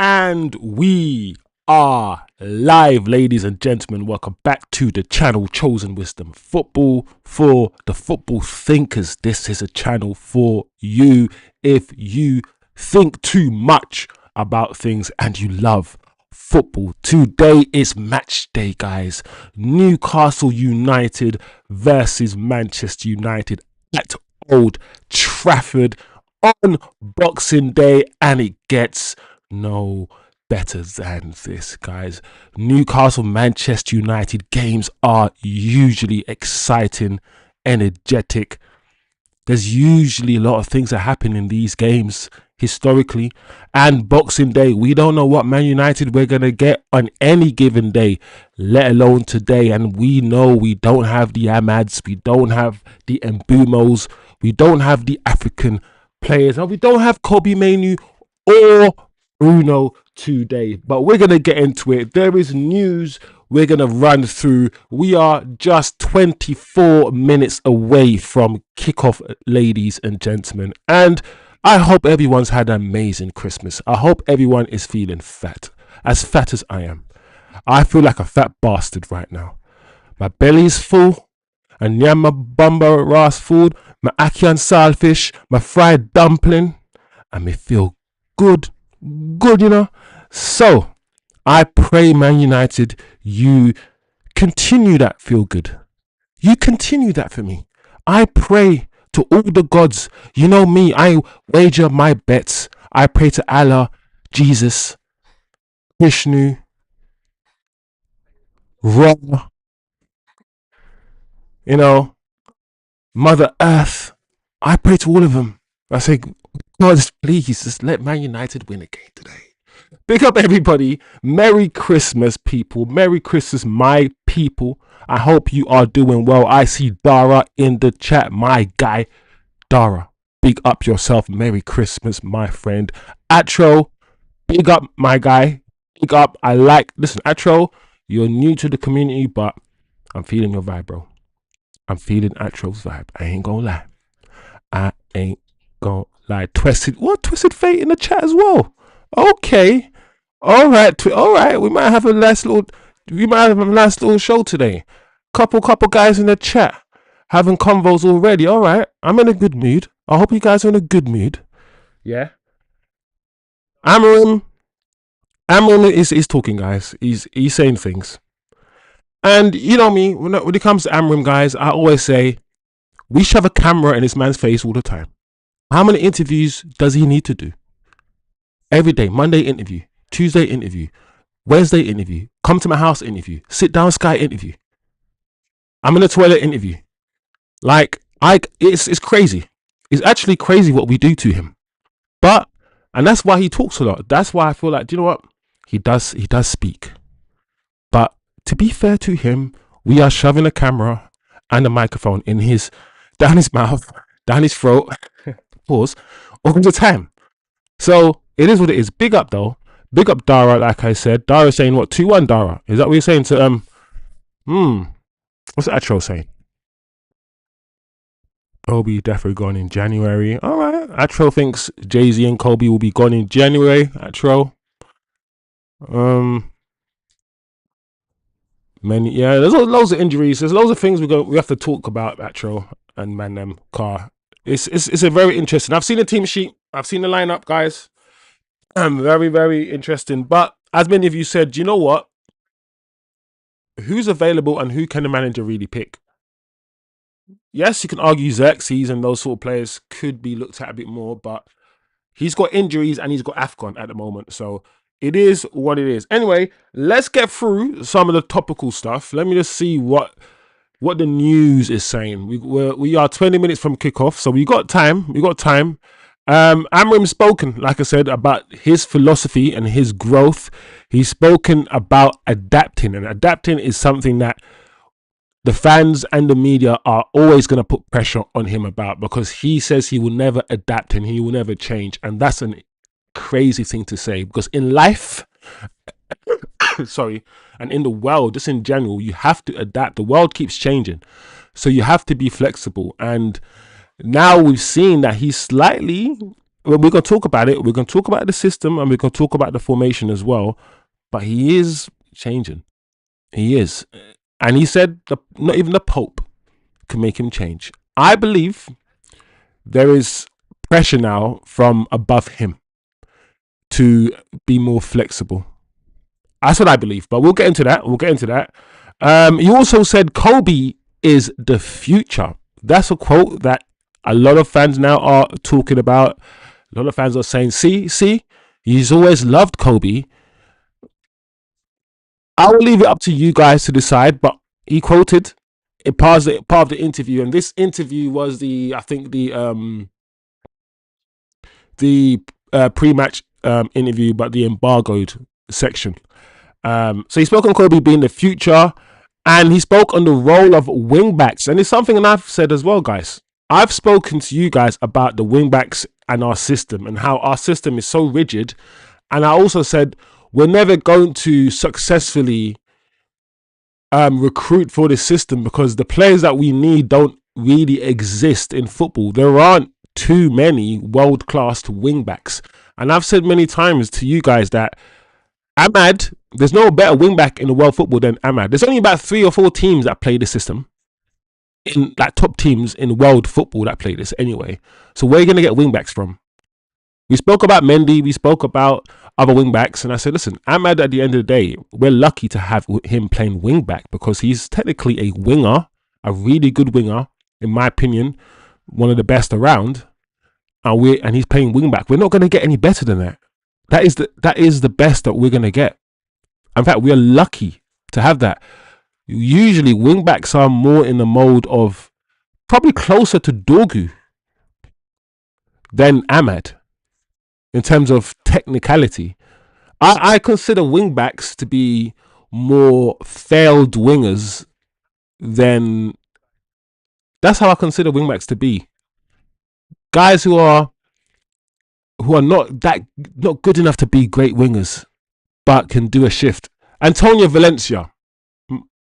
And we are live, ladies and gentlemen. Welcome back to the channel Chosen Wisdom. Football for the football thinkers. This is a channel for you if you think too much about things and you love football. Today is match day, guys. Newcastle United versus Manchester United at Old Trafford on Boxing Day, and it gets no better than this, guys. Newcastle Manchester United games are usually exciting, energetic. There's usually a lot of things that happen in these games historically, and Boxing Day, we don't know what Man United we're gonna get on any given day, let alone today. And we know we don't have the Amads, we don't have the Mbumos, we don't have the African players, and we don't have Kobbie Mainoo or Bruno today, but we're going to get into it. There is news we're going to run through. We are just 24 minutes away from kickoff, ladies and gentlemen, and I hope everyone's had an amazing Christmas. I hope everyone is feeling fat as I am. I feel like a fat bastard right now. My belly's full, and yeah, my bumper ras food, my ackee and saltfish, my fried dumpling, and me feel good, you know. So I pray, Man United, you continue that feel good. You continue that for me. I pray to all the gods. You know me, I wager my bets. I pray to Allah, Jesus, Vishnu, Ra, you know, Mother Earth. I pray to all of them. I say, God, please just let Man United win again today. Big up everybody. Merry Christmas, people. Merry Christmas, my people. I hope you are doing well. I see Dara in the chat, my guy. Dara, big up yourself. Merry Christmas, my friend. Atro, big up, my guy. Big up. Listen, Atro, you're new to the community, but I'm feeling your vibe, bro. I'm feeling Atro's vibe. I ain't gonna lie. I ain't gonna lie. Twisted Fate in the chat as well. Okay. All right. We might have a nice little show today. Couple guys in the chat having convos already. All right. I'm in a good mood. I hope you guys are in a good mood. Yeah. Amorim is talking, guys. He's saying things. And you know me, when it comes to Amorim, guys, I always say we shove a camera in this man's face all the time. How many interviews does he need to do? Every day. Monday interview, Tuesday interview, Wednesday interview, come to my house interview, sit down Sky interview, I'm in the toilet interview. It's crazy. It's actually crazy what we do to him. And that's why he talks a lot. That's why I feel like, do you know what? He does speak. But to be fair to him, we are shoving a camera and a microphone down his mouth, down his throat, pause, all the time. So it is what it is. Big up though. Big up Dara, like I said. Dara saying what? 2-1 Dara. Is that what you're saying to what's Atro saying? Kobbie definitely gone in January. Alright. Atro thinks Jay-Z and Kobbie will be gone in January. Atro. There's loads of injuries. There's loads of things we have to talk about, Atro and Man Car. It's a very interesting. I've seen the team sheet. I've seen the lineup, guys. Very, very interesting. But as many of you said, you know what? Who's available and who can the manager really pick? Yes, you can argue Xerxes and those sort of players could be looked at a bit more, but he's got injuries and he's got AFCON at the moment. So it is what it is. Anyway, let's get through some of the topical stuff. Let me just see what the news is saying. We are 20 minutes from kickoff, so we got time. Amorim spoken, like I said, about his philosophy and his growth. He's spoken about adapting, and adapting is something that the fans and the media are always going to put pressure on him about, because he says he will never adapt and he will never change. And that's a crazy thing to say, because in life, and in the world, just in general, you have to adapt. The world keeps changing, so you have to be flexible. And now we've seen that he's slightly we're gonna talk about it. We're gonna talk about the system, and we're gonna talk about the formation as well. But he is changing. He is, and he said not even the Pope can make him change. I believe there is pressure now from above him to be more flexible. That's what I believe. But we'll get into that. We'll get into that. You also said Kobbie is the future. That's a quote that a lot of fans now are talking about. A lot of fans are saying, see, he's always loved Kobbie. I will leave it up to you guys to decide, but he quoted it part of the interview, and this interview was I think the pre-match interview, but the embargoed section. So he spoke on Kobbie being the future, and he spoke on the role of wingbacks, and it's something that I've said as well, guys. I've spoken to you guys about the wingbacks and our system, and how our system is so rigid, and I also said we're never going to successfully recruit for this system because the players that we need don't really exist in football. There aren't too many world-class wingbacks, and I've said many times to you guys that Ahmad, there's no better wingback in the world football than Ahmad. There's only about 3 or 4 teams that play this system, in like top teams in world football that play this anyway. So where are you going to get wingbacks from? We spoke about Mendy, we spoke about other wingbacks, and I said, listen, Ahmad, at the end of the day, we're lucky to have him playing wingback because he's technically a winger, a really good winger, in my opinion, one of the best around, and he's playing wingback. We're not going to get any better than that. That is the best that we're going to get. In fact, we are lucky to have that. Usually, wingbacks are more in the mode of probably closer to Dorgu than Ahmad in terms of technicality. I consider wingbacks to be more failed wingers than. That's how I consider wingbacks to be. Guys who are not good enough to be great wingers, but can do a shift. Antonio Valencia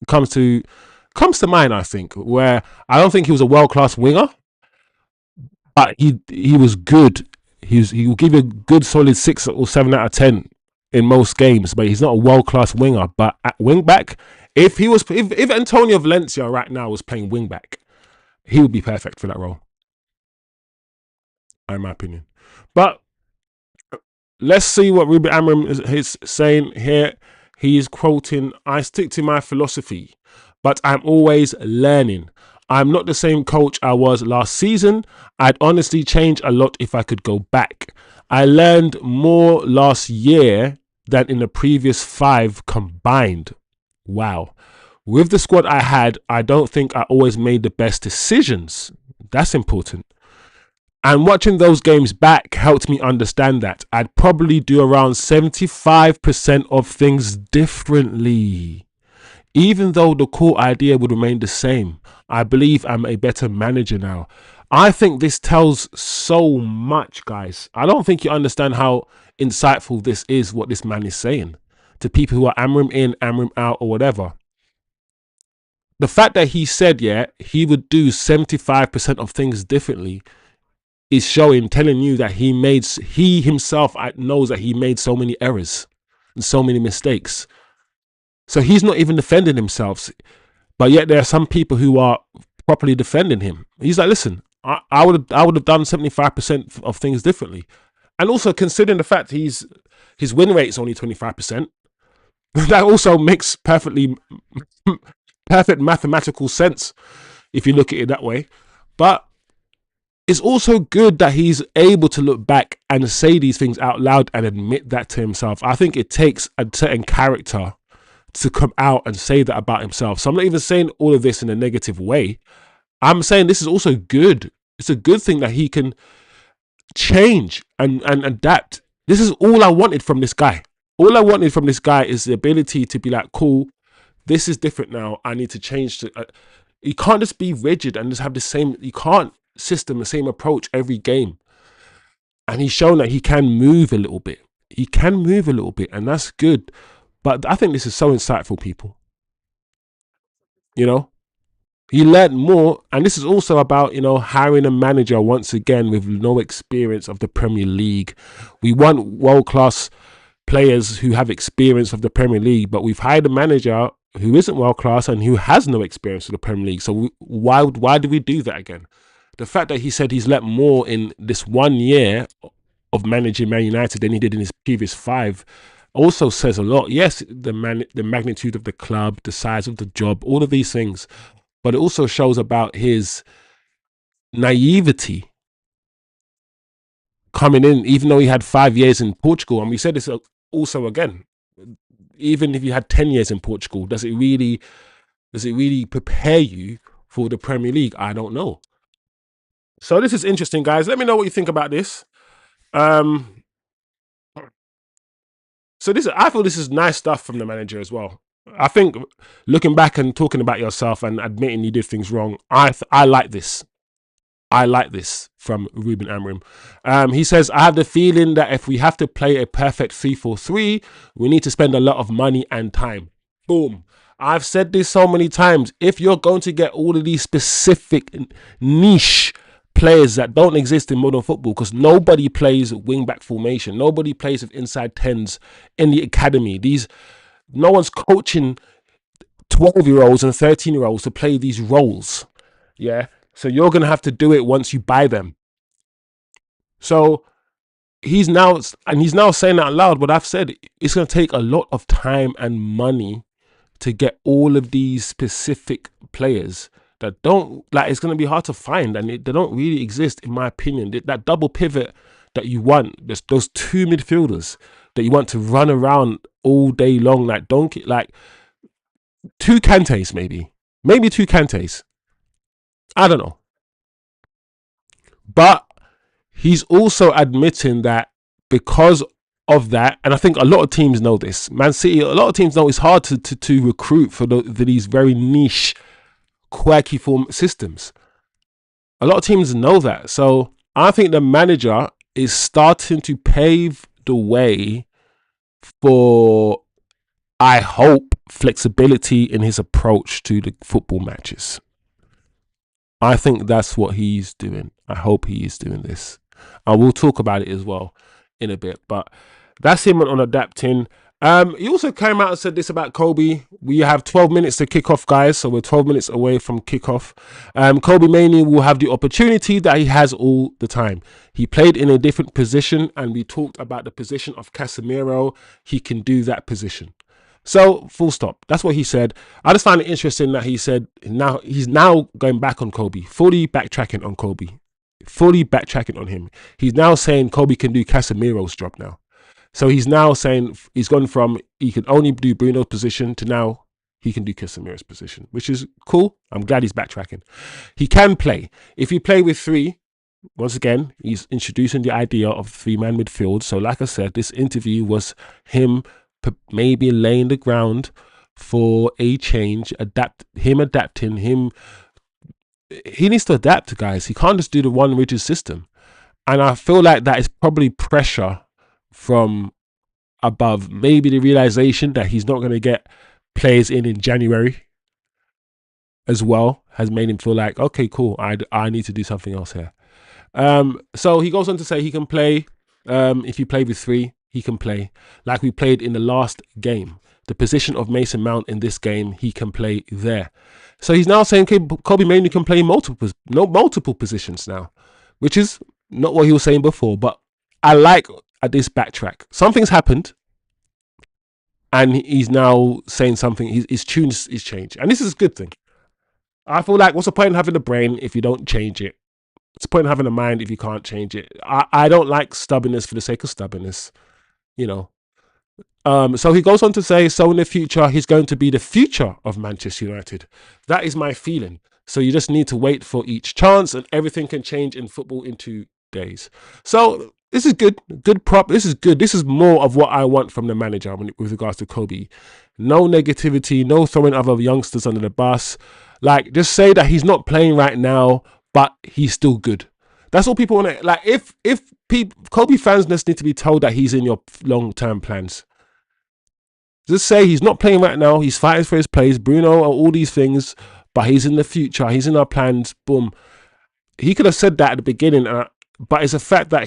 comes to mind, I think, where I don't think he was a world-class winger, but he was good. He will give you a good solid 6 or 7 out of 10 in most games, but he's not a world-class winger. But at wingback, if Antonio Valencia right now was playing wingback, he would be perfect for that role, in my opinion. But let's see what Ruben Amorim is saying here. He is quoting, "I stick to my philosophy, but I'm always learning. I'm not the same coach I was last season. I'd honestly change a lot if I could go back. I learned more last year than in the previous 5 combined." Wow. With the squad I had, I don't think I always made the best decisions. That's important. And watching those games back helped me understand that I'd probably do around 75% of things differently. Even though the core idea would remain the same, I believe I'm a better manager now. I think this tells so much, guys. I don't think you understand how insightful this is, what this man is saying to people who are Amorim in, Amorim out, or whatever. The fact that he said, he would do 75% of things differently is telling you that he himself knows that he made so many errors and so many mistakes. So he's not even defending himself, but yet there are some people who are properly defending him. He's like, listen, I would have done 75% of things differently. And also considering the fact his win rate is only 25%, that also makes perfect mathematical sense if you look at it that way. But it's also good that he's able to look back and say these things out loud and admit that to himself. I think it takes a certain character to come out and say that about himself. So I'm not even saying all of this in a negative way. I'm saying this is also good. It's a good thing that he can change and adapt. This is all I wanted from this guy. All I wanted from this guy is the ability to be like, cool, this is different now. I need to change. You can't just be rigid and just have the same, you can't system, the same approach every game. And he's shown that he can move a little bit. He can move a little bit, and that's good. But I think this is so insightful, people. You know? He learned more, and this is also about, hiring a manager once again with no experience of the Premier League. We want world class players who have experience of the Premier League, but we've hired a manager who isn't world class and who has no experience of the Premier League. So why do we do that again? The fact that he said he's learnt more in this 1 year of managing Man United than he did in his previous 5 also says a lot. Yes, the magnitude of the club, the size of the job, all of these things, but it also shows about his naivety coming in, even though he had 5 years in Portugal. And we said this also again, even if you had 10 years in Portugal, does it really prepare you for the Premier League? I don't know. So this is interesting, guys. Let me know what you think about this. Um, so I feel this is nice stuff from the manager as well. I think looking back and talking about yourself and admitting you did things wrong, I like this. I like this from Ruben Amorim. He says, I have the feeling that if we have to play a perfect 3-4-3, we need to spend a lot of money and time. Boom. I've said this so many times. If you're going to get all of these specific niche players that don't exist in modern football, because nobody plays wing-back formation, nobody plays with inside 10s in the academy. No one's coaching 12-year-olds and 13-year-olds to play these roles. Yeah. So you're going to have to do it once you buy them. So he's now saying out loud what I've said. It's going to take a lot of time and money to get all of these specific players that don't, it's going to be hard to find, and they don't really exist, in my opinion. That double pivot that you want, those 2 midfielders that you want to run around all day long, like 2 Kantes, maybe 2 Kantes. I don't know. But he's also admitting that because of that, and I think a lot of teams know this, Man City, a lot of teams know it's hard to recruit for these very niche, quirky form systems. A lot of teams know that. So I think the manager is starting to pave the way for, I hope, flexibility in his approach to the football matches. I think that's what he's doing. I hope he is doing this. And we'll talk about it as well in a bit. But that's him on adapting. He also came out and said this about Kobbie. We have 12 minutes to kick off, guys. So we're 12 minutes away from kickoff. Kobbie Mainoo will have the opportunity that he has all the time. He played in a different position, and we talked about the position of Casemiro. He can do that position. So, full stop. That's what he said. I just find it interesting that he said he's now going back on Kobbie, fully backtracking on Kobbie, fully backtracking on him. He's now saying Kobbie can do Casemiro's job now. So he's now saying he's gone from he can only do Bruno's position to now he can do Casemiro's position, which is cool. I'm glad he's backtracking. He can play. If you play with 3, once again, he's introducing the idea of 3-man midfield. So like I said, this interview was him maybe laying the ground for a change, adapting. He needs to adapt, guys. He can't just do the one rigid system. And I feel like that is probably pressure from above. Maybe the realization that he's not going to get players in January as well has made him feel like, okay, cool, I need to do something else here. So he goes on to say he can play, if you play with 3, he can play like we played in the last game. The position of Mason Mount in this game, he can play there. So he's now saying Kobbie Mainoo can play multiple positions now, which is not what he was saying before. But I like at this backtrack. Something's happened, and he's now saying something. His tune is changed, and this is a good thing. I feel like, what's the point in having a brain if you don't change it? What's the point in having a mind if you can't change it? I don't like stubbornness for the sake of stubbornness. So he goes on to say, so in the future, he's going to be the future of Manchester United. That is my feeling. So you just need to wait for each chance, and everything can change in football in 2 days. So this is good. Good prop. This is good. This is more of what I want from the manager with regards to Kobbie. No negativity, no throwing other youngsters under the bus. Just say that he's not playing right now, but he's still good. That's all people want to, if Kobbie fans just need to be told that he's in your long-term plans. Just say he's not playing right now. He's fighting for his place. Bruno, all these things. but he's in the future. He's in our plans. Boom. He could have said that at the beginning, but it's a fact that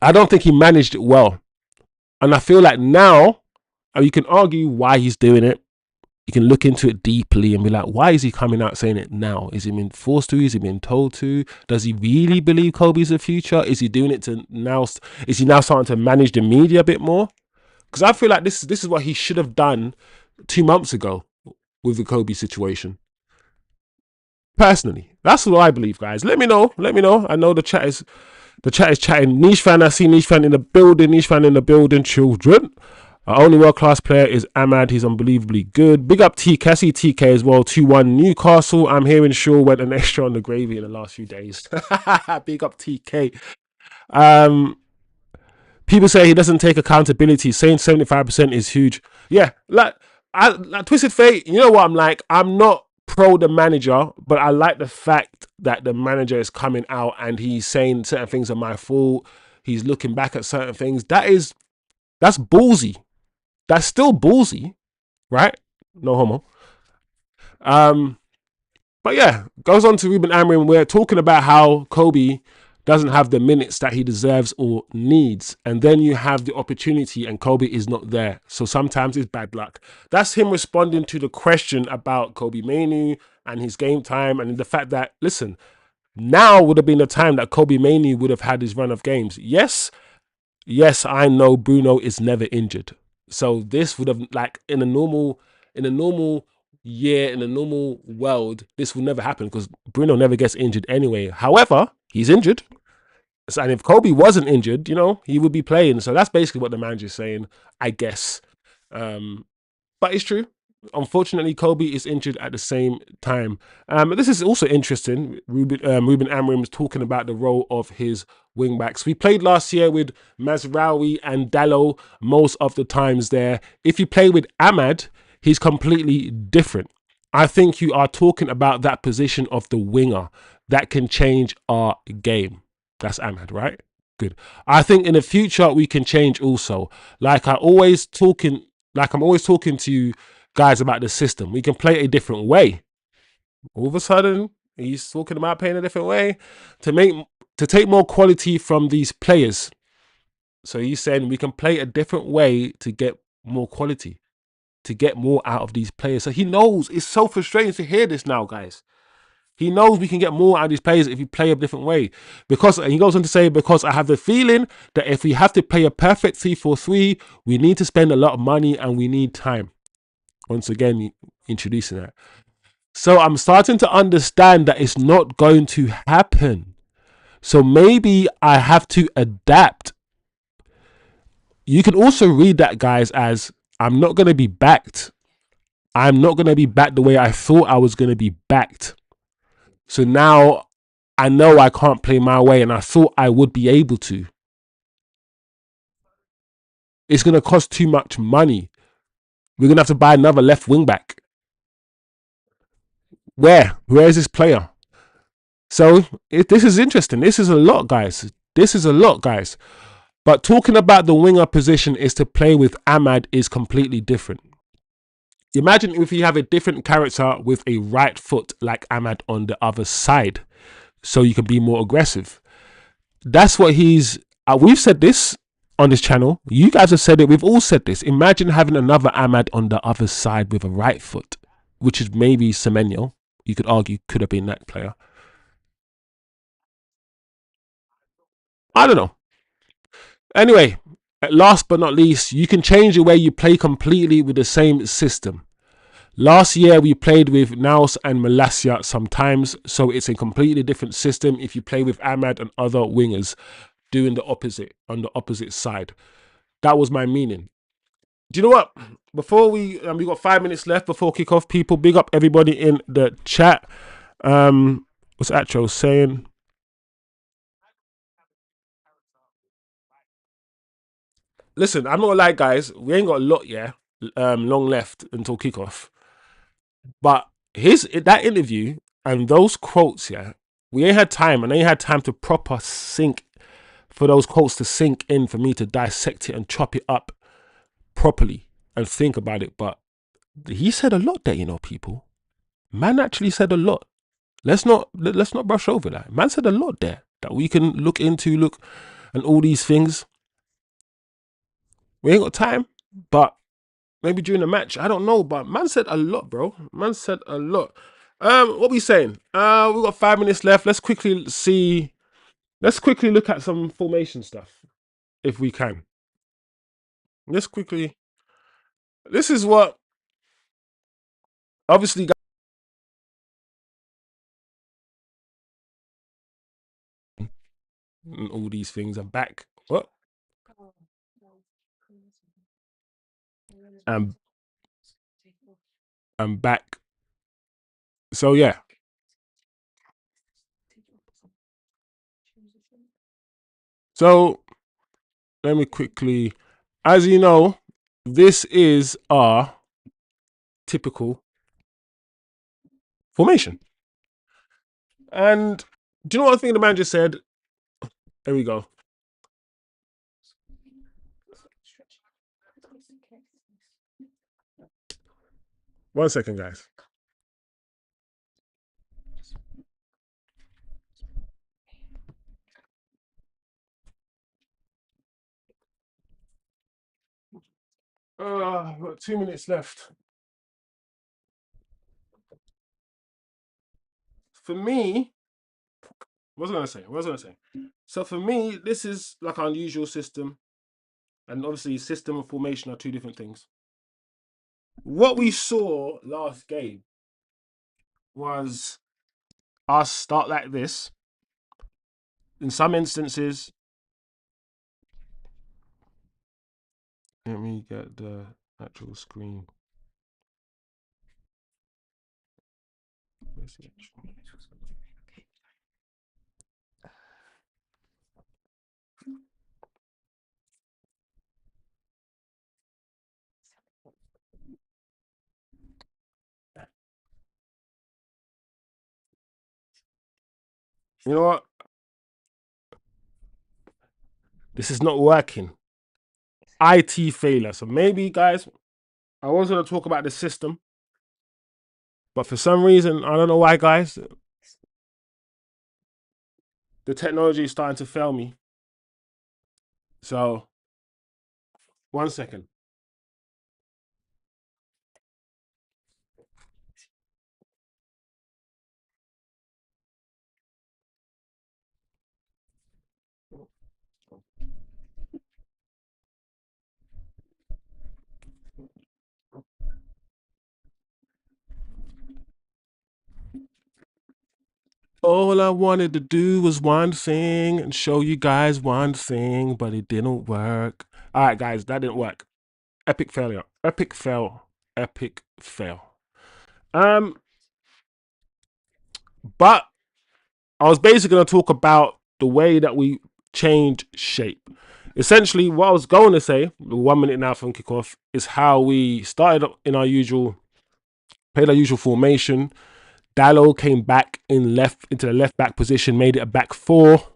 I don't think he managed it well. And I feel like now, you can argue why he's doing it. You can look into it deeply and be like, why is he coming out saying it now? Is he being forced to? Is he being told to? Does he really believe Kobbie's the future? Is he doing it to now? Is he now starting to manage the media a bit more? Because I feel like this is what he should have done 2 months ago with the Kobbie situation. Personally, that's what I believe, guys. Let me know. Let me know. I know the chat is chatting. Niche fan, I see Niche fan in the building. Niche fan in the building. Children. Our only world-class player is Ahmad. He's unbelievably good. Big up TK. I see TK as well. 2-1 Newcastle. I'm hearing Shaw went an extra on the gravy in the last few days. Big up TK. People say he doesn't take accountability. Saying 75% is huge. Yeah, like Twisted Fate, you know what I'm like? I'm not pro the manager, but I like the fact that the manager is coming out and he's saying certain things are my fault. He's looking back at certain things. That's ballsy. That's still ballsy, right? No homo. But yeah, goes on to Ruben Amorim. We're talking about how Kobbie doesn't have the minutes that he deserves or needs. And then you have the opportunity and Kobbie is not there. So sometimes it's bad luck. That's him responding to the question about Kobbie Mainoo and his game time and the fact that, listen, now would have been the time that Kobbie Mainoo would have had his run of games. Yes, I know Bruno is never injured. So this would have, like, in a normal year, in a normal world, this will never happen because Bruno never gets injured anyway. However, he's injured. And if Kobbie wasn't injured, he would be playing. So that's basically what the manager's saying, I guess. But it's true. Unfortunately, Kobbie is injured at the same time. This is also interesting. Ruben Amorim is talking about the role of his wingbacks. We played last year with Mazraoui and Dalot most of the times there. If you play with Ahmad, he's completely different. I think you are talking about that position of the winger that can change our game. That's Ahmad, right? Good. I think in the future we can change also. Like I'm always talking to you guys about the system. We can play a different way. All of a sudden, he's talking about playing a different way to take more quality from these players. So he's saying we can play a different way to get more quality, to get more out of these players. So he knows. It's so frustrating to hear this now, guys. He knows we can get more out of these players if we play a different way. Because he goes on to say, because I have the feeling that if we have to play a perfect 3-4-3, we need to spend a lot of money and we need time. Once again, introducing that. So I'm starting to understand that it's not going to happen. So maybe I have to adapt. You can also read that, guys, as I'm not going to be backed. I'm not going to be backed the way I thought I was going to be backed. So now I know I can't play my way and I thought I would be able to. It's going to cost too much money. We're going to have to buy another left wing back. Where is this player? So this is interesting. This is a lot, guys. But talking about the winger position is to play with Ahmad is completely different. Imagine if you have a different character with a right foot like Ahmad on the other side, so you can be more aggressive. That's what we've said this on this channel. You guys have said it. We've all said this. Imagine having another Ahmad on the other side with a right foot, which is maybe Semenyo. You could argue could have been that player. I don't know. Anyway, last but not least, you can change the way you play completely with the same system. Last year, we played with INEOS and Malacia sometimes, so it's a completely different system if you play with Ahmad and other wingers doing the opposite on the opposite side. That was my meaning. Do you know what? Before we got 5 minutes left before kickoff, people, big up everybody in the chat. What's Atro saying? Listen, I'm not gonna lie, guys. We ain't got a lot, long left until kickoff. But that interview and those quotes, we ain't had time, and I ain't had time to proper sink for those quotes to sink in for me to dissect it and chop it up properly and think about it. But He said a lot there, people. Man actually said a lot. Let's not brush over that. Man said a lot there that we can look into, and all these things. We ain't got time, but maybe during the match, I don't know. But man said a lot, bro. Man said a lot. What we saying? We got 5 minutes left. Let's quickly see. Let's quickly look at some formation stuff, if we can. Let's quickly. This is what obviously all these things are back. What? I'm I'm back. So yeah. So let me quickly, as you know, this is our typical formation. And do you know one thing the manager said? There we go. One second, guys. We've got 2 minutes left. For me, what was I gonna say? What was I gonna say? So for me, this is like our unusual system, and obviously system and formation are two different things. What we saw last game was us start like this. In some instances, let me get the actual screen. You know what? This is not working. IT failure. So maybe, guys, I was going to talk about the system, but for some reason, I don't know why, guys, the technology is starting to fail me. So, 1 second. All I wanted to do was one thing and show you guys one thing, but it didn't work. All right, guys, that didn't work. Epic failure. Epic fail. Epic fail. But I was basically going to talk about the way that we change shape. Essentially, what I was going to say, 1 minute now from kickoff, is how we started in our usual, played our usual formation. Dallo came back into the left back position, made it a back four.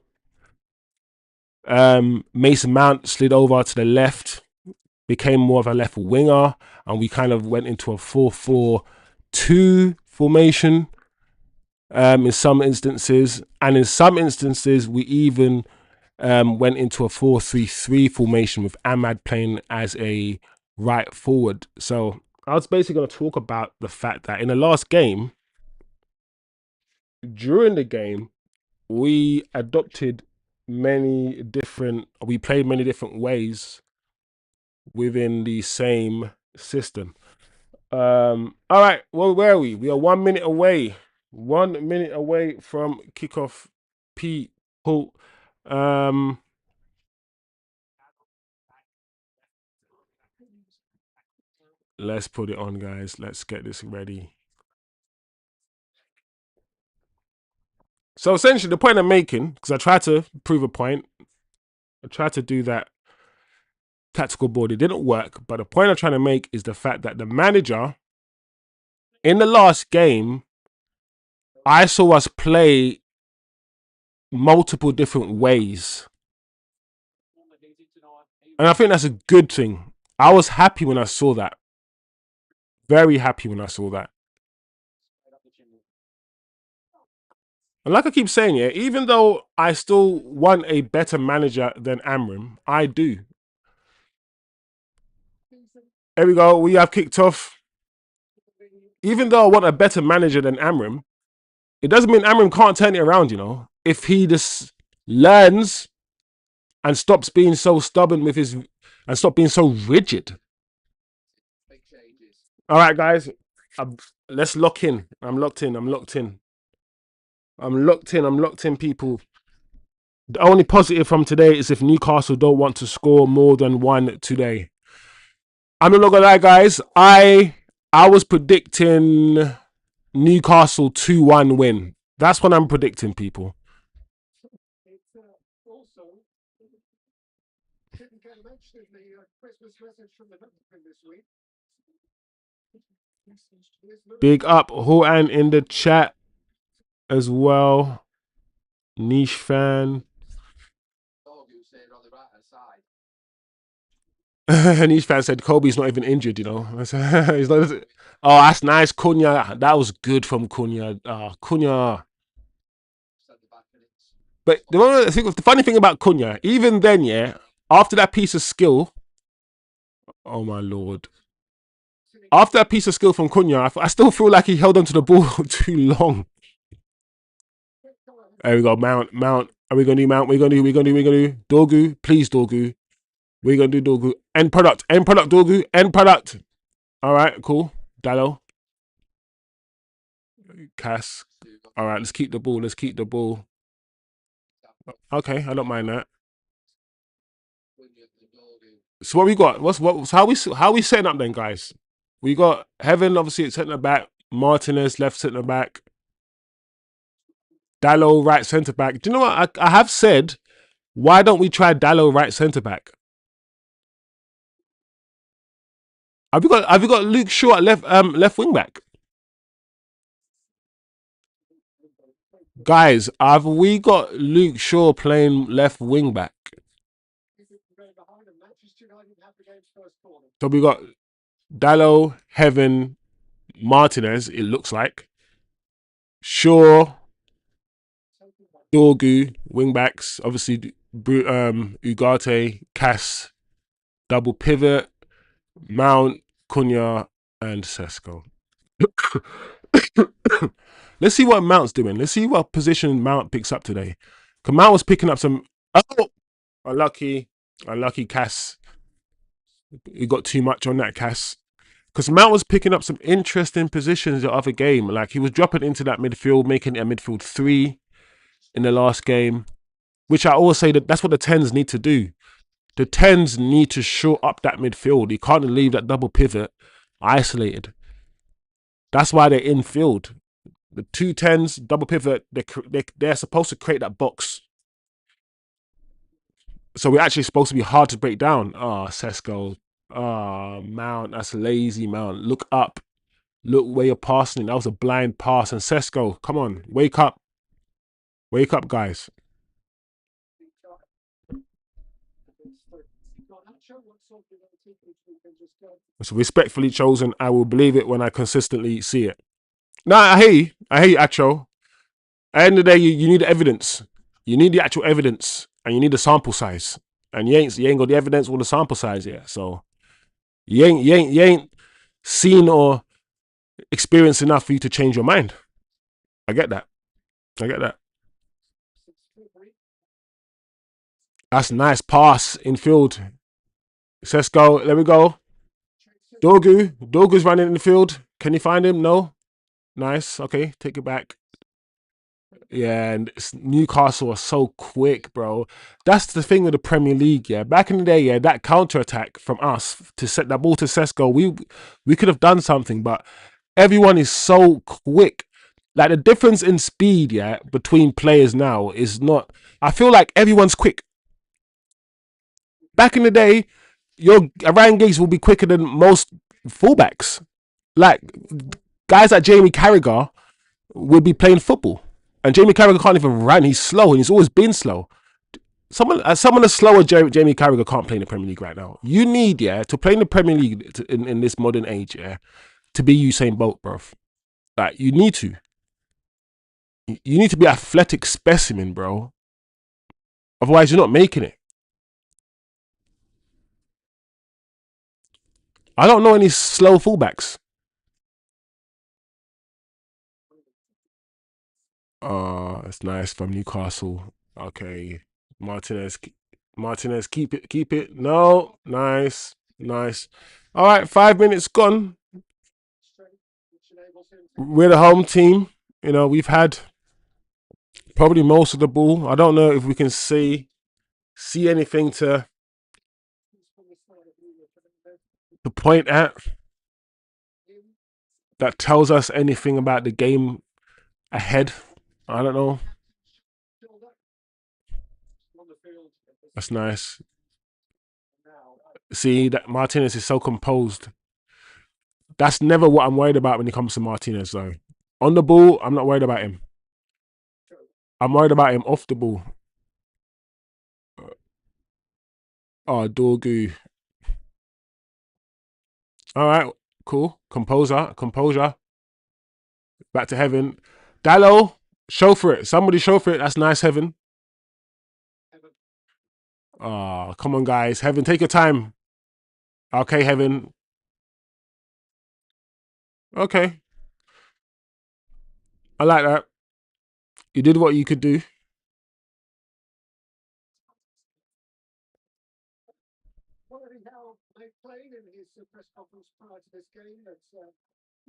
Mason Mount slid over to the left, became more of a left winger, and we kind of went into a 4-4-2 formation. In some instances, and in some instances, we even went into a 4-3-3 formation with Ahmad playing as a right forward. So I was basically going to talk about the fact that in the last game, during the game, we we played many different ways within the same system. All right, well, where are we? We are 1 minute away. 1 minute away from kickoff. People. Let's put it on, guys. Let's get this ready. So essentially, the point I'm making, because I tried to prove a point, I tried to do that tactical board. It didn't work. But the point I'm trying to make is the fact that the manager, in the last game, I saw us play multiple different ways. And I think that's a good thing. I was happy when I saw that. Very happy when I saw that. And like I keep saying, yeah, even though I still want a better manager than Amorim, I do. There we go. We have kicked off. Even though I want a better manager than Amorim, it doesn't mean Amorim can't turn it around, you know. If he just learns and stops being so stubborn with his and stop being so rigid. All right, guys, let's lock in. I'm locked in. I'm locked in. I'm locked in. I'm locked in, people. The only positive from today is if Newcastle don't want to score more than one today. I'm not gonna lie, guys. I was predicting Newcastle 2-1 win. That's what I'm predicting, people. Big up Horton in the chat as well. Niche fan. Niche fan said Kobbie's not even injured, you know. He's not, oh, that's nice. Cunha. That was good from Cunha. Cunha. But the funny thing about Cunha, even then, yeah, after that piece of skill, oh my lord. After that piece of skill from Cunha, I still feel like he held onto the ball too long. There we go. Mount. Are we gonna do Mount? We're gonna do Dorgu. Please, Dorgu. We're gonna do Dorgu. End product. Dorgu. End product. All right, cool. Dallo. Cass. All right, let's keep the ball. Okay, I don't mind that. So what we got? How we setting up then, guys? We got Heaven obviously at centre back, Martinez left centre back, Dallo right centre back. Do you know what I have said? Why don't we try Dallo right centre back? Have you got Luke Shaw at left wing back? Guys, have we got Luke Shaw playing left wing back? So we got Dallo, Heaven, Martinez, it looks like. Shaw, Dorgu, wing backs, obviously Ugarte, Cass, double pivot, Mount, Cunha, and Sesko. Let's see what Mount's doing. Let's see what position Mount picks up today. Because Mount was picking up some. Oh, unlucky Cass. He got too much on that Cass. Because Mount was picking up some interesting positions the other game. Like he was dropping into that midfield, making it a midfield 3 in the last game. Which I always say that's what the 10s need to do. The 10s need to shore up that midfield. You can't leave that double pivot isolated. That's why they're in field. The 2 10s, double pivot, they're supposed to create that box. So we're actually supposed to be hard to break down. Sesko. Mount. That's lazy, Mount. Look up. Look where you're passing. That was a blind pass. And Sesko, come on. Wake up. Wake up, guys. So respectfully chosen, I will believe it when I consistently see it. No, I hear you, Acho. At the end of the day, you need evidence. You need the actual evidence, and you need the sample size. And you ain't got the evidence or the sample size yet. So you ain't seen or experienced enough for you to change your mind. I get that. That's a nice pass in field. Sesko, there we go. Dorgu's running in the field. Can you find him? No. Nice. Okay, take it back. Yeah, and Newcastle are so quick, bro. That's the thing with the Premier League, yeah. Back in the day, yeah, that counter-attack from us to set that ball to Sesko, we could have done something, but everyone is so quick. Like the difference in speed, yeah, between players now is not. I feel like everyone's quick. Back in the day, your Ryan Giggs will be quicker than most fullbacks. Like guys like Jamie Carragher would be playing football, and Jamie Carragher can't even run. He's slow, and he's always been slow. Someone as slow as Jamie Carragher can't play in the Premier League right now. You need, yeah, to play in the Premier League in this modern age, yeah. to be Usain Bolt, bro. Like, you need to. You need to be an athletic specimen, bro. Otherwise, you're not making it. I don't know any slow fullbacks. It's nice from Newcastle. Okay, Martinez, Martinez, keep it. No, nice, nice. All right, 5 minutes gone. We're the home team. You know, we've had probably most of the ball. I don't know if we can see anything to point at that tells us anything about the game ahead. I don't know. That's nice. See that Martinez is so composed. That's never what I'm worried about when it comes to Martinez, though. On the ball, I'm not worried about him. I'm worried about him off the ball. Oh, Dorgu. All right, cool. Composure. Back to heaven. Dallo, show for it. Somebody show for it. That's nice, heaven. Oh, come on, guys. Heaven, take your time. Okay, heaven. Okay. I like that. You did what you could do.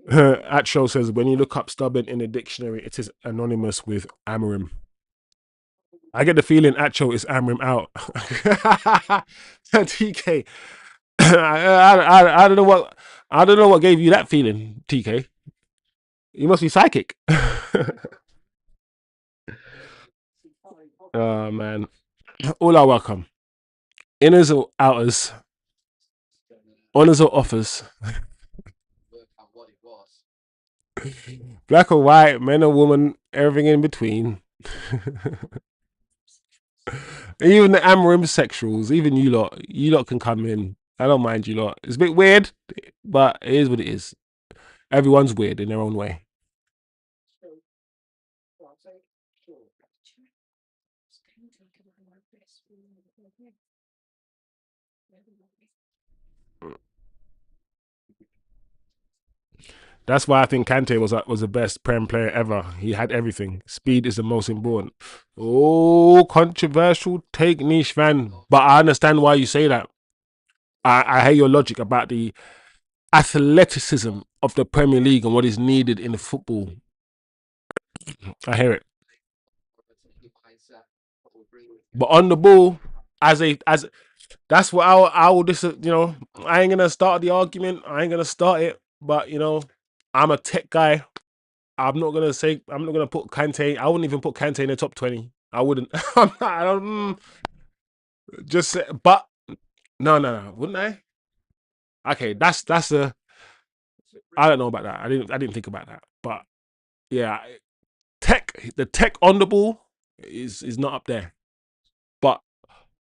Atcho says, when you look up stubborn in the dictionary, it is anonymous with Amorim. I get the feeling Atcho is Amorim out. TK. I don't know what gave you that feeling, TK. You must be psychic. Oh man. All are welcome. Inners or outers, honors or offers, black or white, men or woman, everything in between. Even the Amorim sexuals, even you lot can come in. I don't mind you lot. It's a bit weird, but it is what it is. Everyone's weird in their own way. That's why I think Kante was the best Prem player ever. He had everything. Speed is the most important. Oh, controversial take, niche fan. But I understand why you say that. I hear your logic about the athleticism of the Premier League and what is needed in football. I hear it. But on the ball, as that's what I will just I ain't gonna start the argument. I ain't gonna start it. But I'm a tech guy. I'm not gonna put Kante. I wouldn't even put Kante in the top 20. I wouldn't. I don't just say, but no, wouldn't I? Okay, that's a I don't know about that. I didn't think about that. But yeah, the tech on the ball is not up there. But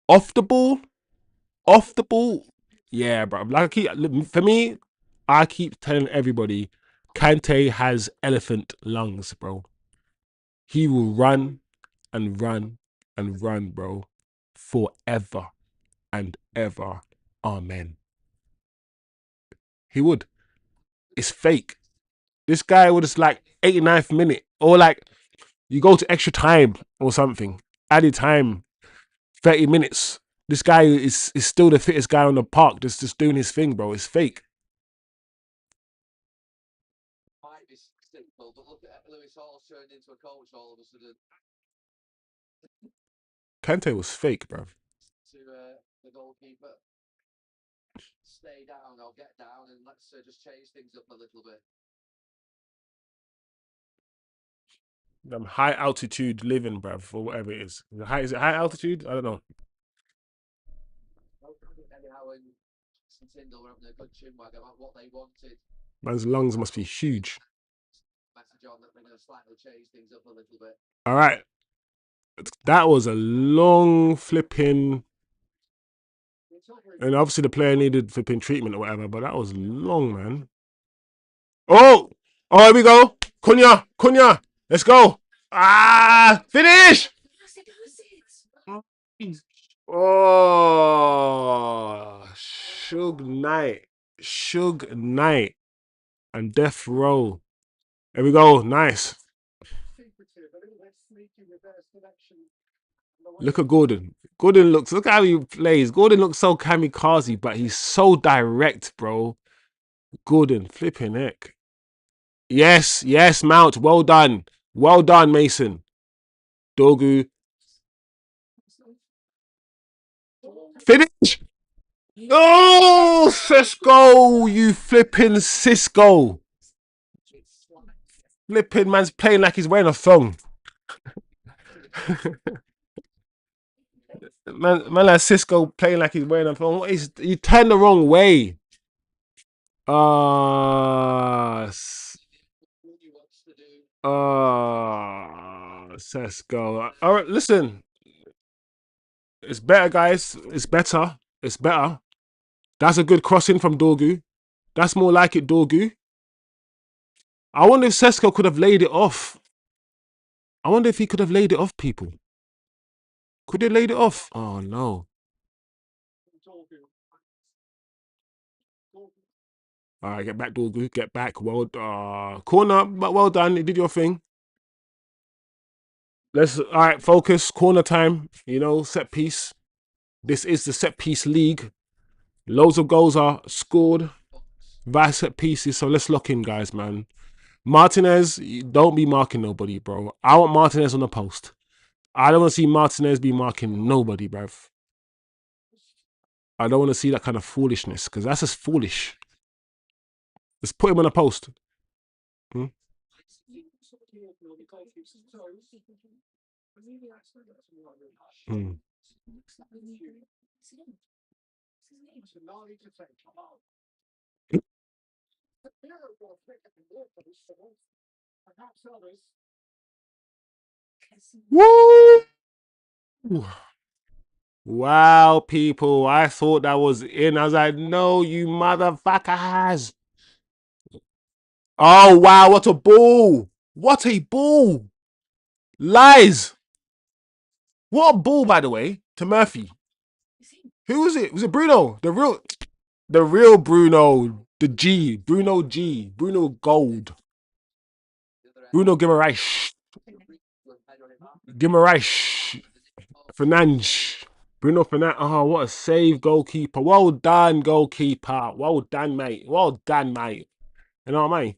off the ball, off the ball, yeah, bro. For me, I keep telling everybody, Kante has elephant lungs, bro. He will run and run and run, bro, forever and ever. Amen. He would. It's fake. This guy would just like 89th minute or like you go to extra time or something, added time, 30 minutes. This guy is still the fittest guy on the park, just doing his thing, bro. It's fake. Kante was fake, bro. High altitude living, bruv, or whatever it is. Is it high altitude? I don't know. Man's lungs must be huge. All right. That was a long flipping. And obviously the player needed flipping treatment or whatever, but that was long, man. Oh, oh, here we go. Cunha, Cunha. Let's go. Ah, finish. Oh, Suge Knight. Suge Knight and Death Row. There we go. Nice. Look at Gordon. Gordon looks, look how he plays. Gordon looks so kamikaze, but he's so direct, bro. Gordon, flipping heck. Yes, yes, Mount. Well done. Well done, Mason. Dogu. Finish. Oh, Cisco, you flipping Cisco. Flipping man's playing like he's wearing a thong. Man like Cisco playing like he's wearing a thong. He turned the wrong way. Uh, Cisco. All right, listen. It's better, guys. It's better. It's better. That's a good crossing from Dorgu. That's more like it, Dorgu. I wonder if Sesko could have laid it off. I wonder if he could have laid it off, people. Could he laid it off? Oh, no. All right, get back, Dorgu. Get back. Well, corner, but well done. You did your thing. All right, focus. Corner time. You know, set piece. This is the set piece league. Loads of goals are scored via set pieces. So let's lock in, guys, man. Martinez, don't be marking nobody, bro. I want Martinez on the post. I don't want to see Martinez be marking nobody, bruv. I don't want to see that kind of foolishness because that's just foolish. Let's put him on a post. Hmm? Hmm. Woo! Wow, people. I thought that was in. I was like, no, you motherfuckers. Oh, wow. What a ball. What a ball. Lies. What a ball, by the way, to Murphy. Who was it? Was it Bruno? The real Bruno. The G. Bruno G. Bruno Gold. Bruno Guimaraes. Guimaraes. Fernandes. Bruno Fernandes. Oh, what a save, goalkeeper. Well done, goalkeeper. Well done, mate. Well done, mate. You know what I mean?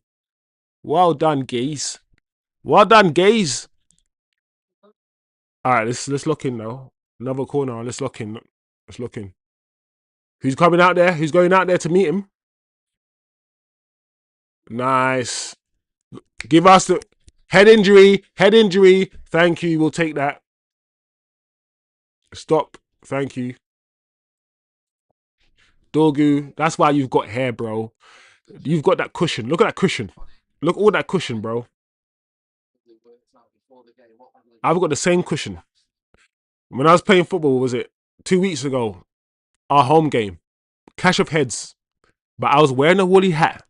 Well done, geese. Well done, geese. All right, let's look in now. Another corner. Let's look in. Let's look in. Who's coming out there? Who's going out there to meet him? Nice. Give us the head injury. Head injury. Thank you. We'll take that. Stop. Thank you. Dorgu. That's why you've got hair, bro. You've got that cushion. Look at that cushion. Look at all that cushion, bro. I've got the same cushion. When I was playing football, was it 2 weeks ago? Our home game. Clash of heads. But I was wearing a woolly hat.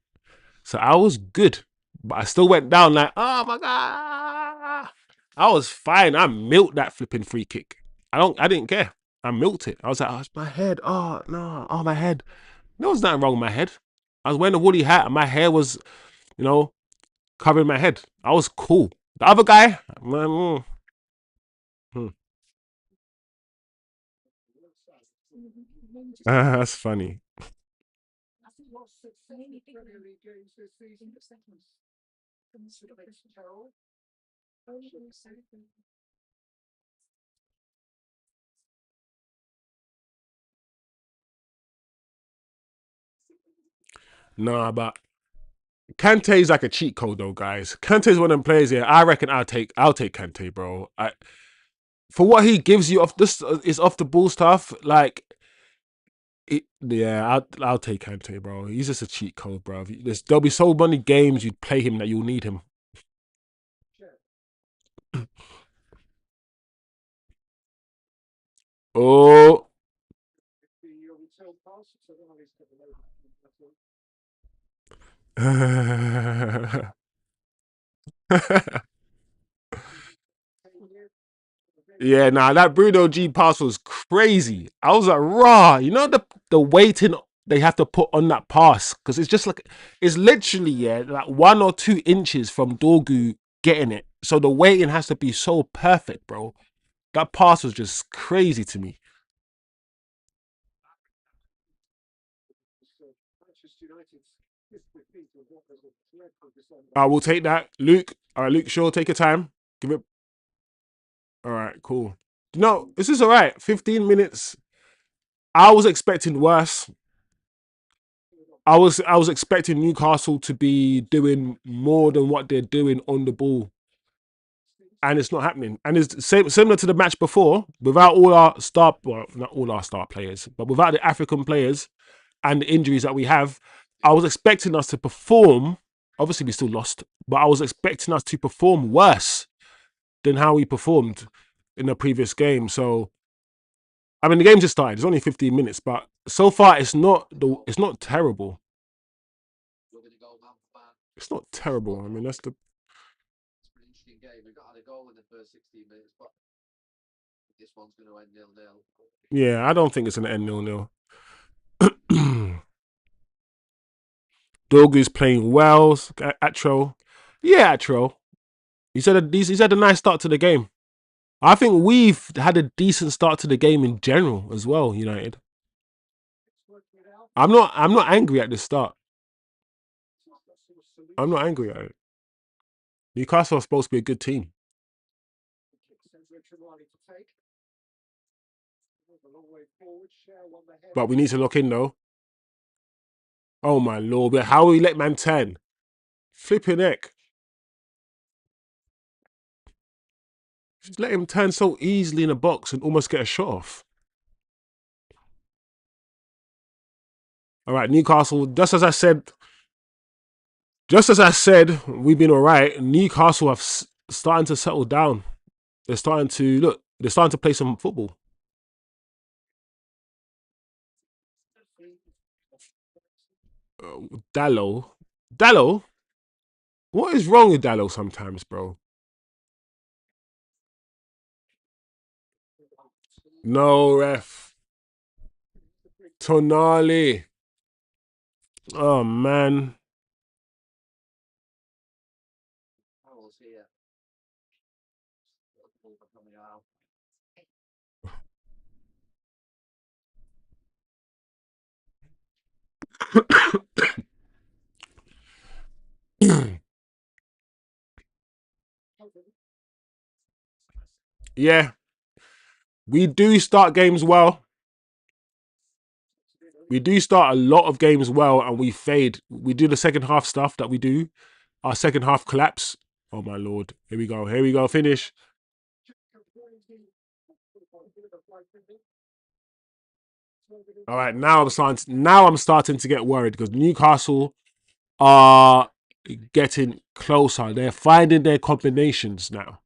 So I was good. But I still went down like, oh my God. I was fine. I milked that flipping free kick. I didn't care. I milked it. I was like, oh, it's my head. Oh no. Oh, my head. There was nothing wrong with my head. I was wearing a woolly hat and my hair was, you know, covering my head. I was cool. The other guy, that's funny. No, but Kante is like a cheat code though, guys. Kante is one of them players here. I reckon I'll take Kante, bro. For what he gives you off this is off the ball stuff. Like, yeah, I'll take Kante, bro. He's just a cheat code, bro. There'll be so many games you'd play him that you'll need him. Oh, Yeah, nah, that Bruno G pass was crazy. I was like, raw. You know the weighting they have to put on that pass because it's just like it's literally like 1 or 2 inches from Dorgu getting it. So the weighting has to be so perfect, bro. That pass was just crazy to me. I will take that, Luke. All right, Luke, sure, take your time. Give it. All right, cool. No, this is all right. 15 minutes. I was expecting worse. I was expecting Newcastle to be doing more than what they're doing on the ball, and it's not happening. And it's similar to the match before, without all our star, well, not all our star players, but without the African players and the injuries that we have. I was expecting us to perform. Obviously, we still lost, but I was expecting us to perform worse than how we performed in the previous game. So, I mean, the game just started. It's only 15 minutes, but so far it's not terrible. It's not terrible. I mean, that's the yeah. I don't think it's gonna end 0-0. Dogu's playing well. Atro, yeah, Atro. He's had a nice start to the game. I think we've had a decent start to the game in general as well. United. I'm not angry at the start. I'm not angry at it. Newcastle are supposed to be a good team, but we need to lock in though. Oh my lord! How will we let man 10? Flipping neck. Just let him turn so easily in the box and almost get a shot off. All right, Newcastle. Just as I said, we've been all right. Newcastle have starting to settle down. They're starting to look. They're starting to play some football. Dallo, Dallo. What is wrong with Dallo sometimes, bro? No ref. Tonali. Oh man. Yeah, we do start games well. We do start a lot of games well, and we fade. We do the second half stuff that we do. Our second half collapse. Oh my lord! Here we go. Here we go. Finish. All right, now I'm starting to get worried because Newcastle are getting closer. They're finding their combinations now.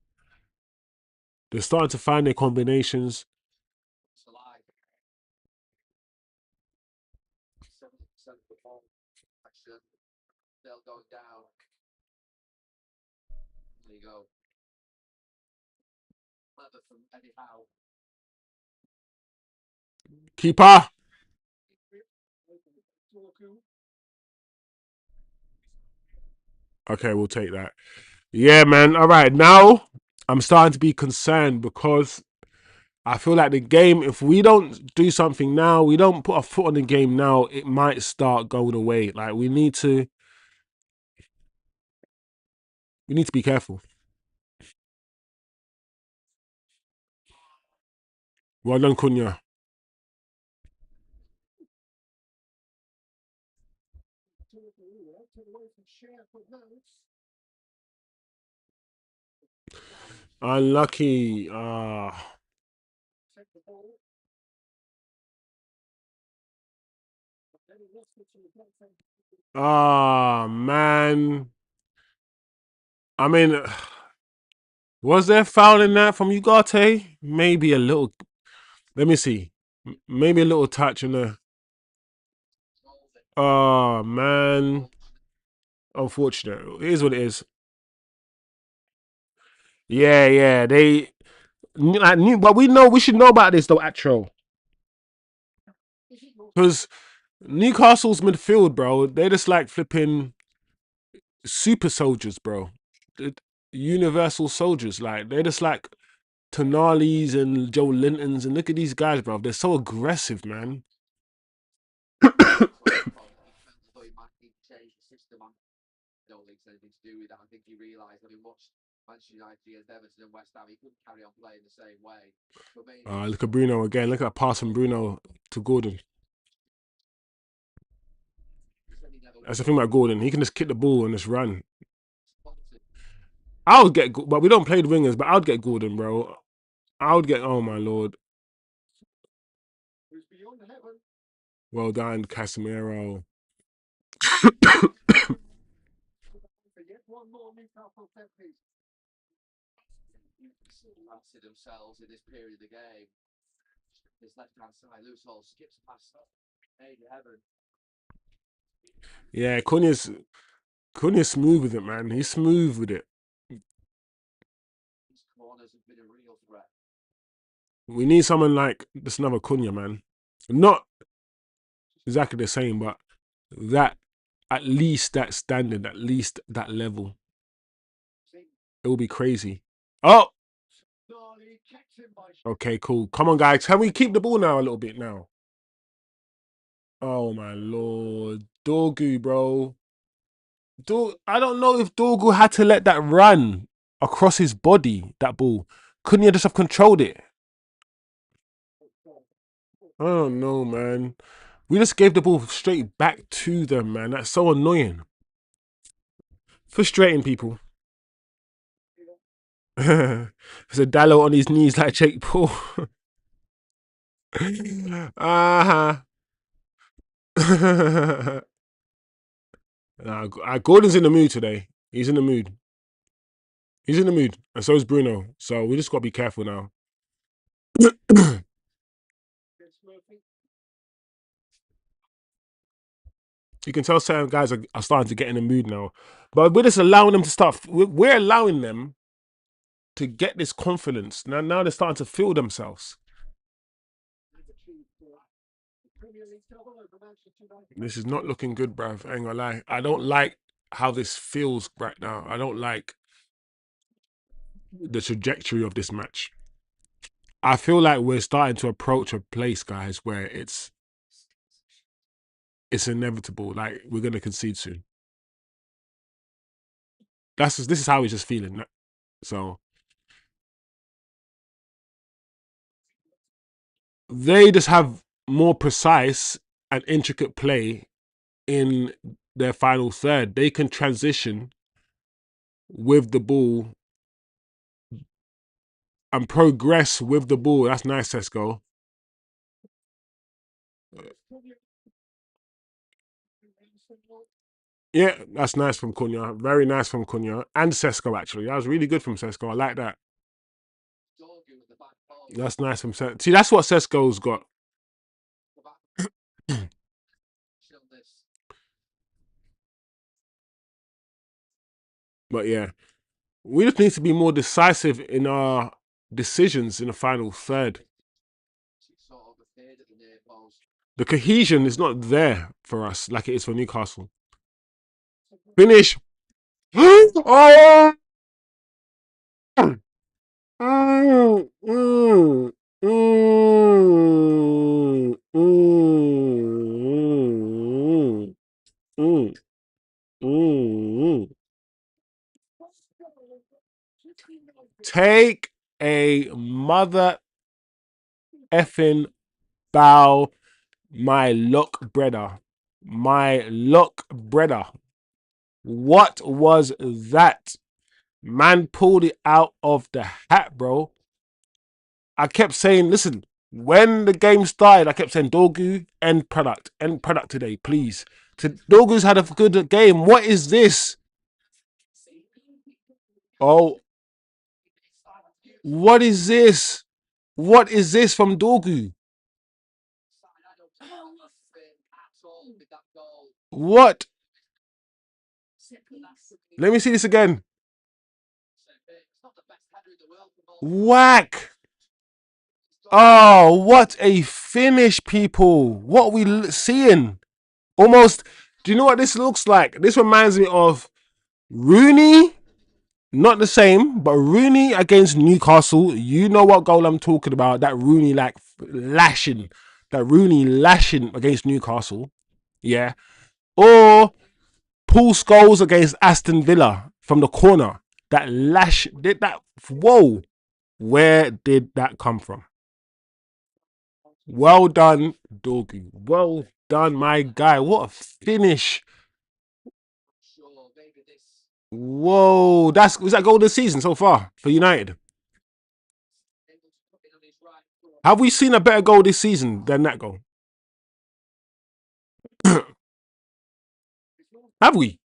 They're starting to find their combinations. Keeper. Okay, we'll take that. Yeah, man. All right, now I'm starting to be concerned because I feel like the game, if we don't do something now, we don't put a foot on the game now, it might start going away. Like we need to be careful. Well done, Cunha. Unlucky. Man. I mean, was there foul in that from Ugarte? Maybe a little. Let me see. Maybe a little touch in the. Oh man. Unfortunate. It is what it is. Yeah, yeah. They like new, but we should know about this though, actual. Because Newcastle's midfield, bro, they're just like flipping super soldiers, bro. Universal soldiers. Like they're just like Tonali's and Joe Lintons, and look at these guys, bro. They're so aggressive, man. Look at Bruno again. Look at that pass from Bruno to Gordon. That's the thing about Gordon. He can just kick the ball and just run. I would get, but we don't play the wingers. But I would get Gordon, bro. I would get. Oh my lord. Well done, Casemiro. Yeah, Cunha's smooth with it, man. He's smooth with it. We need someone like this another Cunha, man. Not exactly the same, but that at least that standard, at least that level. It will be crazy. Oh, okay, cool. Come on, guys. Can we keep the ball now a little bit now? Oh my lord, Dorgu, bro. I don't know if Dorgu had to let that run across his body. That ball, couldn't he just have controlled it? I don't know, man. We just gave the ball straight back to them, man. That's so annoying. Frustrating people. There's a Dallo on his knees like Jake Paul. Uh-huh. Gordon's in the mood today. He's in the mood. He's in the mood. And so is Bruno. So we just got to be careful now. You can tell certain guys are starting to get in the mood now. But we're just allowing them to start. We're allowing them to get this confidence. Now they're starting to feel themselves. This is not looking good, bruv. I ain't gonna lie. I don't like how this feels right now. I don't like the trajectory of this match. I feel like we're starting to approach a place, guys, where it's inevitable. Like we're gonna concede soon. This is how he's just feeling. So they just have more precise and intricate play in their final third. They can transition with the ball and progress with the ball. That's nice, Sesko. Yeah, that's nice from Cunha. Very nice from Cunha. And Sesko, actually. That was really good from Sesko. I like that. That's nice from Sesko. See, that's what Sesko's got. But yeah, we just need to be more decisive in our decisions in the final third. The cohesion is not there for us like it is for Newcastle. Finish. Oh! Mm, mm, mm, mm, mm, mm. Take a mother effing bow, my lock brother. My lock brother. What was that? Man pulled it out of the hat, bro. I kept saying, listen, when the game started, I kept saying, Dorgu, end product today, please. Dorgu's had a good game. What is this? Oh, what is this? What is this from Dorgu? What? Let me see this again. Whack. Oh, what a finish, people. What are we seeing? Almost, do you know what this looks like? This reminds me of Rooney, not the same, but Rooney against Newcastle. You know what goal I'm talking about. That Rooney like lashing. That Rooney lashing against Newcastle. Yeah. Or Paul Scholes against Aston Villa from the corner. That lash, did that, whoa. Where did that come from? Well done, Dorgu. Well done, my guy. What a finish. Whoa. Was that goal of the season so far for United? Have we seen a better goal this season than that goal? Have we?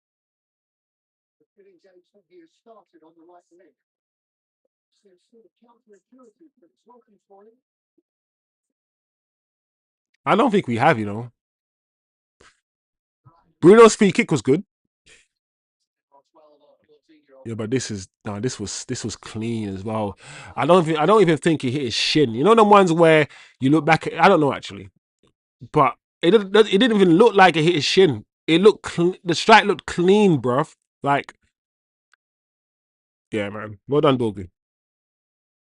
I don't think we have, you know. Bruno's free kick was good. Yeah, but this was clean as well. I don't even think he hit his shin. You know the ones where you look back at, I don't know actually, but it didn't even look like it hit his shin. It looked the strike looked clean, bruv. Like, yeah, man. Well done, Dorgu.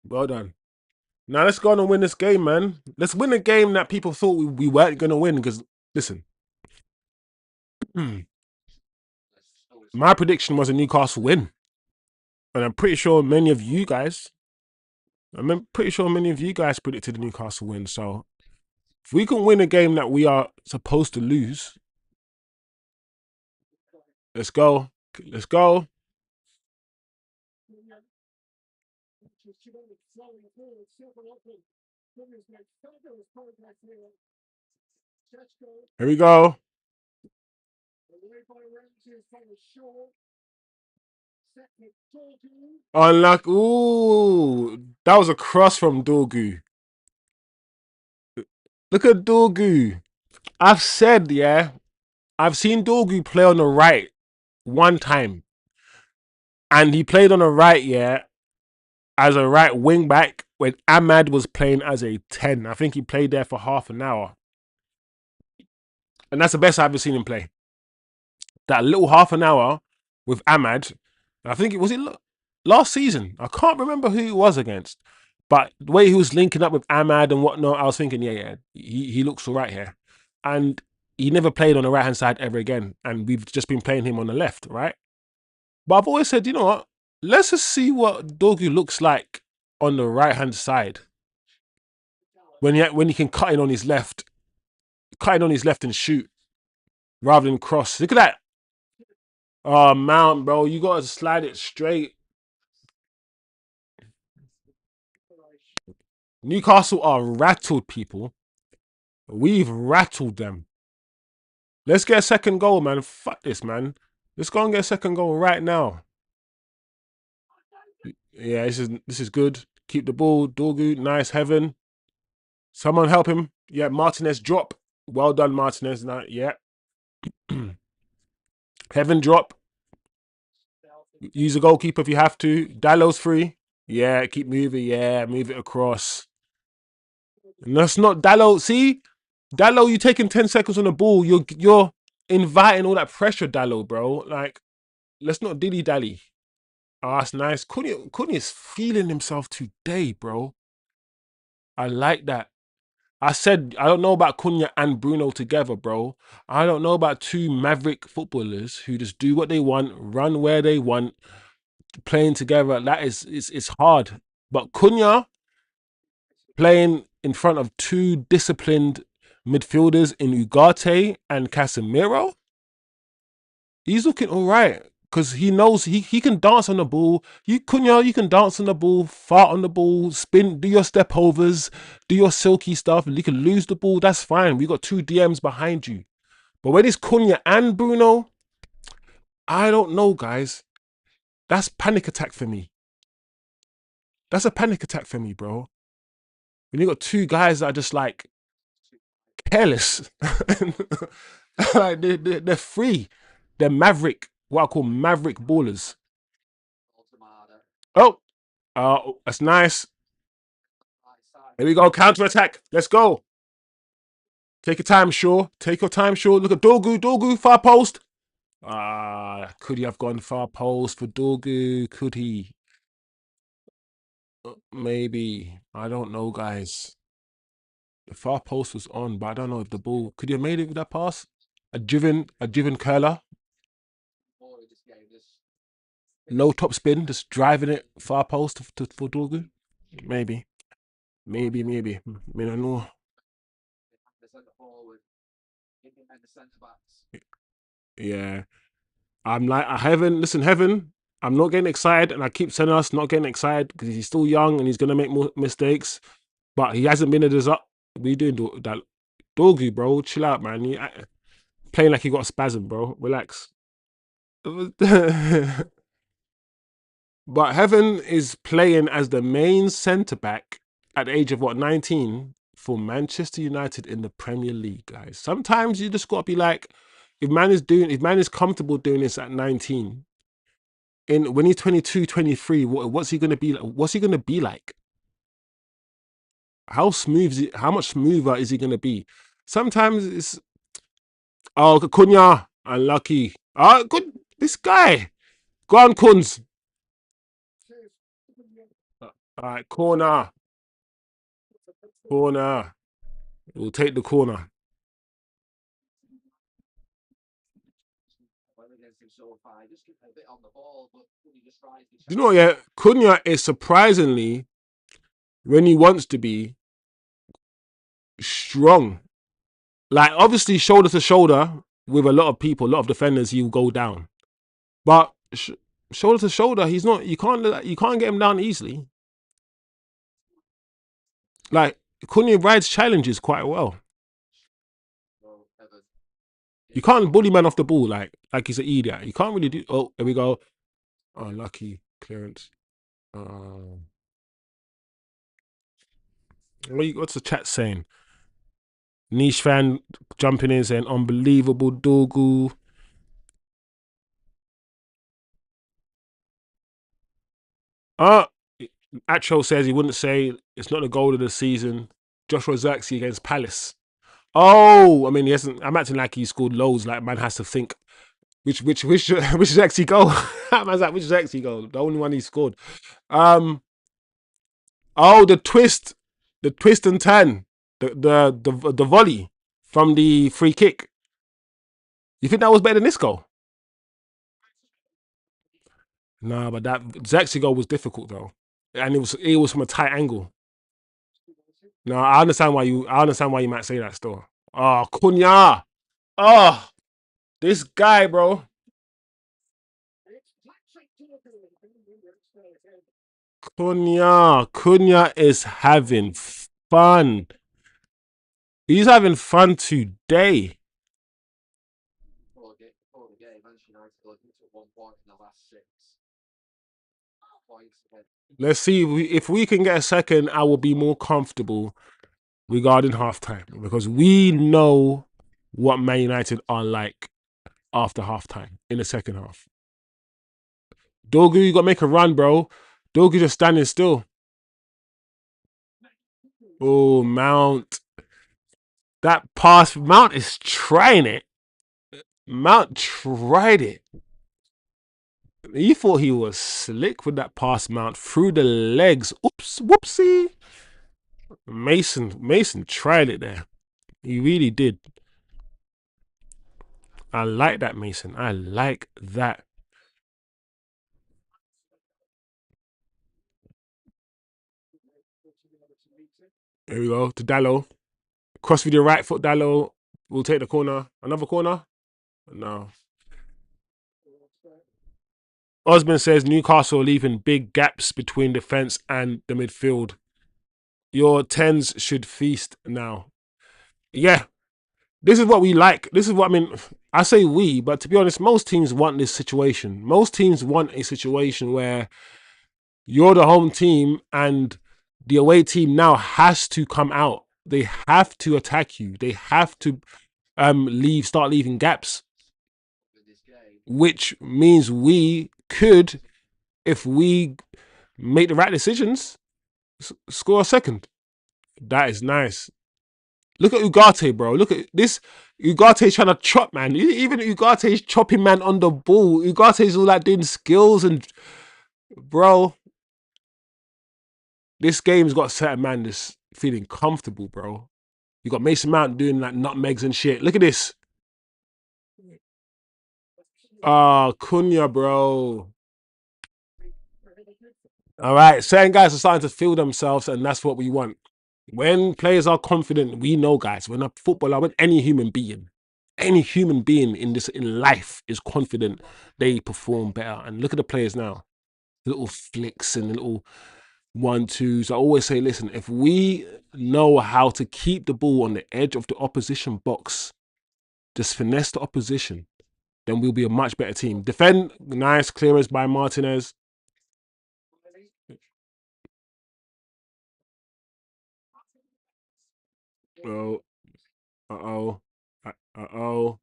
Well done. Now let's go on and win this game, man. Let's win a game that people thought we weren't gonna win. Because listen, my prediction was a Newcastle win, and I'm pretty sure many of you guys predicted a Newcastle win. So if we can win a game that we are supposed to lose, let's go. Let's go. Here we go. Unlucky. Ooh, that was a cross from Dorgu. Look at Dorgu. I've said, yeah, I've seen Dorgu play on the right one time, and he played on the right, yeah, as a right wing back when Ahmad was playing as a 10. I think he played there for half an hour, and that's the best I've ever seen him play. That little half an hour with Ahmad, I think it was last season. I can't remember who it was against, but the way he was linking up with Ahmad and whatnot, I was thinking, yeah, he looks all right here. And he never played on the right hand side ever again, and we've just been playing him on the left, right? But I've always said, you know what? Let's just see what Dorgu looks like on the right hand side when he can cut in on his left, and shoot rather than cross. Look at that. Oh, Mount, bro, you gotta slide it straight. Newcastle are rattled, people. We've rattled them. Let's get a second goal, man. Fuck this, man. Let's go and get a second goal right now. Yeah, this is good. Keep the ball, Dorgu. Nice, Heaven. Someone help him. Yeah, Martinez drop. Well done, Martinez. Now, yeah. Heaven drop. Use a goalkeeper if you have to. Dallow's free. Yeah, keep moving. Yeah, move it across. And that's not Dallow. See, Dallow, you taking 10 seconds on the ball. You're inviting all that pressure, Dallow, bro. Like, let's not dilly dally. Oh, that's nice. Cunha is feeling himself today, bro. I like that. I said I don't know about Cunha and Bruno together, bro. I don't know about two maverick footballers who just do what they want, run where they want, playing together. That is it's hard. But Cunha playing in front of two disciplined midfielders in Ugarte and Casemiro, he's looking all right because he knows he can dance on the ball. You can dance on the ball, fart on the ball, spin, do your step overs, do your silky stuff. You can lose the ball. That's fine. We got two DMs behind you. But when it's Cunha and Bruno, I don't know, guys. That's panic attack for me. That's a panic attack for me, bro. When you got two guys that are just like careless, like they're free, they're maverick. what I call maverick ballers. Oh, that's nice. Here we go, counter attack. Let's go. Take your time, Shaw. Take your time, Shaw. Look at Dorgu. Dorgu, far post. Could he have gone far post for Dorgu? Could he? Maybe. I don't know, guys. The far post was on, but I don't know if the ball could he have made it with that pass? A driven curler. No top spin, just driving it far post for Dorgu. Maybe. Maybe. I don't know. Yeah. I'm like, I haven't, listen, Heaven, I'm not getting excited, and I keep telling us not getting excited because he's still young and he's going to make more mistakes, but he hasn't been a disaster. What are you doing, that? Dorgu, bro, chill out, man. You playing like he got a spasm, bro. Relax. But Heaven is playing as the main centre back at the age of what, 19 for Manchester United in the Premier League, guys. Sometimes you just got to be like, if man is comfortable doing this at 19, in when he's 22, 23, what's he gonna be like? What's he gonna be like? How much smoother is he gonna be? Sometimes it's Cunha, unlucky. Good, this guy. Go on, Kunz. All right, corner. We'll take the corner. You know, yeah, Cunha is surprisingly, when he wants to be, strong. Like, obviously, shoulder to shoulder with a lot of people, a lot of defenders, he'll go down. But shoulder to shoulder, he's not. You can't get him down easily. Like, Cunha rides challenges quite well. You can't bully man off the ball like he's an idiot. You can't really do. Oh, there we go. Oh, lucky clearance. What's the chat saying? Niche fan jumping in saying unbelievable Dogu. Uh Acho says he wouldn't say it's not the goal of the season. Joshua Xerxes against Palace. Oh, I mean, he hasn't. I'm acting like he scored loads. Like, man has to think which Xerxes goal. Man's like, which Xerxes goal? The only one he scored. Oh, the twist and turn, the volley from the free kick. You think that was better than this goal? Nah, but that Xerxes goal was difficult though, and it was from a tight angle. No, I understand why you might say that still. Oh, Cunha. Oh, this guy, bro. Cunha is having fun. He's having fun today. Let's see if we can get a second. I will be more comfortable regarding halftime because we know what Man United are like after halftime in the second half. Dogu, you got to make a run, bro. Dogu just standing still. Oh, Mount. That pass, Mount is trying it. Mount tried it. He thought he was slick with that pass, Mount, through the legs. Oops, whoopsie. Mason tried it there. He really did. I like that, Mason. I like that. Here we go to Dallo. Cross with your right foot, Dallo. We'll take the corner. Another corner? No. Osman says Newcastle leaving big gaps between defence and the midfield. Your tens should feast now. Yeah, this is what we like. This is what I mean. I say we, but to be honest, most teams want this situation. Most teams want a situation where you're the home team and the away team now has to come out. They have to attack you. They have to start leaving gaps. which means we could, if we make the right decisions, score a second. That is nice. Look at Ugarte, bro. Look at this. Ugarte's trying to chop, man. Even Ugarte's chopping man on the ball. Ugarte's all like doing skills and, bro, this game's got a certain man that's feeling comfortable, bro. You got Mason Mount doing like nutmegs and shit. Look at this. Ah, Cunha, bro. All right, certain guys are starting to feel themselves, and that's what we want. When players are confident, we know, guys. When a footballer, when any human being in life is confident, they perform better. And look at the players now, little flicks and little 1-2s. I always say, listen, if we know how to keep the ball on the edge of the opposition box, just finesse the opposition, then we'll be a much better team. Defend, nice clearance by Martinez. Oh, uh-oh. Uh-oh.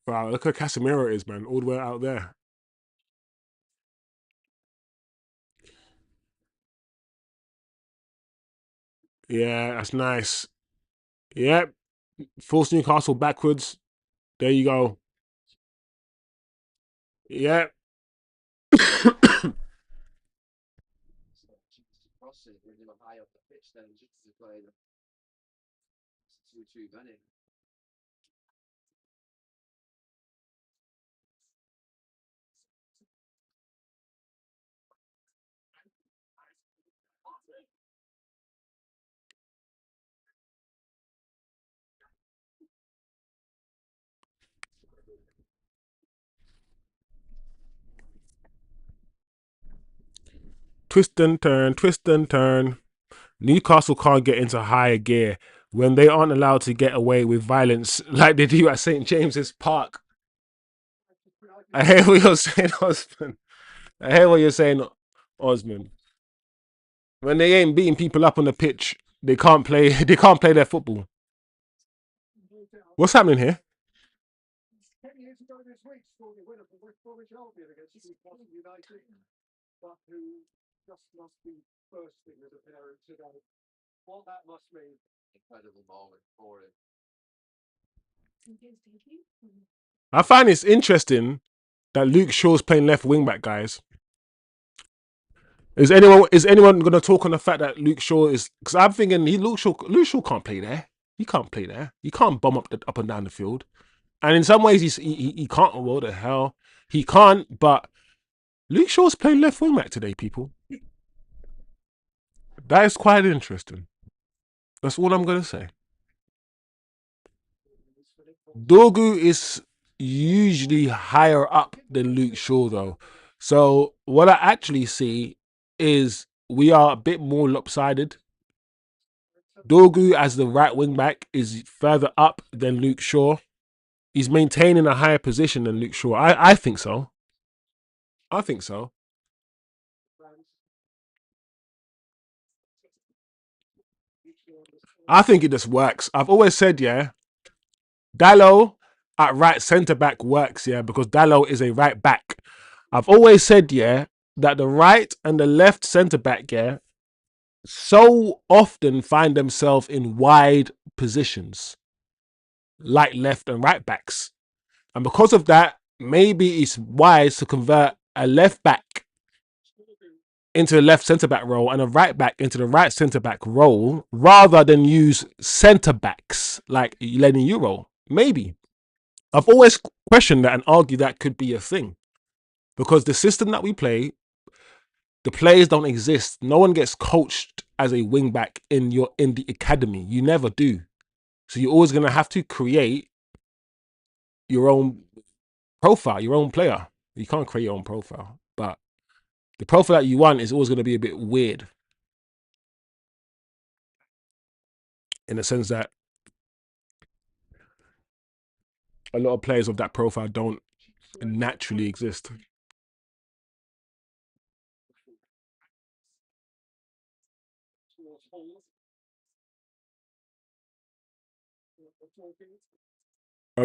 Wow, look how Casemiro is, man, all the way out there. Yeah, that's nice. Yep. Force Newcastle backwards. There you go. Yep. Twist and turn, twist and turn. Newcastle can't get into higher gear when they aren't allowed to get away with violence like they do at St. James's Park. I hear what you're saying, Osman. I hear what you're saying, Osman. When they ain't beating people up on the pitch, they can't play. They can't play their football. What's happening here? I find it's interesting that Luke Shaw's playing left wing back, guys. Is anyone gonna talk on the fact that Luke Shaw is? Because I'm thinking Luke Shaw can't play there. He can't play there. He can't bomb up and down the field. And in some ways, he can't. Well, the hell, he can't. But Luke Shaw's playing left wing back today, people. That is quite interesting. That's all I'm gonna say. Dorgu is usually higher up than Luke Shaw, though. So what I actually see is we are a bit more lopsided. Dorgu as the right wing back is further up than Luke Shaw. He's maintaining a higher position than Luke Shaw. I think so. I think so. I think it just works. I've always said, yeah, Dallo at right centre back works, yeah, because Dallo is a right back. I've always said, yeah, that the right and the left centre back, yeah, so often find themselves in wide positions, like left and right backs. And because of that, maybe it's wise to convert a left back into a left centre back role and a right back into the right centre back role rather than use centre backs like Lenny Euro. Maybe. I've always questioned that and argued that could be a thing because the system that we play, the players don't exist. No one gets coached as a wing back in the academy. You never do. So you're always going to have to create your own profile, your own player. You can't create your own profile, but the profile that you want is always going to be a bit weird in the sense that a lot of players of that profile don't naturally exist.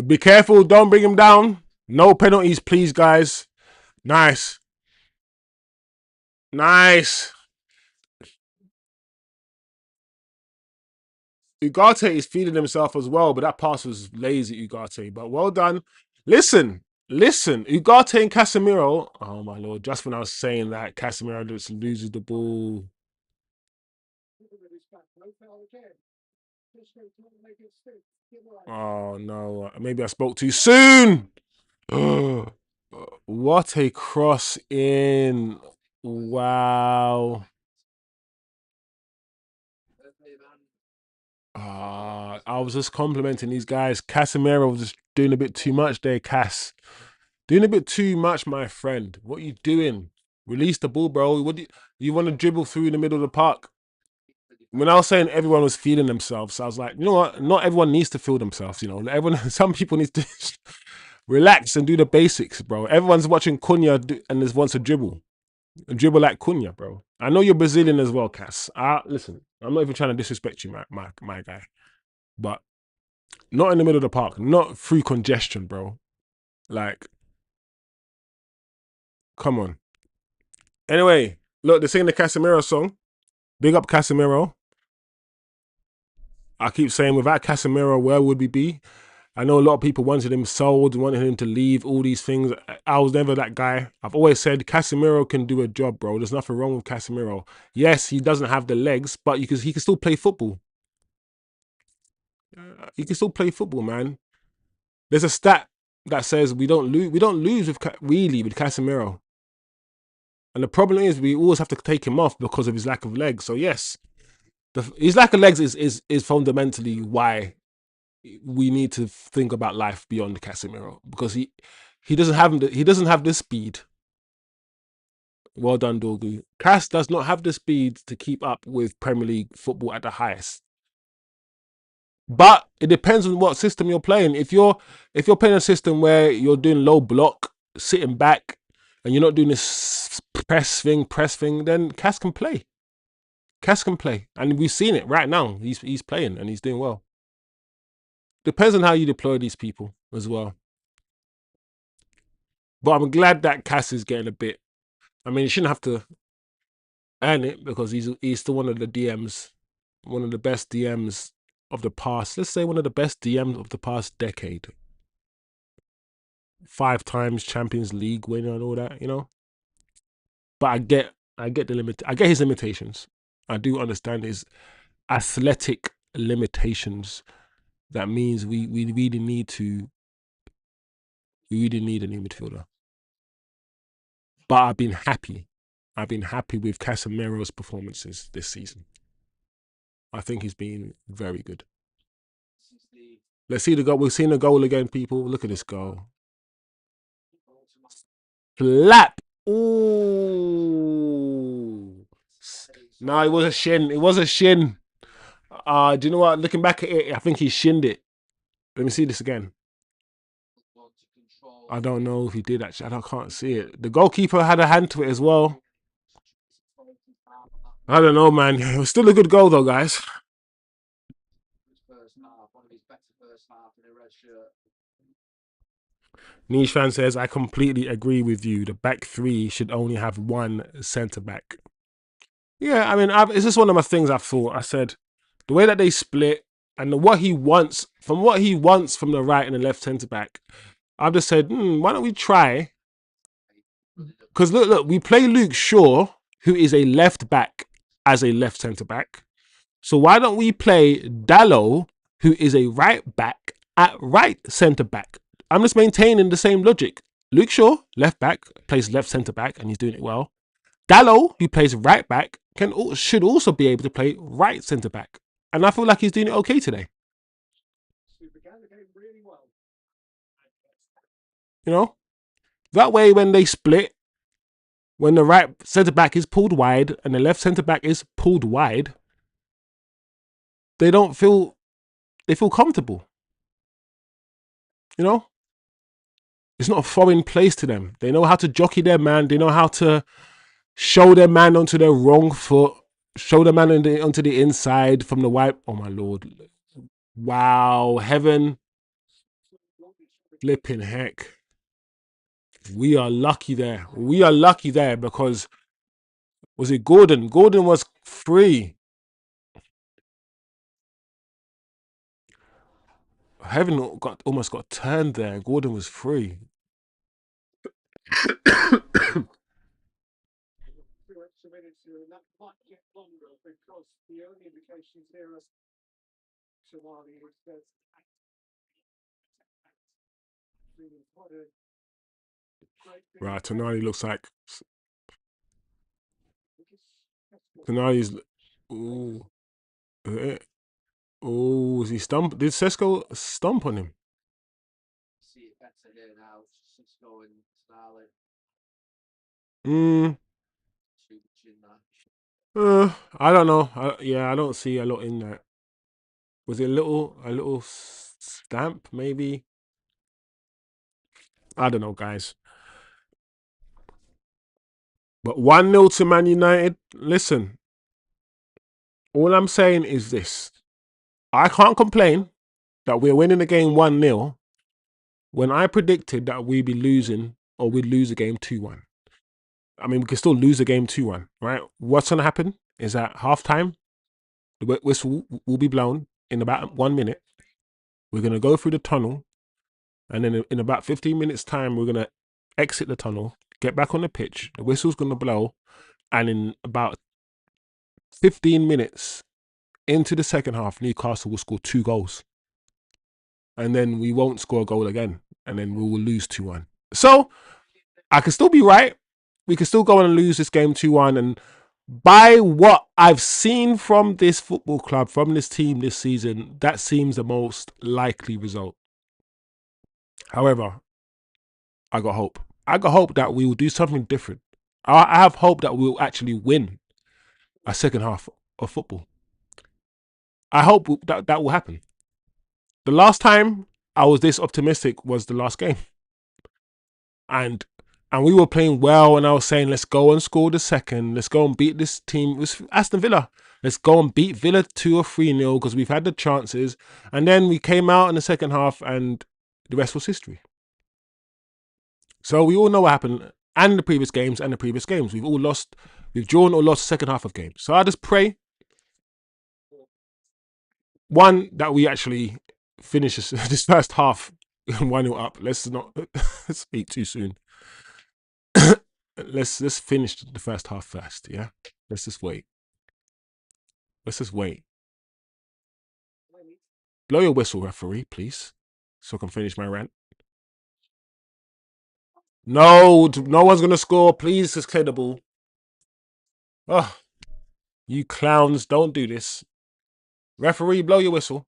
Be careful. Don't bring him down. No penalties, please, guys. Nice. Nice. Ugarte is feeding himself as well, but that pass was lazy, Ugarte. But well done. Listen, listen. Ugarte and Casemiro. Oh my lord! Just when I was saying that, Casemiro just loses the ball. Oh no! Maybe I spoke too soon. What a cross in! Wow. I was just complimenting these guys. Casemiro was just doing a bit too much there, Cass. Doing a bit too much, my friend. What are you doing? Release the ball, bro. What do you want to dribble through in the middle of the park? When I was saying everyone was feeling themselves, I was like, you know what? Not everyone needs to feel themselves. You know, everyone. Some people need to relax and do the basics, bro. Everyone's watching Cunha and just wants to dribble like Cunha, bro. I know you're Brazilian as well, Cass. Listen, I'm not even trying to disrespect you, my guy, but not in the middle of the park, not through congestion, bro. Like, come on. Anyway, look, they're singing the Casemiro song. Big up Casemiro. I keep saying, without Casemiro, where would we be? I know a lot of people wanted him sold, wanted him to leave, all these things. I was never that guy. I've always said Casemiro can do a job, bro. There's nothing wrong with Casemiro. Yes, he doesn't have the legs, but he can still play football. He can still play football, man. There's a stat that says we don't lose. We don't lose with really with Casemiro. And the problem is we always have to take him off because of his lack of legs. So yes, his lack of legs is fundamentally why we need to think about life beyond Casemiro, because he doesn't have the speed. Well done, Dorgu. Cass does not have the speed to keep up with Premier League football at the highest. But it depends on what system you're playing. If you're playing a system where you're doing low block, sitting back, and you're not doing this press thing, then Cass can play. Cass can play, and we've seen it right now. He's playing and he's doing well. Depends on how you deploy these people as well. But I'm glad that Cass is getting a bit. I mean, he shouldn't have to earn it because he's still one of the DMs, one of the best DMs of the past. Let's say one of the best DMs of the past decade. 5 times Champions League winner and all that, you know. But I get the limit. I get his limitations. I do understand his athletic limitations. That means we really need to. We really need a new midfielder. But I've been happy. I've been happy with Casemiro's performances this season. I think he's been very good. Let's see the goal. We've seen the goal again, people. Look at this goal. Flap. Ooh. No, it was a shin. It was a shin. Do you know what? Looking back at it, I think he shinned it. Let me see this again. I don't know if he did actually. I can't see it. The goalkeeper had a hand to it as well. I don't know, man. It was still a good goal though, guys. Niche fan says, I completely agree with you. The back three should only have one centre back. Yeah, I mean, it's just one of my things I've thought. I said, the way that they split and what he wants from the right and the left centre back, I've just said, why don't we try? Because look, we play Luke Shaw, who is a left back, as a left centre back. So why don't we play Dallo, who is a right back, at right centre back? I'm just maintaining the same logic. Luke Shaw, left back, plays left centre back, and he's doing it well. Dallo, who plays right back, should also be able to play right centre back, and I feel like he's doing it okay today. You know, that way when they split, when the right centre back is pulled wide and the left centre back is pulled wide, they feel comfortable. You know, it's not a foreign place to them. They know how to jockey their man. They know how to show their man onto their wrong foot, show the man onto the inside from the wide. Oh my lord! Wow, heaven! Flipping heck. We are lucky there. We are lucky there because was it Gordon? Gordon was free. Heaven got almost got turned there. Gordon was free. Right, Tonali looks like Tonali's. Ooh, eh, oh, is he stump? Did Sesko stomp on him? Mm, I don't know. Yeah, I don't see a lot in that. Was it a little stamp maybe? I don't know, guys. But 1-0 to Man United. Listen, all I'm saying is this: I can't complain that we're winning the game 1-0 when I predicted that we'd be losing or we'd lose the game 2-1. I mean, we can still lose the game 2-1, right? What's going to happen is at halftime, the whistle will be blown in about 1 minute. We're going to go through the tunnel. And then in about 15 minutes' time, we're going to exit the tunnel, get back on the pitch. The whistle's going to blow. And in about 15 minutes into the second half, Newcastle will score 2 goals. And then we won't score a goal again. And then we will lose 2-1. So I can still be right. We can still go on and lose this game 2-1. And by what I've seen from this football club, from this team this season, that seems the most likely result. However, I got hope. I got hope that we will do something different. I have hope that we will actually win a second half of football. I hope that that will happen. The last time I was this optimistic was the last game. And we were playing well, and I was saying, let's go and score the second. Let's go and beat this team. It was Aston Villa. Let's go and beat Villa 2 or 3-0 because we've had the chances. And then we came out in the second half and the rest was history. So we all know what happened, and the previous games and the previous games. We've all lost, we've drawn or lost the second half of games. So I just pray, one, that we actually finish this first half 1-0 up. Let's not speak too soon. let's finish the first half first, yeah? Let's just wait. Let's just wait. Blow your whistle, referee, please, so I can finish my rant. No, no one's gonna score. Please, just clear the ball. Oh, you clowns, don't do this. Referee, blow your whistle.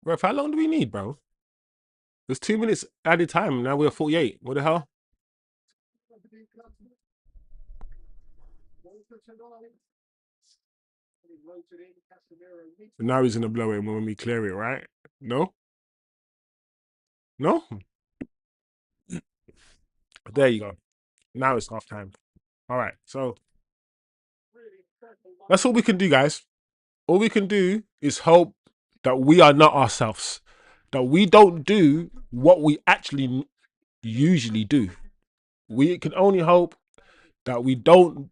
Ref, how long do we need, bro? There's 2 minutes added time. Now we're 48. What the hell? So now he's gonna blow it when we clear it, right? No? No? There you go. Now it's half time. All right. So that's all we can do, guys. All we can do is hope that we are not ourselves. That we don't do what we actually usually do. We can only hope that we don't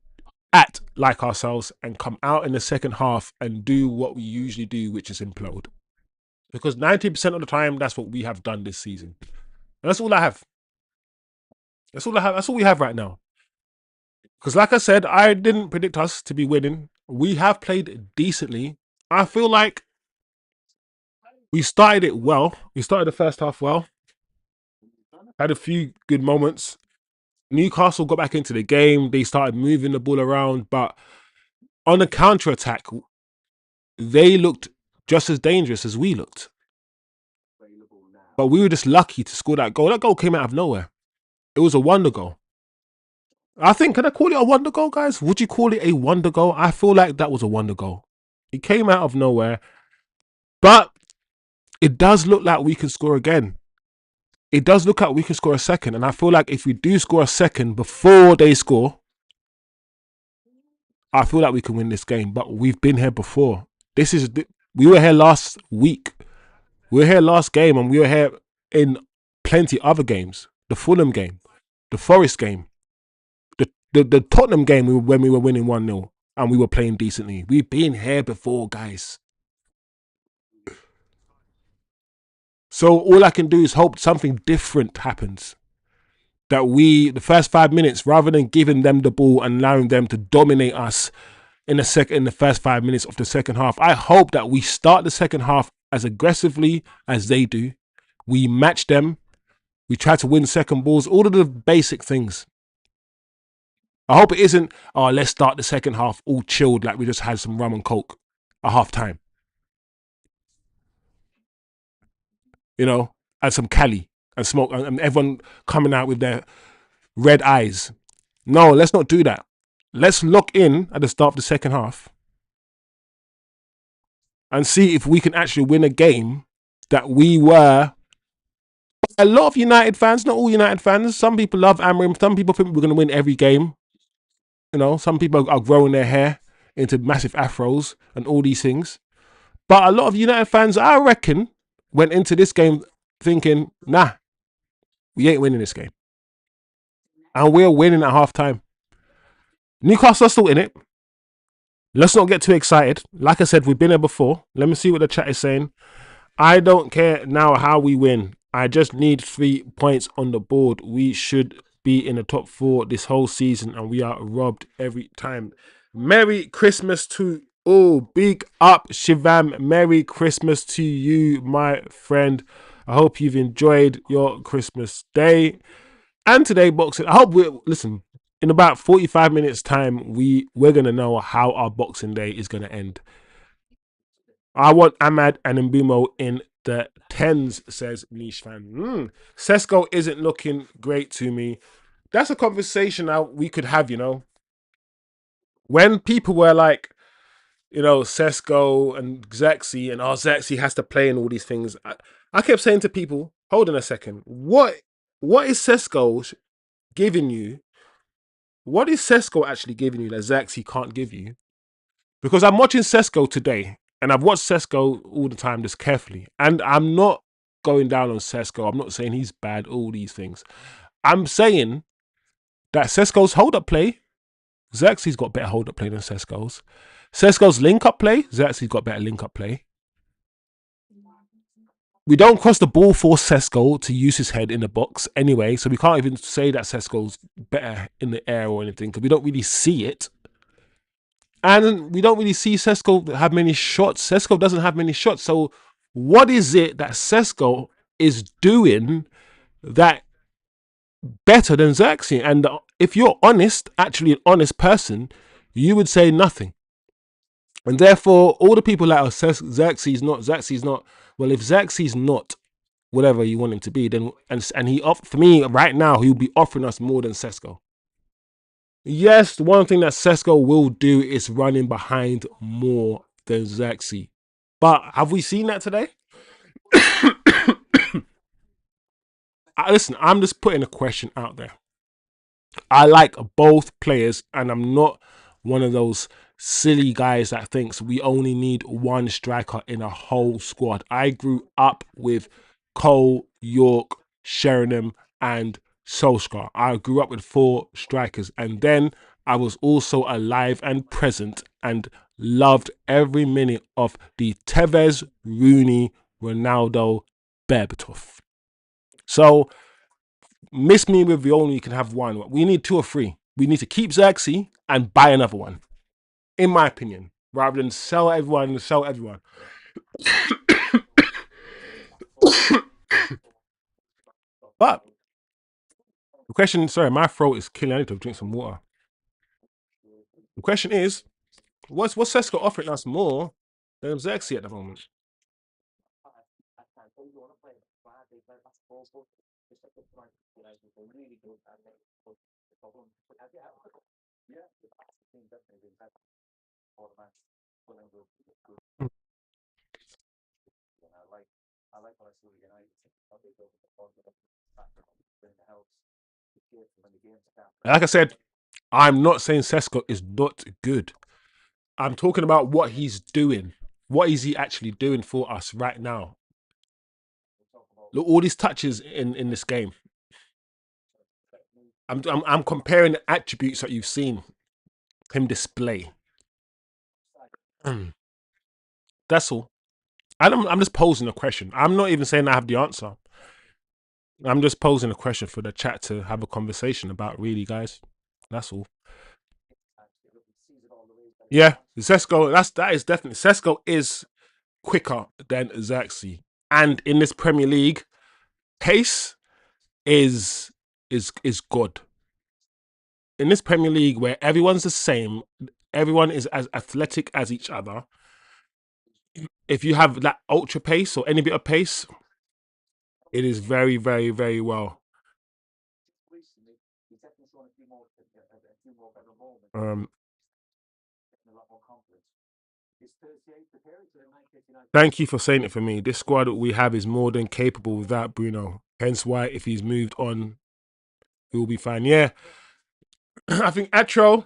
act like ourselves and come out in the second half and do what we usually do, which is implode. Because 90% of the time, that's what we have done this season. And that's all I have. That's all I have. That's all we have right now. Because like I said, I didn't predict us to be winning. We have played decently. I feel like we started it well. We started the first half well. Had a few good moments. Newcastle got back into the game. They started moving the ball around. But on the counter-attack, they looked just as dangerous as we looked. But we were just lucky to score that goal. That goal came out of nowhere. It was a wonder goal. I think, can I call it a wonder goal, guys? Would you call it a wonder goal? I feel like that was a wonder goal. It came out of nowhere. But it does look like we can score again. It does look like we can score a second. And I feel like if we do score a second before they score, I feel like we can win this game, but we've been here before. This is we were here last week. We were here last game, and we were here in plenty other games. The Fulham game, the Forest game, the Tottenham game when we were winning 1-0 and we were playing decently. We've been here before, guys. So all I can do is hope something different happens. That we, the first 5 minutes, rather than giving them the ball and allowing them to dominate us in the first 5 minutes of the second half, I hope that we start the second half as aggressively as they do. We match them. We try to win second balls, all of the basic things. I hope it isn't, oh, let's start the second half all chilled like we just had some rum and coke at half time, you know, and some Cali and smoke, and everyone coming out with their red eyes. No, let's not do that. Let's lock in at the start of the second half and see if we can actually win a game that we were. A lot of United fans, not all United fans, some people love Amorim, some people think we're going to win every game. You know, some people are growing their hair into massive afros and all these things. But a lot of United fans, I reckon, went into this game thinking, nah, we ain't winning this game. And we're winning at half time. Newcastle are still in it. Let's not get too excited. Like I said, we've been there before. Let me see what the chat is saying. I don't care now how we win. I just need 3 points on the board. We should be in the top 4 this whole season, and we are robbed every time. Merry Christmas to all. Big up, Shivam. Merry Christmas to you, my friend. I hope you've enjoyed your Christmas day and today boxing. I hope listen. In about 45 minutes time, we're gonna know how our Boxing Day is gonna end. I want Ahmad and Mbumo in the tens, says Niche fan. Sesko isn't looking great to me. That's a conversation we could have, you know. When people were like, you know, Sesko and Zexi and Zexi has to play and all these things, I kept saying to people, hold on a second, what is Sesko giving you? What is Sesko actually giving you that Zexi can't give you? Because I'm watching Sesko today, and I've watched Sesko all the time just carefully. And I'm not going down on Sesko. I'm not saying he's bad, all these things. I'm saying that Sesko's hold-up play, Xerxes got better hold-up play than Sesko's. Sesko's link-up play, Xerxes got better link-up play. We don't cross the ball for Sesko to use his head in the box anyway, so we can't even say that Sesko's better in the air or anything, because we don't really see it. And we don't really see Sesko have many shots. Sesko doesn't have many shots. So what is it that Sesko is doing that better than Xerxes? And if you're honest, actually an honest person, you would say nothing. And therefore, all the people that are Xerxes not. Well, if Xerxes not whatever you want him to be, then and he for me right now, he'll be offering us more than Sesko. Yes, one thing that Sesko will do is running behind more than Xerxes. But have we seen that today? Listen, I'm just putting a question out there. I like both players, and I'm not one of those silly guys that thinks we only need one striker in a whole squad. I grew up with Cole, York, Sheringham, and Solskjaer. I grew up with 4 strikers, and then I was also alive and present and loved every minute of the Tevez, Rooney, Ronaldo, Berbatov. So miss me with the only you can have one. We need 2 or 3. We need to keep Xerxes and buy another one, in my opinion, rather than sell everyone and sell everyone. But the question, sorry, my throat is killing. I need to drink some water. The question is, what's Sesko offering us more than Xerxes at the moment? Like I said, I'm not saying Sesko is not good. I'm talking about what he's doing. What is he actually doing for us right now? Look, all these touches in this game. I'm comparing the attributes that you've seen him display. That's all. I'm just posing a question. I'm not even saying I have the answer. I'm just posing a question for the chat to have a conversation about, really, guys. That's all. Yeah, Sesko. That is definitely Sesko is quicker than Xerxes, and in this Premier League, pace is is good. In this Premier League, where everyone's the same, everyone is as athletic as each other. If you have that ultra pace or any bit of pace, it is very, very, very well. Um, Thank you for saying it for me. This squad that we have is more than capable without Bruno. Hence why, if he's moved on, he will be fine. Yeah, I think Atro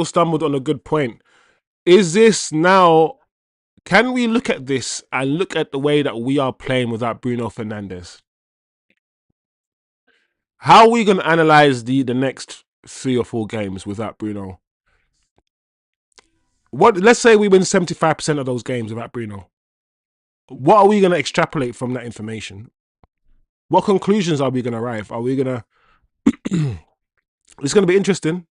stumbled on a good point. Is this now? Can we look at this and look at the way that we are playing without Bruno Fernandes? How are we going to analyze the next 3 or 4 games without Bruno? Let's say we win 75% of those games without Bruno. What are we going to extrapolate from that information? What conclusions are we going to arrive? Are we going to? It's going to be interesting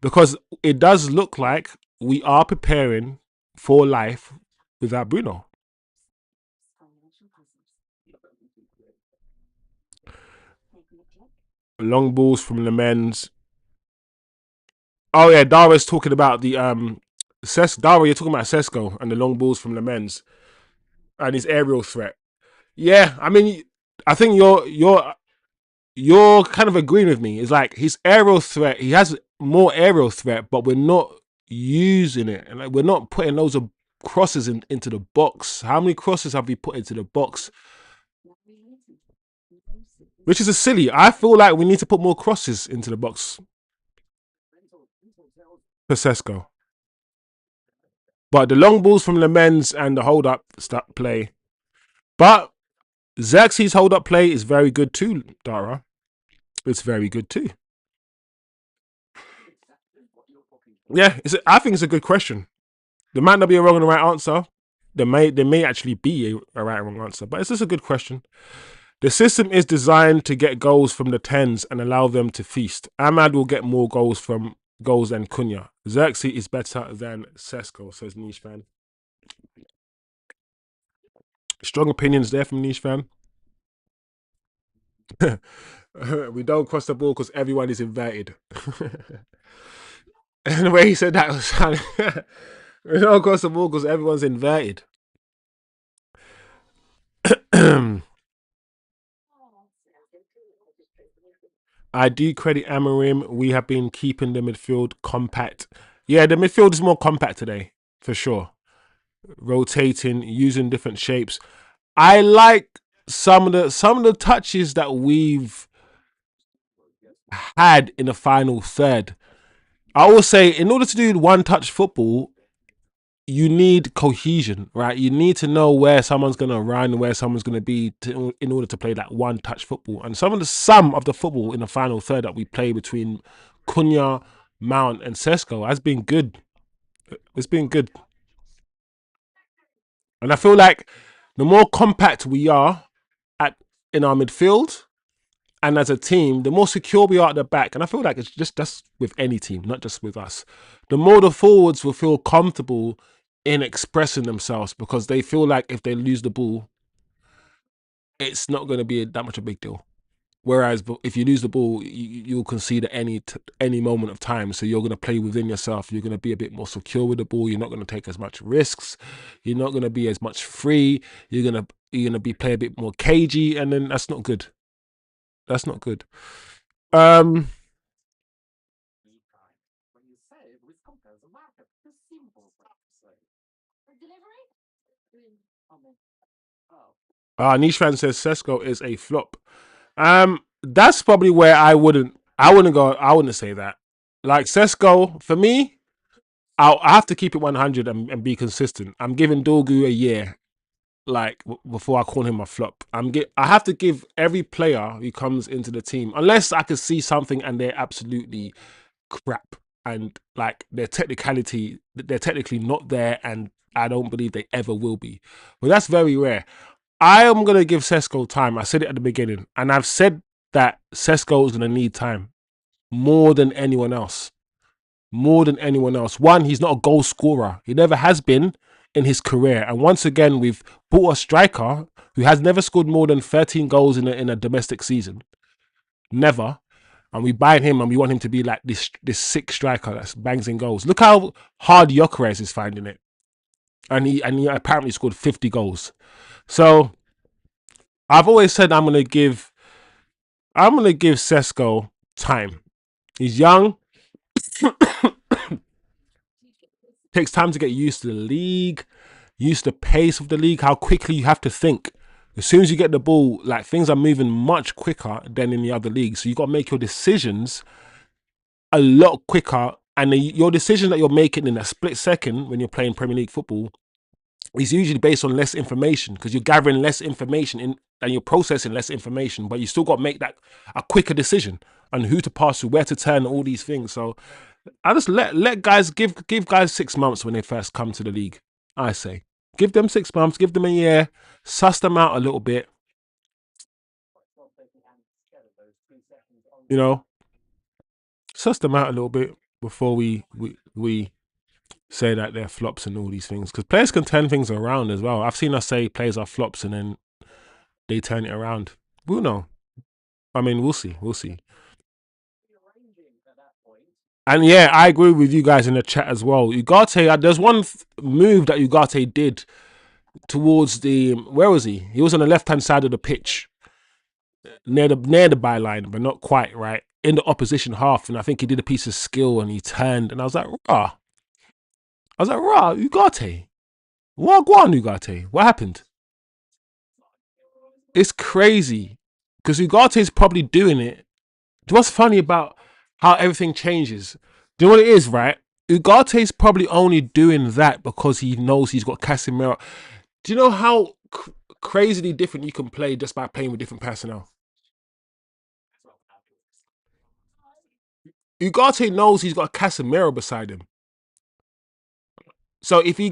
because it does look like we are preparing for life without Bruno. Long balls from the men's. Oh yeah, Dara's talking about the Dara, you're talking about Sesko and the long balls from the men's and his aerial threat. Yeah, I mean, I think you're kind of agreeing with me. It's like his aerial threat. He has more aerial threat, but we're not using it, and like, we're not putting loads of crosses into the box. How many crosses have we put into the box? Which is a silly. I feel like we need to put more crosses into the box for Sesko. But the long balls from the men's and the hold up play. But Xerxes' hold up play is very good too, Dara. It's very good too. Yeah, I think it's a good question. There might not be a wrong and a right answer. There may actually be a right and wrong answer, but it's just a good question. The system is designed to get goals from the tens and allow them to feast. Ahmad will get more goals than Cunha. Xerxes is better than Sesko, says Niche Fan. Strong opinions there from Niche Fan. We don't cross the ball because everyone is inverted. And the way he said that was we don't cross the ball because everyone's inverted. I do credit Amorim. We have been keeping the midfield compact. Yeah, the midfield is more compact today, for sure. Rotating, using different shapes. I like some of the touches that we've had in the final third. I will say, in order to do one-touch football, you need cohesion, right? You need to know where someone's going to run, where someone's going to be in order to play that one-touch football. And some of the football in the final third that we play between Cunha, Mount, and Sesko has been good. It's been good. And I feel like the more compact we are in our midfield and as a team, the more secure we are at the back. And I feel like it's just that's with any team, not just with us. The more the forwards will feel comfortable in expressing themselves because they feel like if they lose the ball, it's not going to be that much a big deal. Whereas if you lose the ball, you'll concede at any moment of time. So you're going to play within yourself. You're going to be a bit more secure with the ball. You're not going to take as much risks. You're not going to be as much free. You're going to be play a bit more cagey, and then that's not good. That's not good. Niche fan says Sesko is a flop. That's probably where I wouldn't say that. Like Sesko, for me, I have to keep it 100 and be consistent. I'm giving Dorgu a year, like before I call him a flop. I have to give every player who comes into the team, unless I can see something and they're absolutely crap and like they're technically not there, and I don't believe they ever will be. But that's very rare. I am gonna give Sesko time. I said it at the beginning, and I've said that Sesko is gonna need time more than anyone else. More than anyone else. One, he's not a goal scorer. He never has been in his career. And once again, we've bought a striker who has never scored more than 13 goals in a domestic season. Never. And we buy him and we want him to be like this sick striker that bangs in goals. Look how hard Gyökeres is finding it. And he apparently scored 50 goals. So I've always said I'm gonna give Sesko time. He's young. Takes time to get used to the league, used to the pace of the league, how quickly you have to think. As soon as you get the ball, like things are moving much quicker than in the other leagues. So you got to make your decisions a lot quicker. And your decision that you're making in a split second when you're playing Premier League football is usually based on less information, because you're gathering less information and you're processing less information, but you still got to make that a quicker decision on who to pass to, where to turn, all these things. So I just let guys give guys 6 months when they first come to the league. I say give them 6 months, give them a year, suss them out a little bit. You know, suss them out a little bit before we say that they're flops and all these things, because players can turn things around as well. I've seen us say players are flops and then they turn it around. We'll know. I mean, we'll see. We'll see. And yeah, I agree with you guys in the chat as well. Ugarte, there's one move that Ugarte did towards the, where was he? He was on the left hand side of the pitch, near the byline, but not quite right in the opposition half. And I think he did a piece of skill and he turned, and I was like, rah. I was like, rah, Ugarte. What go on, Ugarte? What happened? It's crazy because Ugarte is probably doing it. What's funny about how everything changes? Do you know what it is, right? Ugarte is probably only doing that because he knows he's got Casemiro. Do you know how crazily different you can play just by playing with different personnel? Ugarte knows he's got Casemiro beside him. So if he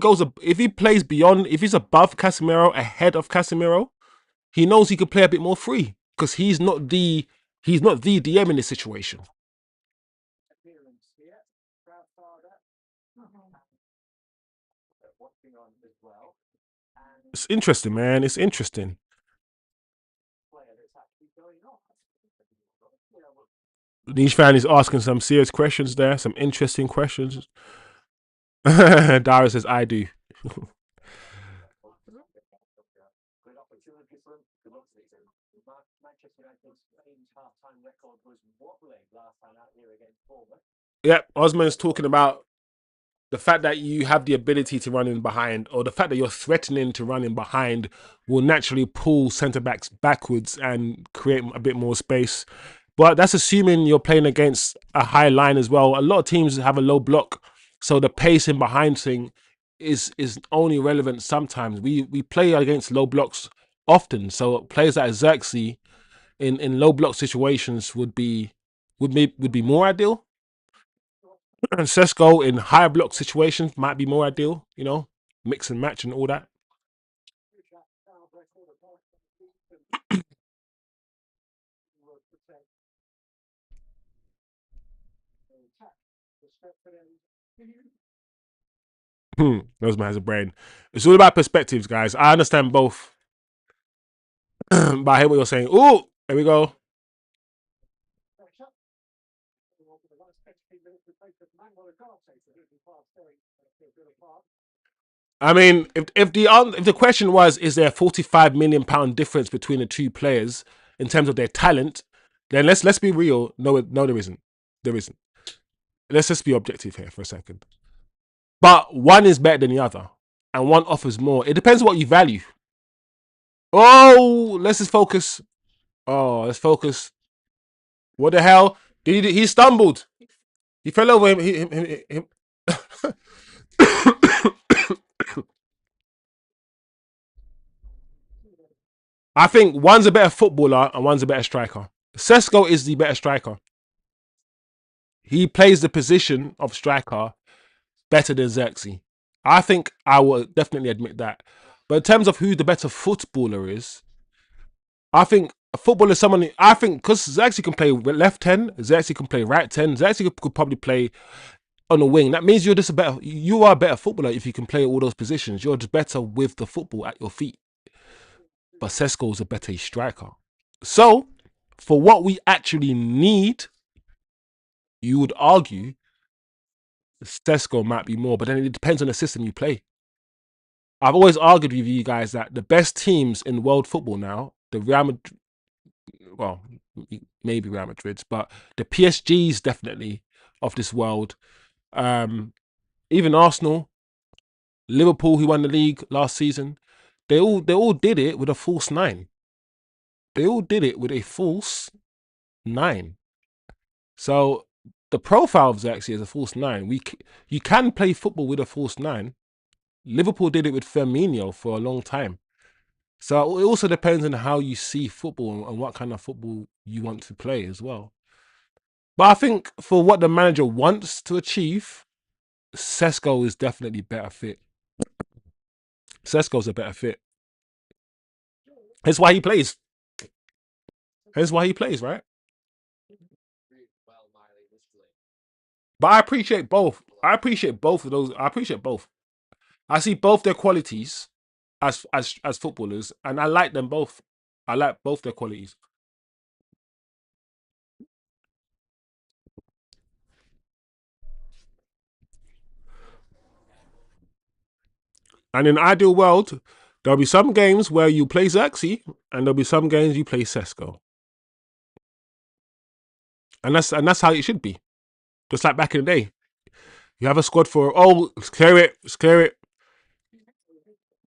plays beyond, if he's above Casemiro, ahead of Casemiro, he knows he could play a bit more free because he's not the DM in this situation. It's interesting, man. It's interesting. Niche fan is asking some serious questions there, some interesting questions. Dara says, I do. Yep, Osman's talking about the fact that you have the ability to run in behind, or the fact that you're threatening to run in behind, will naturally pull centre backs backwards and create a bit more space. But that's assuming you're playing against a high line as well. A lot of teams have a low block, so the pace in behind thing is only relevant sometimes. We play against low blocks often, so players like Xerxes in low block situations would be more ideal. And Sesko in higher block situations might be more ideal, mix and match and all that. Nosman has a brain. It's all about perspectives, guys. I understand both, but I hear what you're saying. Oh, there we go. I mean, if the question was, is there a 45 million pound difference between the two players in terms of their talent, then let's be real. No, there isn't. There isn't. Let's just be objective here for a second. But one is better than the other, and one offers more. It depends on what you value. Oh, let's just focus. Oh, let's focus. What the hell? He stumbled. He fell over him. I think one's a better footballer and one's a better striker. Sesko is the better striker. He plays the position of striker better than Xerxes. I think I will definitely admit that. But in terms of who the better footballer is, I think a footballer is someone. I think because Xerxes can play left 10, Xerxes can play right 10, Xerxes could probably play on a wing. That means you're just a better. You are a better footballer if you can play all those positions. You're just better with the football at your feet. But Sesko is a better striker. So, for what we actually need, you would argue Sesko might be more, but then it depends on the system you play. I've always argued with you guys that the best teams in world football now, the Real Madrid, well, maybe Real Madrid's, but the PSGs definitely of this world, um, even Arsenal, Liverpool, who won the league last season, they all did it with a false nine. They all did it with a false nine. So the profile of Xerxes is a false nine. You can play football with a false nine. Liverpool did it with Firmino for a long time. So it also depends on how you see football and what kind of football you want to play as well. But I think for what the manager wants to achieve, Sesko is definitely better fit. Sesko's a better fit. That's why he plays. That's why he plays, right? But I appreciate both. I appreciate both of those. I appreciate both. I see both their qualities as footballers, and I like them both. I like both their qualities. And in an ideal world, there'll be some games where you play Xerxes, and there'll be some games you play Sesko. And that's how it should be. Just like back in the day. You have a squad for clear it, clear it.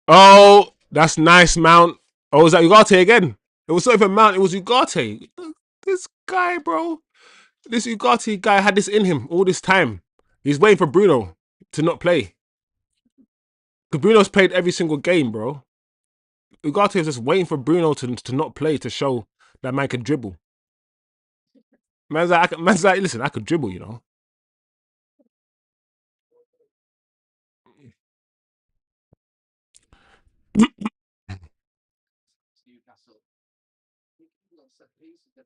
Oh, that's nice, Mount. Oh, was that Ugarte again? It was not even Mount, it was Ugarte. This guy, bro. This Ugarte guy had this in him all this time. He's waiting for Bruno to not play. Because Bruno's played every single game, bro. Ugarte was just waiting for Bruno to not play to show that man can dribble. Man's like, listen, I could dribble, you know.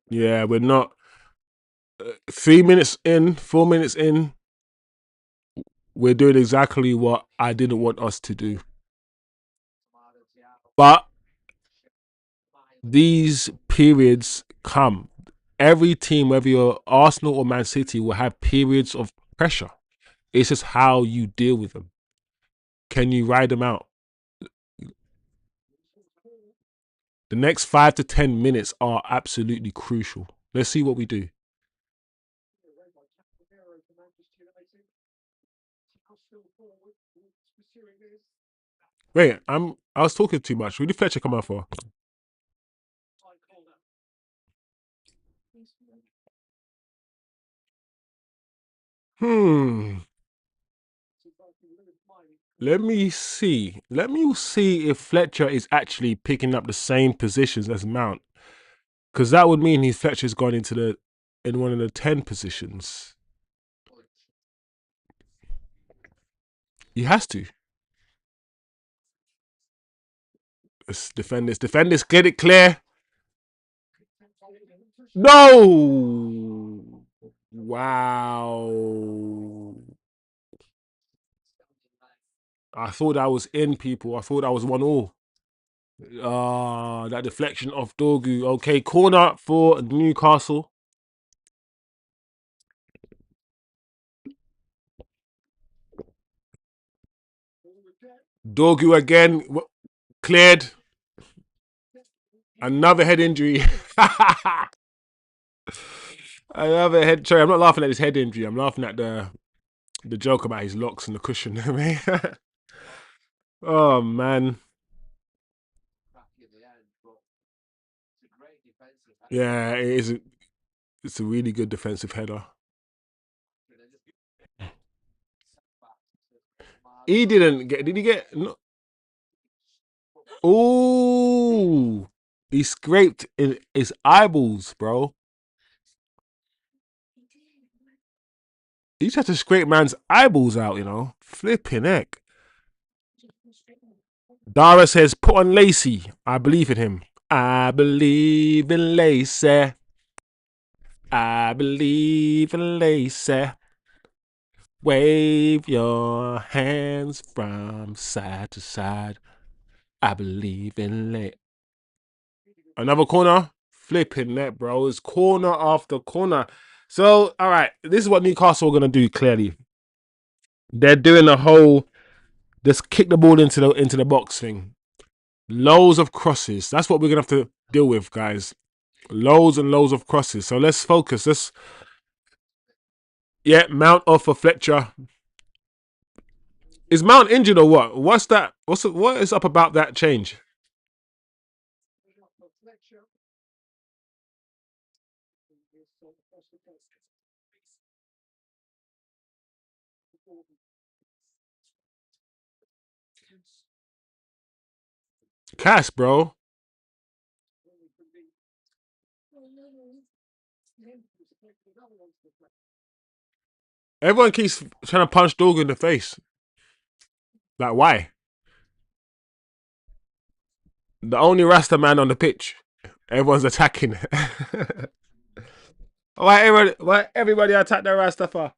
Yeah, we're not. 3 minutes in, 4 minutes in, we're doing exactly what I didn't want us to do. But these periods come. Every team, whether you're Arsenal or Man City, will have periods of pressure. It's just how you deal with them. Can you ride them out? The next 5 to 10 minutes are absolutely crucial. Let's see what we do. Wait, I was talking too much. Who did Fletcher come out for? Hmm. Let me see. Let me see if Fletcher is actually picking up the same positions as Mount, because that would mean his Fletcher's gone in one of the 10 positions. He has to. Let's defend this. Defend this. Get it clear. No. Wow. I thought I was in, people. I thought I was 1-1. That deflection off Dorgu. Okay, corner for Newcastle. Dorgu again. Cleared. Another head injury. Another head. Sorry, I'm not laughing at his head injury. I'm laughing at the joke about his locks and the cushion. Oh man. Yeah, it is. It's a really good defensive header. He didn't get. Did he get? No. Ooh, he scraped in his eyeballs, bro. He tried to scrape man's eyeballs out. Flipping heck. Dara says, "Put on Lacey. I believe in him. I believe in Lacey. I believe in Lacey. Wave your hands from side to side. I believe in Lacey." Another corner. Flipping net, bro. It's corner after corner. So, all right, this is what Newcastle are gonna do. Clearly, they're doing a whole just kick the ball into the box thing. Loads of crosses. That's what we're gonna have to deal with, guys. Loads and loads of crosses. So let's focus. Mount off for Fletcher. Is Mount injured or what? What's that? What is up about that change? Cass, bro. Everyone keeps trying to punch Dorgan in the face. Like, why? The only Rasta man on the pitch. Everyone's attacking. Why everybody attack the Rasta for?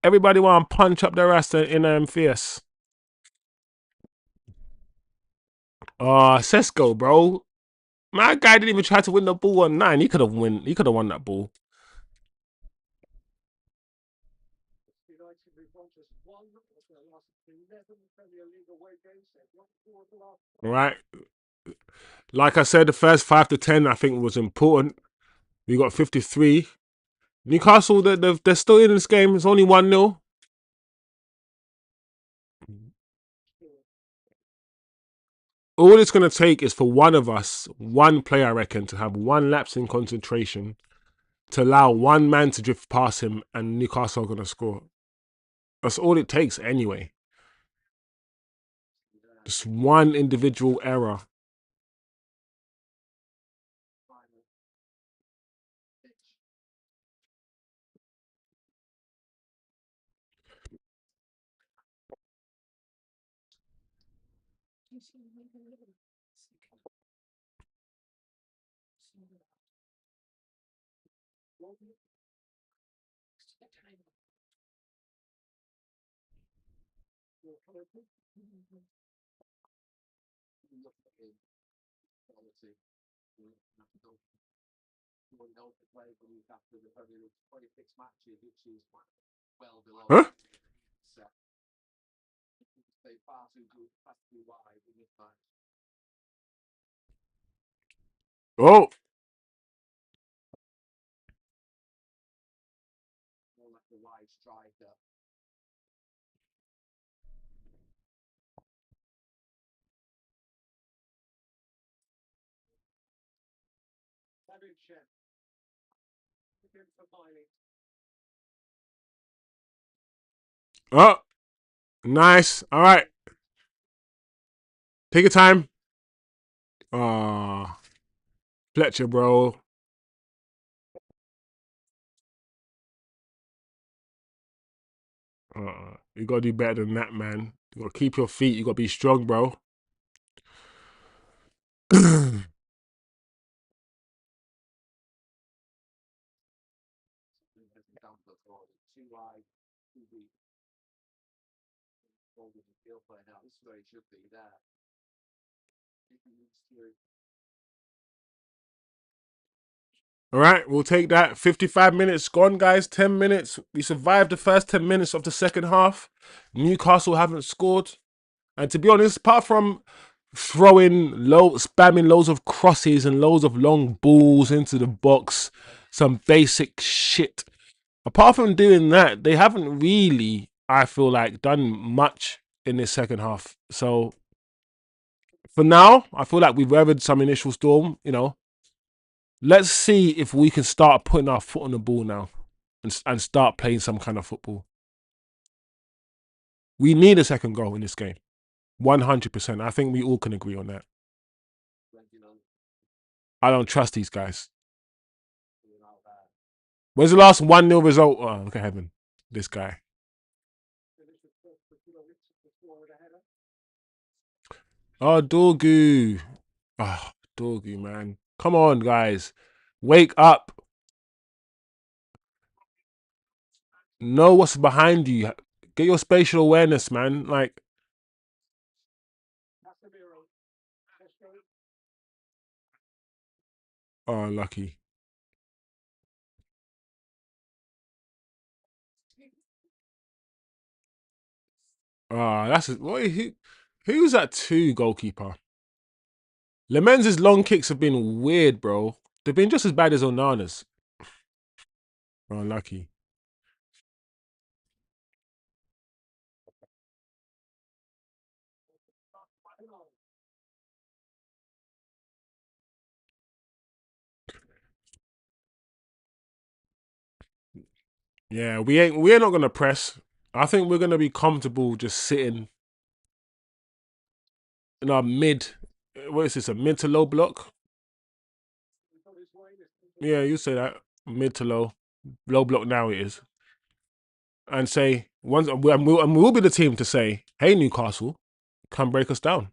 Everybody want to punch up the Rasta in face. Sesko, bro. My guy didn't even try to win the ball on 9. He could have won that ball. All right. Like I said, the first 5 to 10 I think was important. We got 53. Newcastle, they're still in this game. It's only 1-0. All it's going to take is for one of us, one player, I reckon, to have one lapse in concentration to allow one man to drift past him, and Newcastle are going to score. That's all it takes anyway. Just one individual error. Huh? Oh. Oh. Nice. All right. Take your time. Fletcher, bro. You gotta do better than that, man. You gotta keep your feet. You gotta be strong, bro. All right, we'll take that. 55 minutes gone, guys. 10 minutes. We survived the first 10 minutes of the second half. Newcastle haven't scored. And to be honest, apart from spamming loads of crosses and loads of long balls into the box, some basic shit. Apart from doing that, they haven't really, I feel like, done much in this second half. So for now, I feel like we've weathered some initial storm. Let's see if we can start putting our foot on the ball now and start playing some kind of football. We need a second goal in this game. 100%. I think we all can agree on that. I don't trust these guys. When's the last 1-0 result? Oh, look at heaven. This guy. Oh, Dorgu. Oh, Dorgu, man. Come on, guys. Wake up. Know what's behind you. Get your spatial awareness, man. Like, oh, lucky. Oh, that's what. Who's that two goalkeeper? Lemens's long kicks have been weird, bro. They've been just as bad as Onana's. Oh, lucky. Yeah, we're not gonna press. I think we're gonna be comfortable just sitting in our mid. What is this? A mid to low block? Yeah, you say that mid to low block. Now it is, and say once and we'll be the team to say, "Hey, Newcastle, come break us down."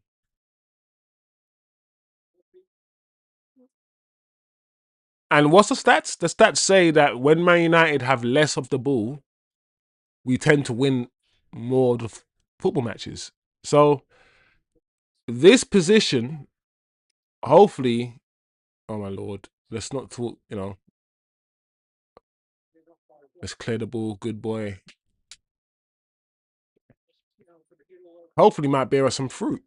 And what's the stats? The stats say that when Man United have less of the ball, we tend to win more of the football matches. So this position, hopefully, oh my lord, let's not talk. Let's clear the ball. Good boy. Hopefully, might bear us some fruit.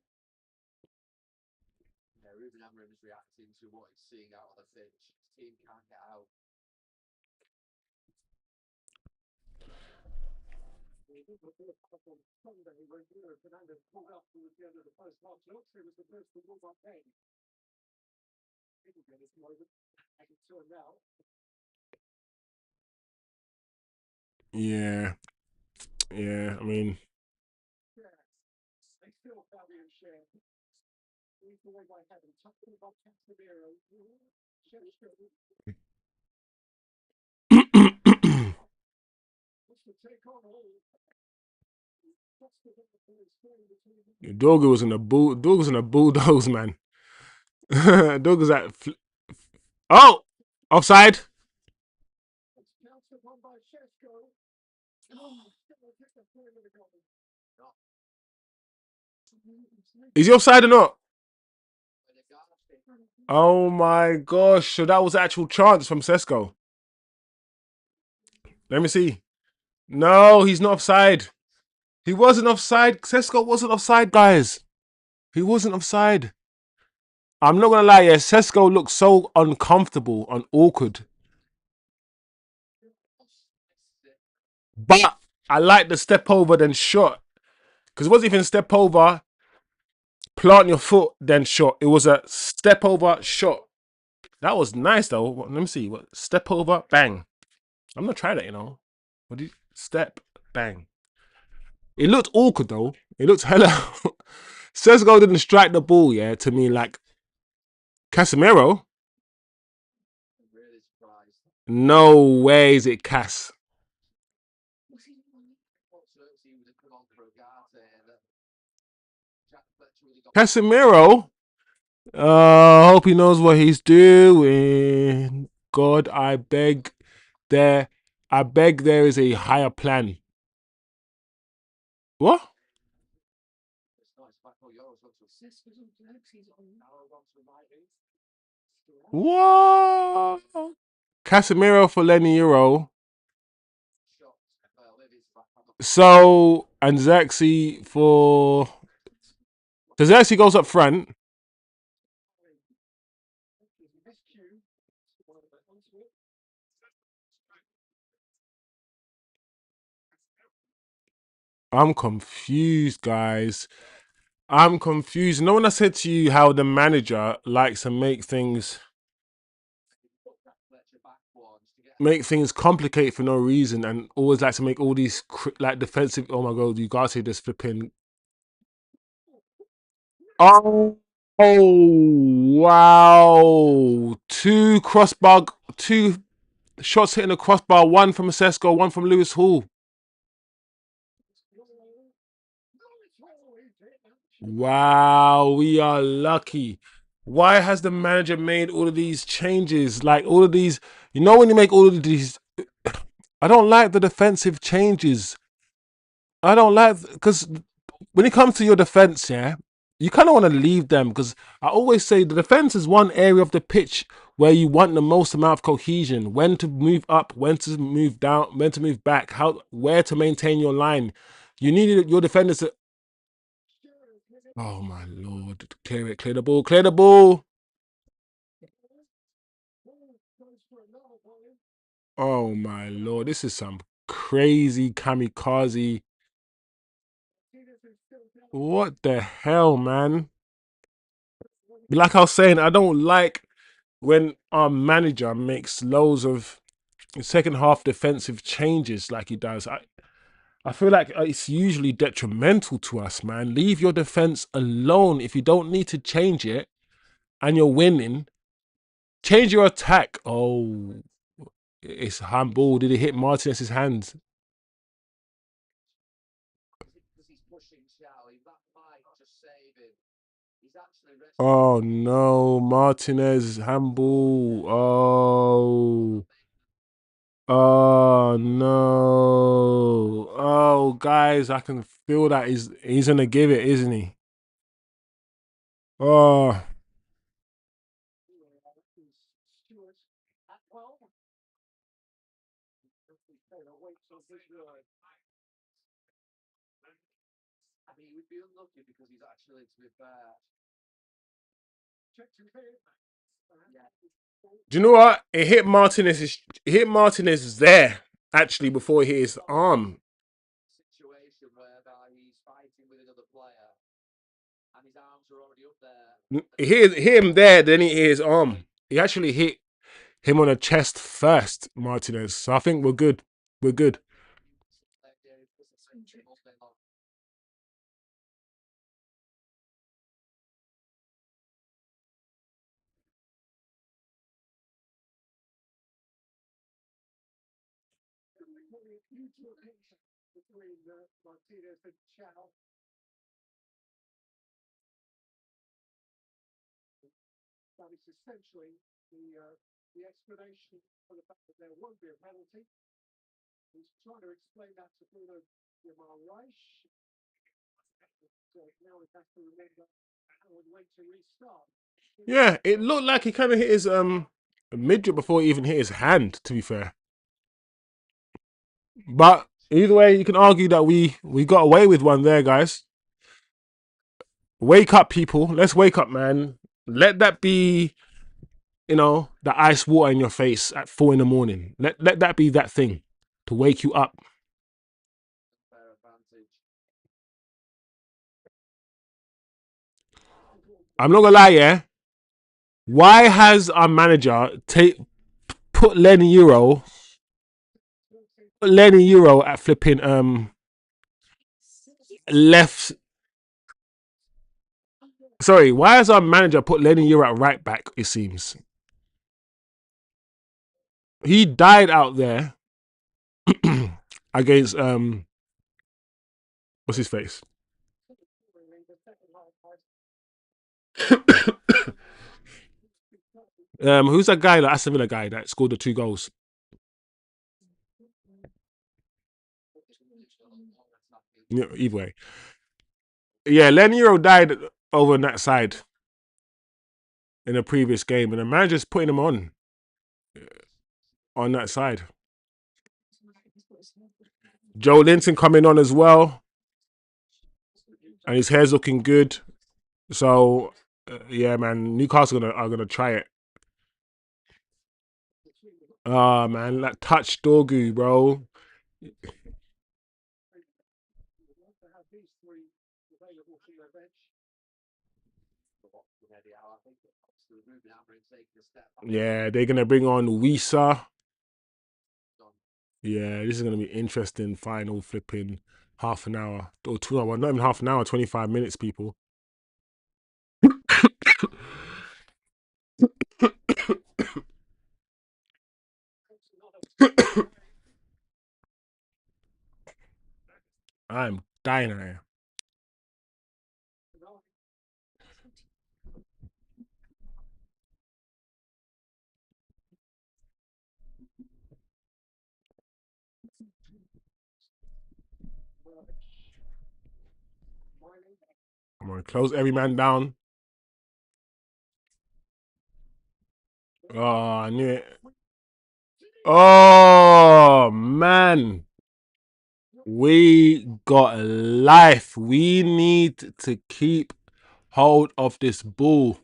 Yeah, yeah. I mean, Dorgu was in a Dorgu was in a bulldoze, man. Dorgu's at oh, offside. Is he offside or not? Oh my gosh! So that was actual chance from Sesko. Let me see. No, he's not offside. He wasn't offside. Sesko wasn't offside, guys. He wasn't offside. I'm not gonna lie, yeah, Sesko looked so uncomfortable and awkward. But I like the step over then shot. Because it wasn't even step over, plant your foot, then shot. It was a step over shot. That was nice though. Let me see. What step over, bang. I'm gonna try that. What do you step, bang. It looked awkward though. It looked hella. Sesko didn't strike the ball, yeah, to me like Casemiro. No way is it Cas. Casemiro. Hope he knows what he's doing. God, there. I beg there is a higher plan. What? What? Casemiro for Lenny Euro. So, and Xerxes for. So Xerxes goes up front. I'm confused, guys. I'm confused. You know when I said to you how the manager likes to make things. make things complicated for no reason, and always like to make all these like defensive. Oh my god, you guys say this flipping. Oh, oh wow! Two shots hitting the crossbar. One from Sesko, one from Lewis Hall. Wow, we are lucky. Why has the manager made all of these changes? Like all of these, when you make all of these, I don't like the defensive changes. I don't like because when it comes to your defense, yeah, you kind of want to leave them because I always say the defense is one area of the pitch where you want the most amount of cohesion. When to move up, when to move down, when to move back, where to maintain your line. You need your defenders to. Oh my lord! Clear it, clear the ball, clear the ball. Oh my lord! This is some crazy kamikaze. What the hell, man? Like I was saying, I don't like when our manager makes loads of second half defensive changes like he does. I feel like it's usually detrimental to us, man. Leave your defense alone. If you don't need to change it and you're winning, change your attack. Oh, it's handball. Did it hit Martinez's hands? Oh no, Martinez handball. Oh. Oh no. Oh guys, I can feel that he's gonna give it, isn't he? Oh. Do you know what? It hit Martinez there, actually, before it hit his arm. It hit him there, then it hit his arm. He actually hit him on the chest first, Martinez. So I think we're good. We're good. Yeah, it looked like he kind of hit his midget before he even hit his hand, to be fair. But either way, you can argue that we got away with one there, guys. Wake up, people. Let's wake up, man. Let that be, the ice water in your face at 4 in the morning. Let that be that thing to wake you up. I'm not gonna lie, yeah. Why has our manager put Lenny Euro at flipping left? Sorry, why has our manager put Lenny Euro at right back? It seems he died out there against what's his face? Who's that guy? That Aston Villa guy that scored the 2 goals. Yeah, either way, yeah, Lenny Euro died over on that side in a previous game, and the manager's putting him on that side. Joe Linton coming on as well, and his hair's looking good. So yeah, man, Newcastle are gonna try it. Ah, man, that touch Dorgu, bro. Yeah, they're gonna bring on Wisa. Yeah, this is gonna be interesting. Final flipping half an hour or 2 hours, not even half an hour, 25 minutes, people. I'm dying here. I'm gonna close every man down. Oh, I knew it. Oh man, we got life. We need to keep hold of this ball.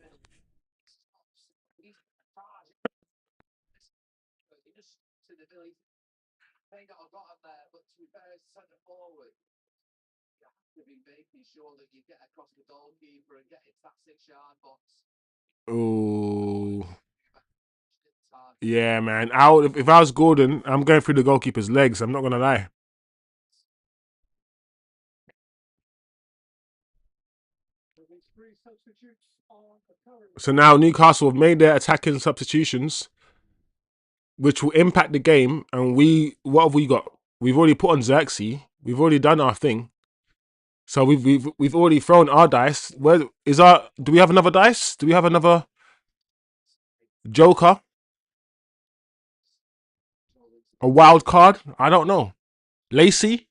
Oh, yeah, man. If I was Gordon, I'm going through the goalkeeper's legs. I'm not gonna lie. So now Newcastle have made their attacking substitutions, which will impact the game. And what have we got? We've already put on Xerxes. We've already done our thing. So we've already thrown our dice. Where is our? Do we have another dice? Do we have another Joker? A wild card? I don't know. Lacey?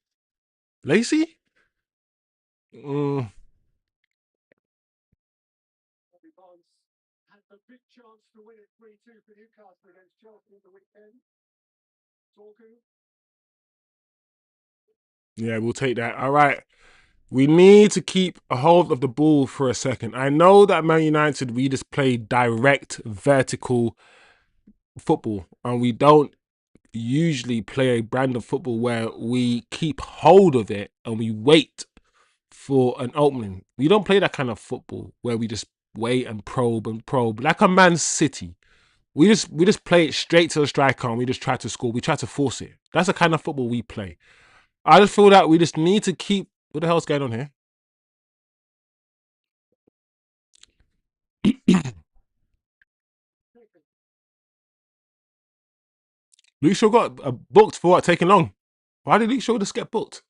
Lacey? Mm, yeah, we'll take that. All right. We need to keep a hold of the ball for a second. I know that Man United, we just play direct vertical football, and we don't usually play a brand of football where we keep hold of it and we wait for an opening. We don't play that kind of football where we just wait and probe like a Man City. We just play it straight to the striker and we just try to score. We try to force it. That's the kind of football we play. I just feel that we just need to keep. What the hell's going on here? Luke Shaw got booked for what? Taking long. Why did Luke Shaw just get booked?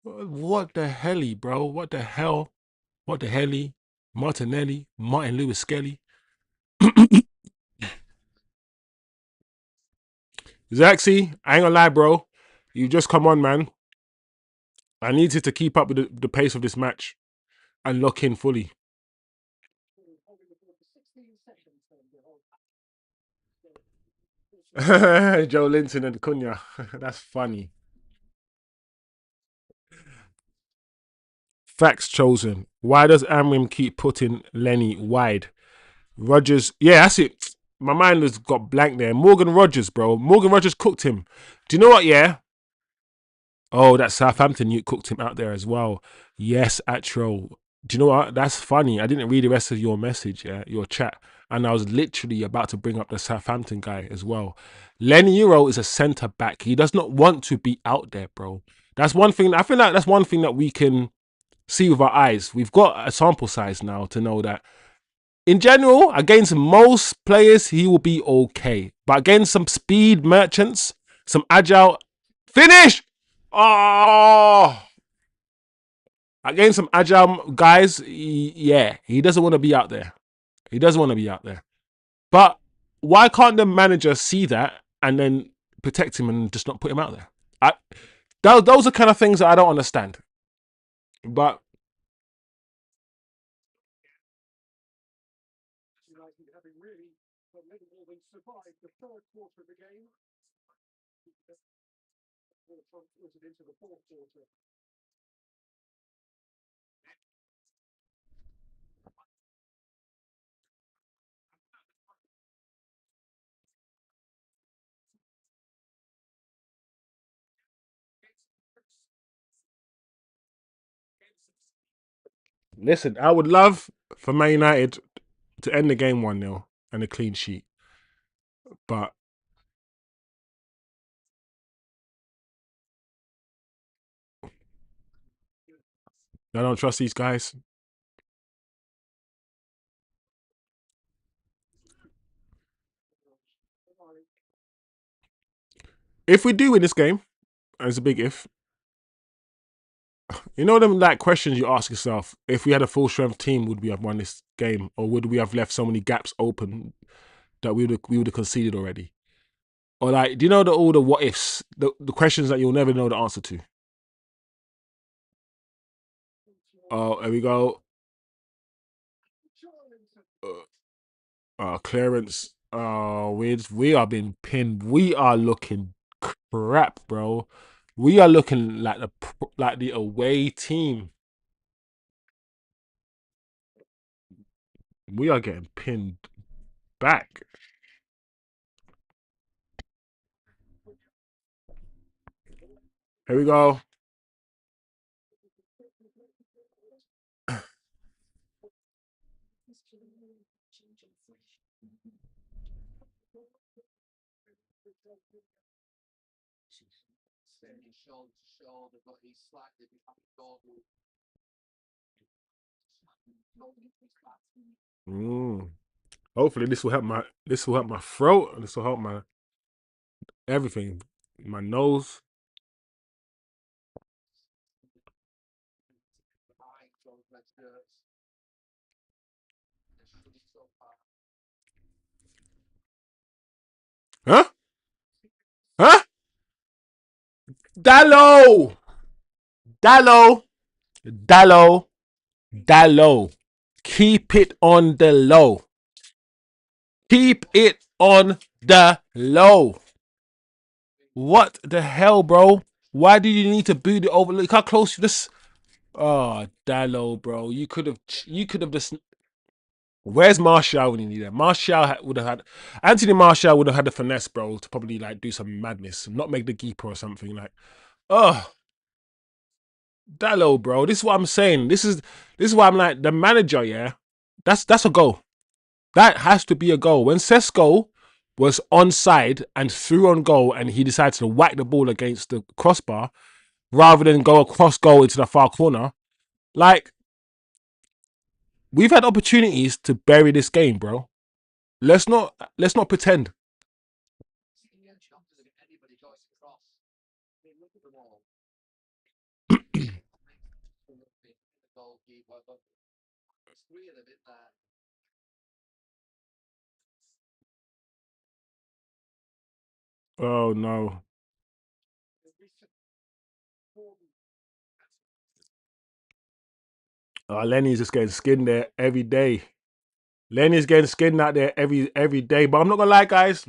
What the helly, bro? What the hell? What the helly? Martinelli, Martin Lewis Skelly. Zaxi, I ain't gonna lie, bro. You just come on, man. I needed to keep up with the pace of this match and lock in fully. Joe Linton and Cunha. That's funny. Facts chosen. Why does Amorim keep putting Lenny wide? Rogers, yeah, that's it. My mind has got blank there. Morgan Rogers, bro. Morgan Rogers cooked him. Do you know what? Yeah. Oh, that Southampton you cooked him out there as well. Yes, Atro. Do you know what? That's funny. I didn't read the rest of your message, yeah, your chat, and I was literally about to bring up the Southampton guy as well. Lenny Euro is a centre back. He does not want to be out there, bro. That's one thing. I feel like that's one thing that we can see with our eyes. We've got a sample size now to know that in general, against most players, he will be okay. But against some speed merchants, some agile finish. Oh, against some agile guys, yeah, he doesn't want to be out there. He doesn't want to be out there. But why can't the manager see that and then protect him and just not put him out there? I, those are kind of things that I don't understand. But listen, I would love for Man United to end the game 1-0 and a clean sheet. But I don't trust these guys. If we do win this game, and it's a big if, you know them like questions you ask yourself: if we had a full strength team, would we have won this game, or would we have left so many gaps open that we would have conceded already? Or like, do you know all the what ifs, the questions that you'll never know the answer to? Oh, here we go. Clearance. We are being pinned. We are looking crap, bro. We are looking like the away team. We are getting pinned back. Here we go. Mm. Hopefully this will help my throat. This will help my everything. My nose. Huh? Huh? Dallo! Dallo! Dallo! Dallo! Keep it on the low. Keep it on the low. What the hell, bro? Why do you need to boot it over? Look how close this. Oh, Dallo, bro. You could have just. Where's Martial when you need it? Would have had. Anthony Martial would have had the finesse, bro, to probably like do some madness, not make the keeper or something. Like, oh, Dallo, bro. This is what I'm saying. This is why I'm like the manager. Yeah, that's a goal. That has to be a goal. When Sesko was onside and threw on goal, and he decided to whack the ball against the crossbar rather than go across goal into the far corner, like we've had opportunities to bury this game, bro. Let's not pretend. Oh no. Lenny's just getting skinned there every day. Lenny's getting skinned out there every day. But I'm not gonna lie, guys.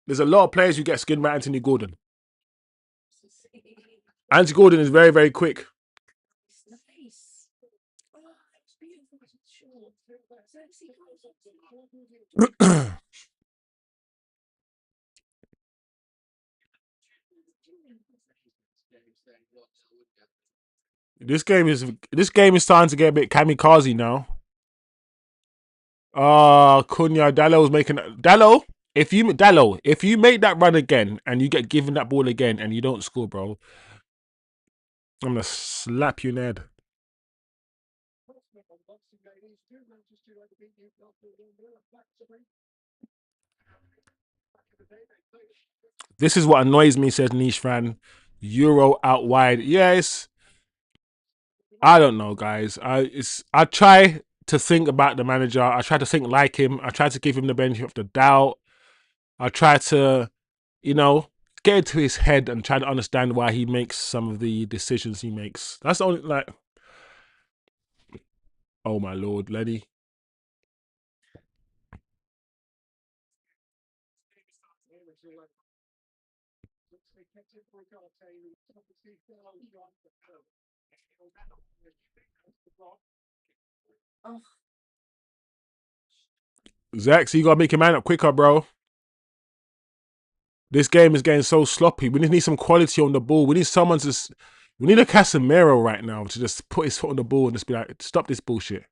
There's a lot of players who get skinned by Anthony Gordon. Anthony Gordon is very, very quick. this game is starting to get a bit kamikaze now. Cunha Dallo's making Dallo. If you make that run again and you get given that ball again and you don't score, bro, I'm gonna slap you in the head. This is what annoys me, says Niche Fan. Euro out wide. Yes, I don't know, guys. I try to think about the manager. I try to think like him. I try to give him the benefit of the doubt. I try to, you know, get into his head and try to understand why he makes some of the decisions he makes. That's the only like. Oh my lord, Lenny. Zach, so you gotta make your man up quicker, bro. This game is getting so sloppy. We need some quality on the ball. We need someone to. We need a Casemiro right now to just put his foot on the ball and just be like, stop this bullshit.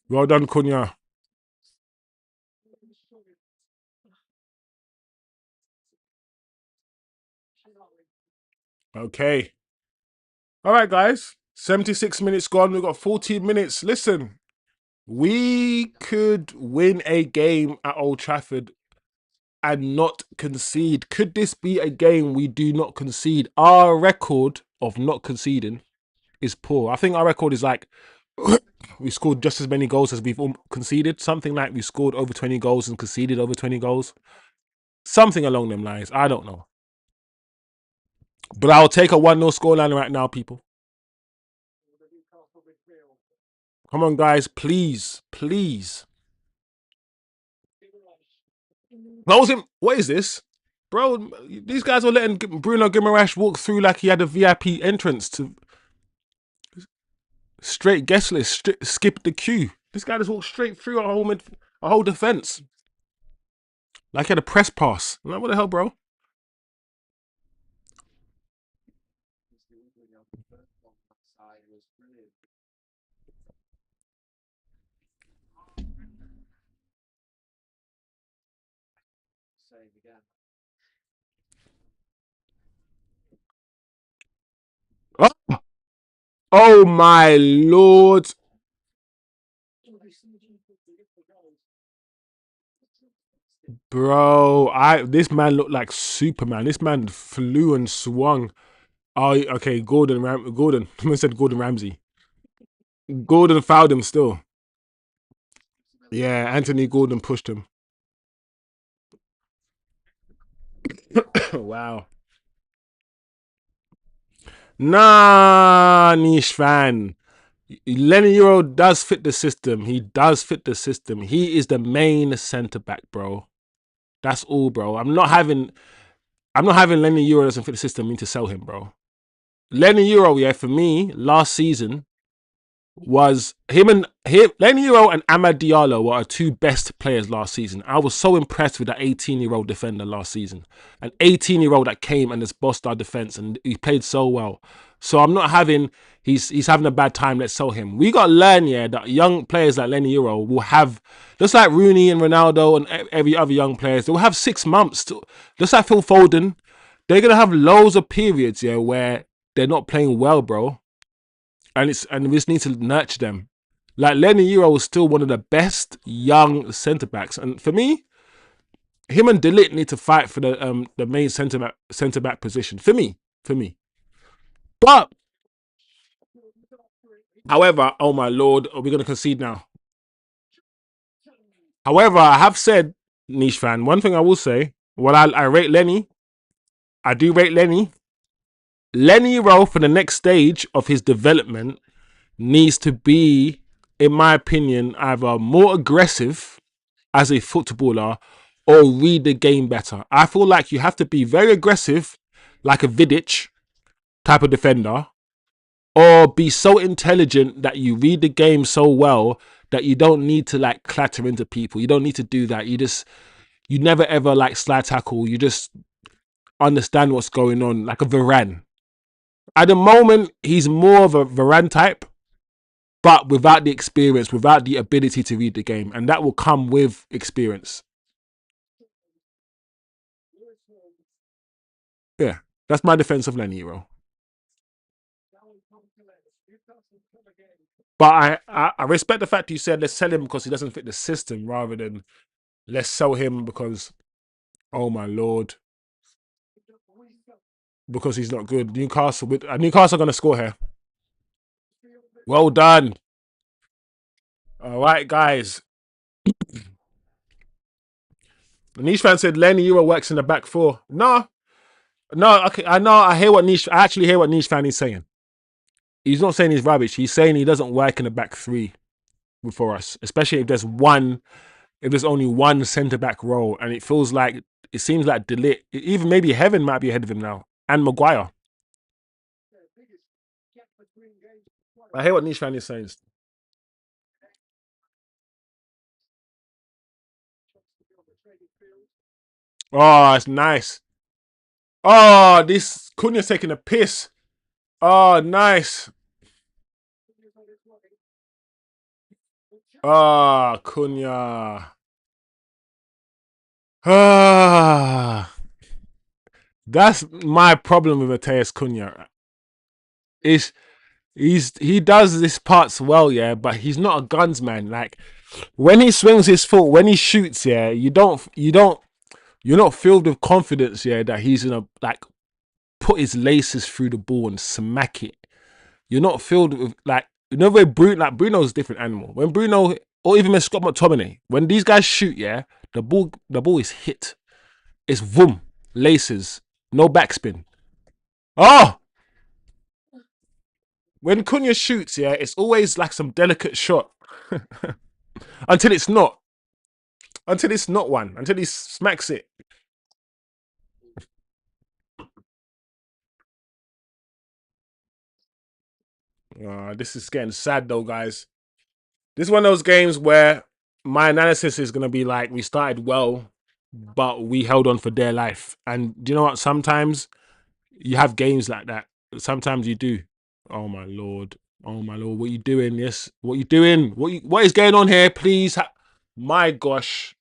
Well done, Cunha. Okay. All right, guys. 76 minutes gone. We've got 14 minutes. Listen, we could win a game at Old Trafford and not concede. Could this be a game we do not concede? Our record of not conceding is poor. I think our record is like we scored just as many goals as we've conceded. Something like we scored over 20 goals and conceded over 20 goals. Something along them lines. I don't know. But I'll take a 1-0 scoreline right now, people. Come on, guys. Please. Please. That was him. What is this? Bro, these guys were letting Bruno Guimaraes walk through like he had a VIP entrance to straight guest list, skip the queue. This guy just walked straight through a whole defense. Like he had a press pass. I'm like, what the hell, bro? Oh, oh my lord. Bro, this man looked like Superman. This man flew and swung. Oh, okay, Gordon. I said Gordon Ramsay. Gordon fouled him still. Yeah, Anthony Gordon pushed him. Wow. Nah, niche fan. Lenny Euro does fit the system. He does fit the system. He is the main centre back, bro. That's all, bro. I'm not having Lenny Euro doesn't fit the system. I need to sell him, bro. Lenny Euro, yeah, for me, last season was Lenny Euro and Amad Diallo were our two best players last season. I was so impressed with that 18-year-old defender last season. An 18-year-old that came and just bossed our defense and he played so well. So I'm not having he's having a bad time, let's sell him. We gotta learn, yeah, that young players like Lenny Euro will have just like Rooney and Ronaldo and every other young players, they'll have 6 months to, just like Phil Foden, they're gonna have loads of periods, yeah, where they're not playing well, bro, and we just need to nurture them. Like Lenny Euro is still one of the best young centre backs, and for me, him and Delit need to fight for the main centre back position. For me. But however, oh my lord, are we gonna concede now? However, I have said, niche fan, one thing I will say, while I rate Lenny, I do rate Lenny. Lenny Euro for the next stage of his development needs to be, in my opinion, either more aggressive as a footballer or read the game better. I feel like you have to be very aggressive, like a Vidic type of defender, or be so intelligent that you read the game so well that you don't need to like clatter into people. You don't need to do that. You never ever like slide tackle. You just understand what's going on, like a Varane. At the moment, he's more of a Varane type, but without the experience, without the ability to read the game, and that will come with experience. Yeah, that's my defense of Lenny, bro. But I respect the fact you said let's sell him because he doesn't fit the system, rather than let's sell him because, oh my lord, because he's not good. Newcastle are gonna score here. Well done. All right, guys. Niche fan said Lenny Euro works in the back four. No, no. Okay, I know. I actually hear what Niche fan is saying. He's not saying he's rubbish. He's saying he doesn't work in the back three for us, especially if there's only one centre back role, and it seems like Delit, even maybe Heaven might be ahead of him now, and Maguire. I hear what Niche fan is saying. Oh, it's nice. Oh, this Cunha's taking a piss. Oh, nice. Oh, Cunha. Ah, that's my problem with Mateus Cunha. Is he does this parts well, yeah, but he's not a guns man. Like when he swings his foot, when he shoots, yeah, you're not filled with confidence, yeah, that he's gonna like put his laces through the ball and smack it. You're not filled with like where Bruno's a different animal. When Bruno or even when Scott McTominay, when these guys shoot, yeah, the ball is hit. It's boom, laces, no backspin. Oh, when Cunha shoots, yeah, it's always like some delicate shot until it's not. Until it's not one. Until he smacks it. This is getting sad though, guys. This is one of those games where my analysis is gonna be like we started well, but we held on for dear life. And do you know what? Sometimes you have games like that. Sometimes you do. Oh my lord. Oh my lord. What you doing? Yes. What you doing? What is going on here? Please. My gosh.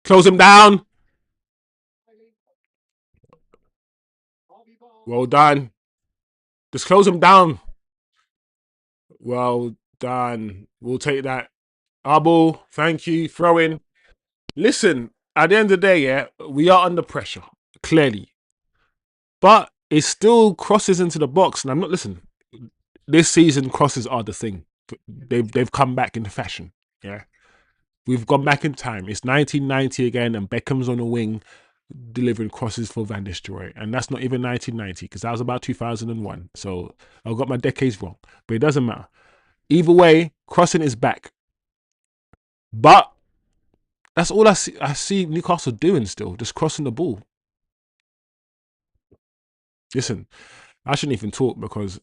Close him down. Well done. Just close him down. Well done. We'll take that. Abo, thank you. Throw in. Listen, at the end of the day, yeah, we are under pressure, clearly. But it still crosses into the box. And I'm not listen. This season crosses are the thing. They've come back in fashion. Yeah. We've gone back in time. It's 1990 again, and Beckham's on the wing delivering crosses for Van Nistelrooy. And that's not even 1990, because that was about 2001. So I've got my decades wrong. But it doesn't matter. Either way, crossing is back. But that's all I see. I see Newcastle doing still, just crossing the ball. Listen, I shouldn't even talk because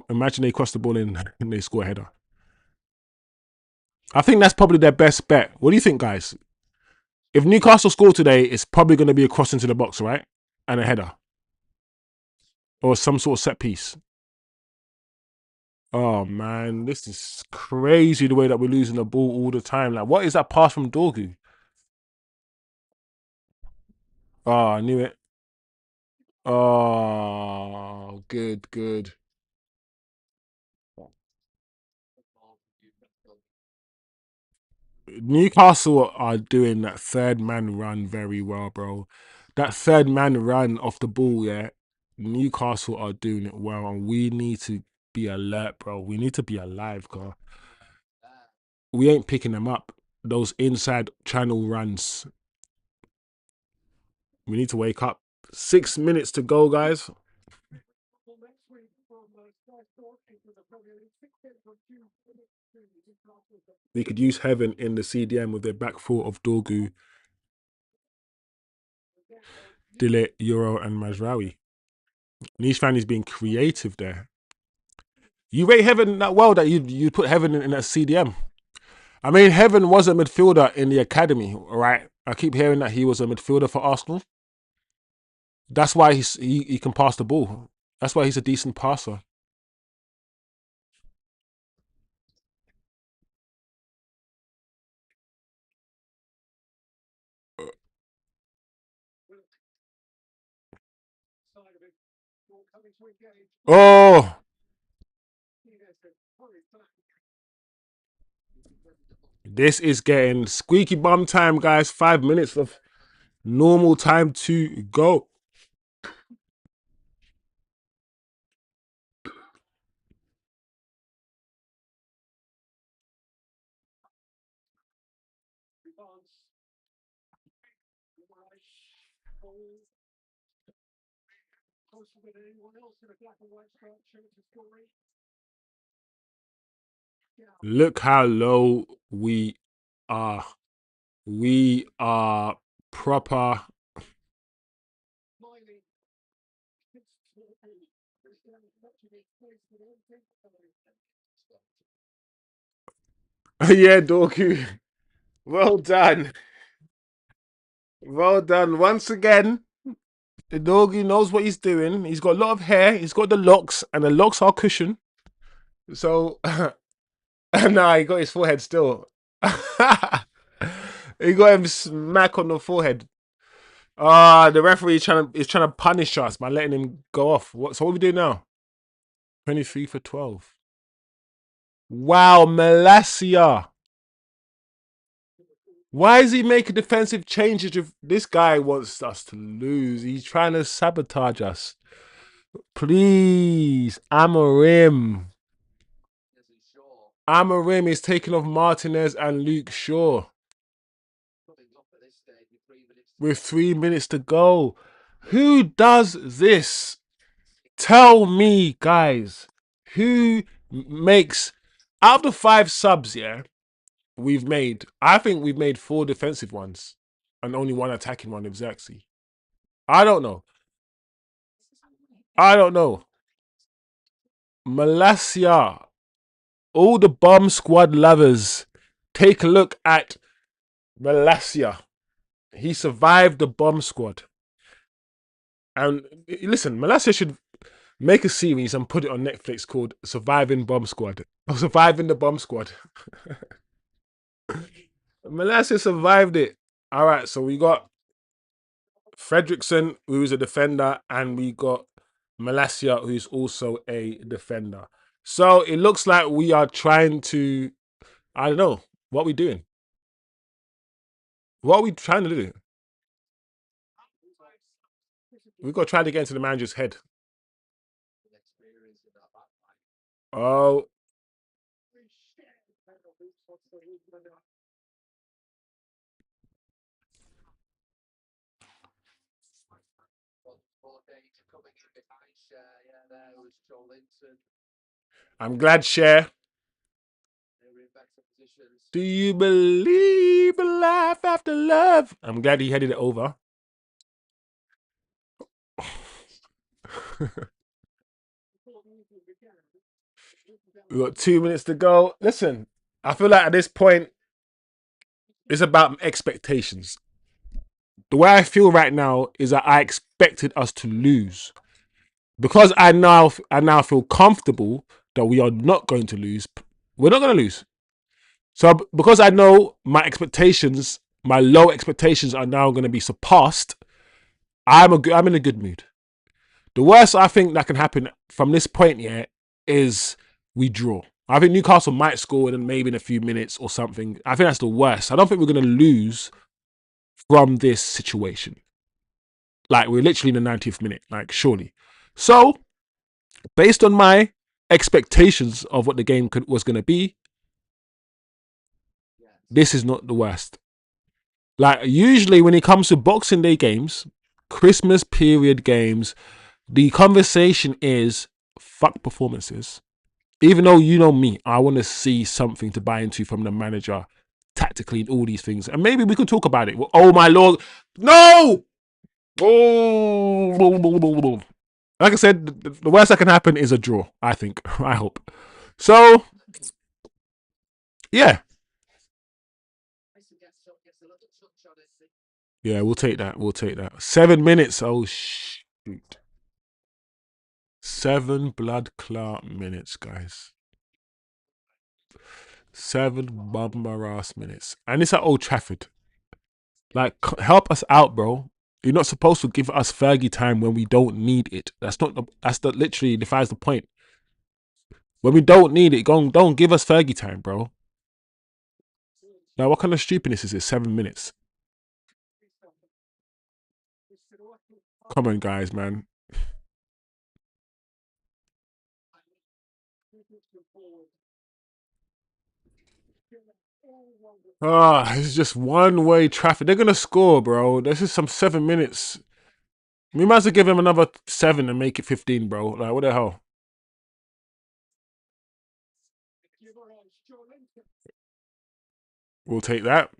imagine they cross the ball in and they score a header. I think that's probably their best bet. What do you think, guys? If Newcastle score today, it's probably going to be a cross into the box, right? And a header or some sort of set piece. Oh man, this is crazy the way that we're losing the ball all the time. Like, what is that pass from Dorgu? Oh, I knew it. Oh, good, good. Newcastle are doing that third man run very well, bro. That third man run off the ball, yeah. Newcastle are doing it well, and we need to be alert, bro. We need to be alive, car. We ain't picking them up. Those inside channel runs. We need to wake up. 6 minutes to go, guys. We could use heaven in the CDM with their back four of Dorgu, Dile, Euro, and Majrawi. Niche fan is being creative there. You rate Heaven that well that you put Heaven in that CDM. I mean, Heaven was a midfielder in the academy, right? I keep hearing that he was a midfielder for Arsenal. That's why he can pass the ball. That's why he's a decent passer. Oh, this is getting squeaky bum time, guys. 5 minutes of normal time to go. Look how low we are. We are proper. Yeah, Dorku. Well done. Well done. Once again, the doggy knows what he's doing. He's got a lot of hair. He's got the locks, and the locks are cushion. So, nah, he got his forehead still. He got him smack on the forehead. The referee is trying to punish us by letting him go off. So what we do now? 23 for 12. Wow, Malasia. Why is he making defensive changes if this guy wants us to lose? He's trying to sabotage us. Please, Amorim. Amorim is taking off Martinez and Luke Shaw with 3 minutes to go. Who does this? Tell me, guys. Who makes out of the 5 subs? Yeah, we've made. I think we've made 4 defensive ones and only 1 attacking one. Exactly. I don't know. I don't know. Malasia. All the bomb squad lovers, take a look at Malasia. He survived the bomb squad. And listen, Malasia should make a series and put it on Netflix called Surviving Bomb Squad. Or Surviving the Bomb Squad. Malasia survived it. All right, so we got Fredrickson, who's a defender, and we got Malasia, who's also a defender. So it looks like we are trying to, I don't know, what are we doing? What are we trying to do? We've got to try to get into the manager's head. Oh, I'm glad, Cher. Do you believe in life after love? I'm glad he headed it over. We got 2 minutes to go. Listen, I feel like at this point, it's about expectations. The way I feel right now is that I expected us to lose. Because I now feel comfortable that we are not going to lose. We're not going to lose. So because I know my expectations, my low expectations are now going to be surpassed, I'm in a good mood. The worst I think that can happen from this point here is we draw. I think Newcastle might score in maybe in a few minutes or something. I think that's the worst. I don't think we're going to lose from this situation. Like, we're literally in the 90th minute, like, surely. So, based on my expectations of what the game was going to be, this is not the worst. Like, usually when it comes to Boxing Day games, Christmas period games, the conversation is fuck performances. Even though you know me, I want to see something to buy into from the manager tactically and all these things. And maybe we can talk about it. Oh, my Lord. No! Oh, like I said, the worst that can happen is a draw, I think. I hope. So, yeah. Yeah, we'll take that. We'll take that. 7 minutes. Oh, shoot. 7 blood clot minutes, guys. 7 bummer ass minutes. And it's at Old Trafford. Like, help us out, bro. You're not supposed to give us Fergie time when we don't need it. That's literally defies the point. When we don't need it, don't give us Fergie time, bro. Now, what kind of stupidness is this? 7 minutes. Come on, guys, man. It's just one-way traffic. They're gonna score, bro. This is some 7 minutes. We might as well give him another 7 and make it 15, bro. Like, what the hell? We'll take that.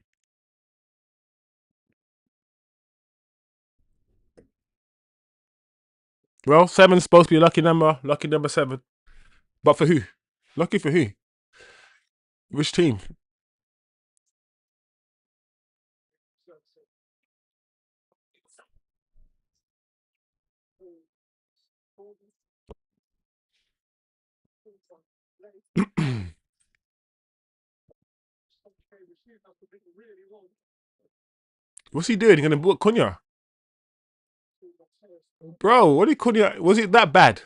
Well, seven's supposed to be a lucky number. Lucky number seven. But for who? Lucky for who? Which team? What's he doing? He gonna book Cunha? Bro, what did Cunha? Was it that bad?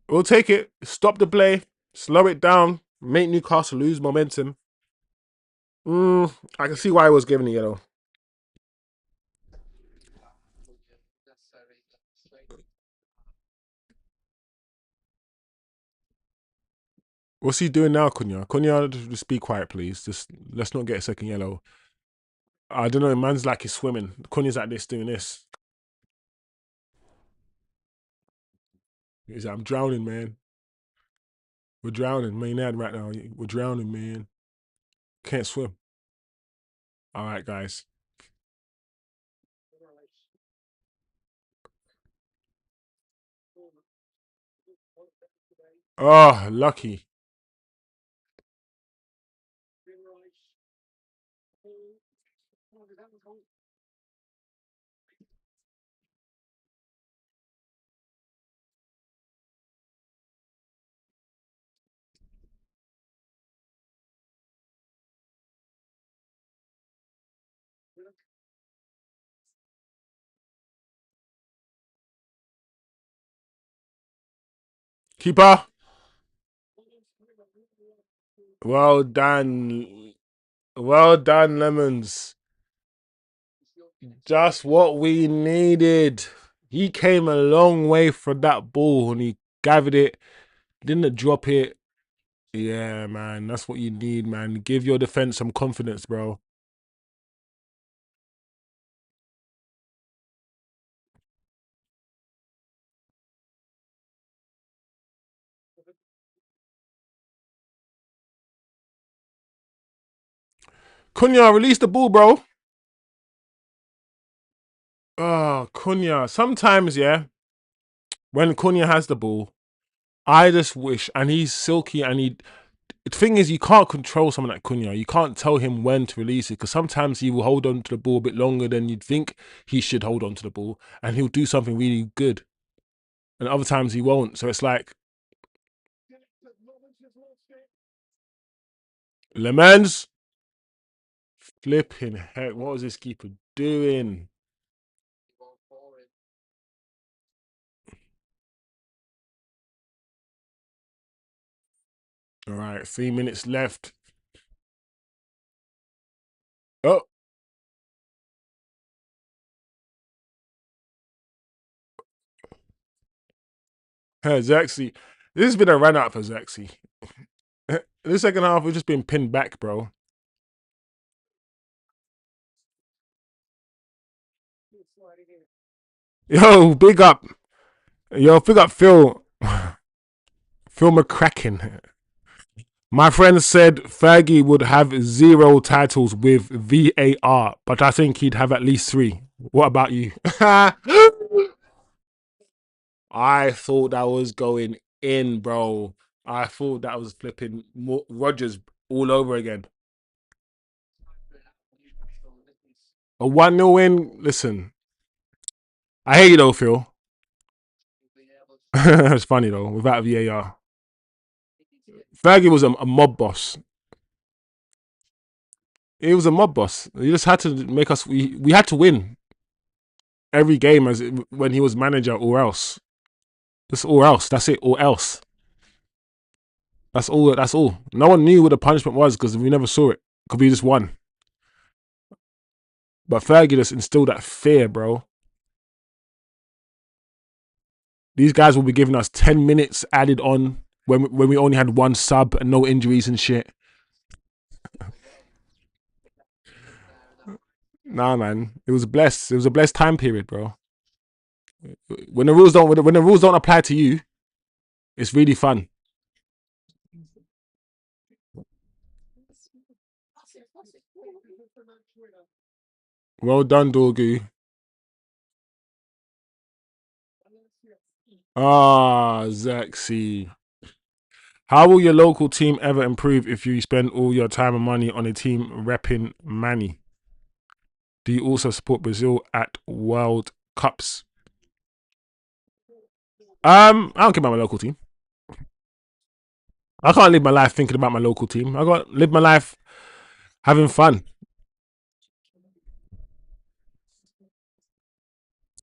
We'll take it. Stop the play. Slow it down. Make Newcastle lose momentum. I can see why I was giving it yellow. What's he doing now, Cunha? Cunha, just be quiet, please. Just let's not get a second yellow. I don't know. Man's like he's swimming. Cunha's like this, doing this. He's like, I'm drowning, man. We're drowning, man. Right now, we're drowning, man. Can't swim. All right, guys. Oh, lucky. Keeper. Well done. Well done, Lemons. Just what we needed. He came a long way from that ball and he gathered it, didn't drop it. Yeah, man, that's what you need, man. Give your defense some confidence, bro. Cunha, release the ball, bro. Oh, Cunha. Sometimes, yeah, when Cunha has the ball, I just wish, and he's silky, and he. The thing is, you can't control someone like Cunha. You can't tell him when to release it because sometimes he will hold on to the ball a bit longer than you'd think he should hold on to the ball, and he'll do something really good. And other times he won't. So it's like Lemans, flipping heck, what was this keeper doing? All right, 3 minutes left. Oh, Zaxi. This has been a run out for Zaxi. The second half, we've just been pinned back, bro. Yo, big up. Yo, big up Phil. Phil McCracken. My friend said Fergie would have 0 titles with VAR, but I think he'd have at least 3. What about you? I thought that was going in, bro. I thought that was flipping Rogers all over again. A 1-0 win. Listen, I hate you though, Phil. It's funny though, without VAR. Fergie was a mob boss. He was a mob boss. He just had to make us. We had to win every game as when he was manager, or else. Just or else. That's it. Or else. That's all. That's all. No one knew what the punishment was because we never saw it. Because we just won. But Fergie just instilled that fear, bro. These guys will be giving us 10 minutes added on when we only had one sub and no injuries and shit. Nah, man, it was blessed. It was a blessed time period, bro. When the rules don't apply to you, It's really fun. Well done, Dorgu. Ah, Zaxi. How will your local team ever improve if you spend all your time and money on a team repping Manny? Do you also support Brazil at World Cups? I don't care about my local team. I can't live my life thinking about my local team. I got to live my life having fun.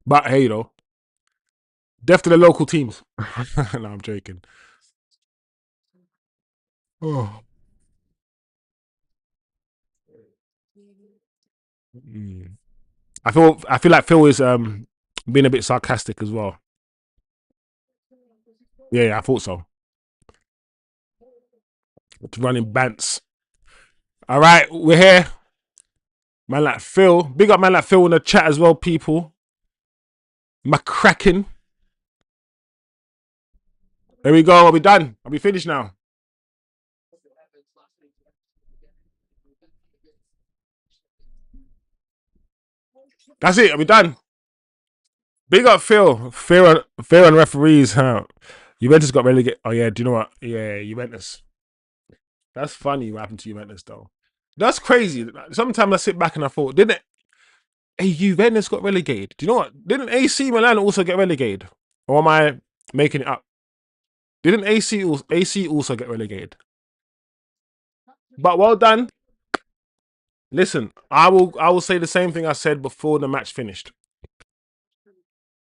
But hey, though, deaf to the local teams. No, I'm joking. Oh. Mm. I feel like Phil is being a bit sarcastic as well. Yeah, I thought so. It's running bants. All right, we're here. Man like Phil. Big up man like Phil in the chat as well, people. McCracken. There we go. Are we done? Are we finished now? That's it. Are we done? Big up Phil. Fair on referees, huh? Juventus got relegated. Oh yeah, do you know what? Yeah, Juventus. That's funny what happened to Juventus though. That's crazy. Sometimes I sit back and I thought, didn't it? Hey, Juventus got relegated. Do you know what? Didn't AC Milan also get relegated? Or am I making it up? Didn't AC also get relegated? But well done. Listen, I will say the same thing I said before the match finished.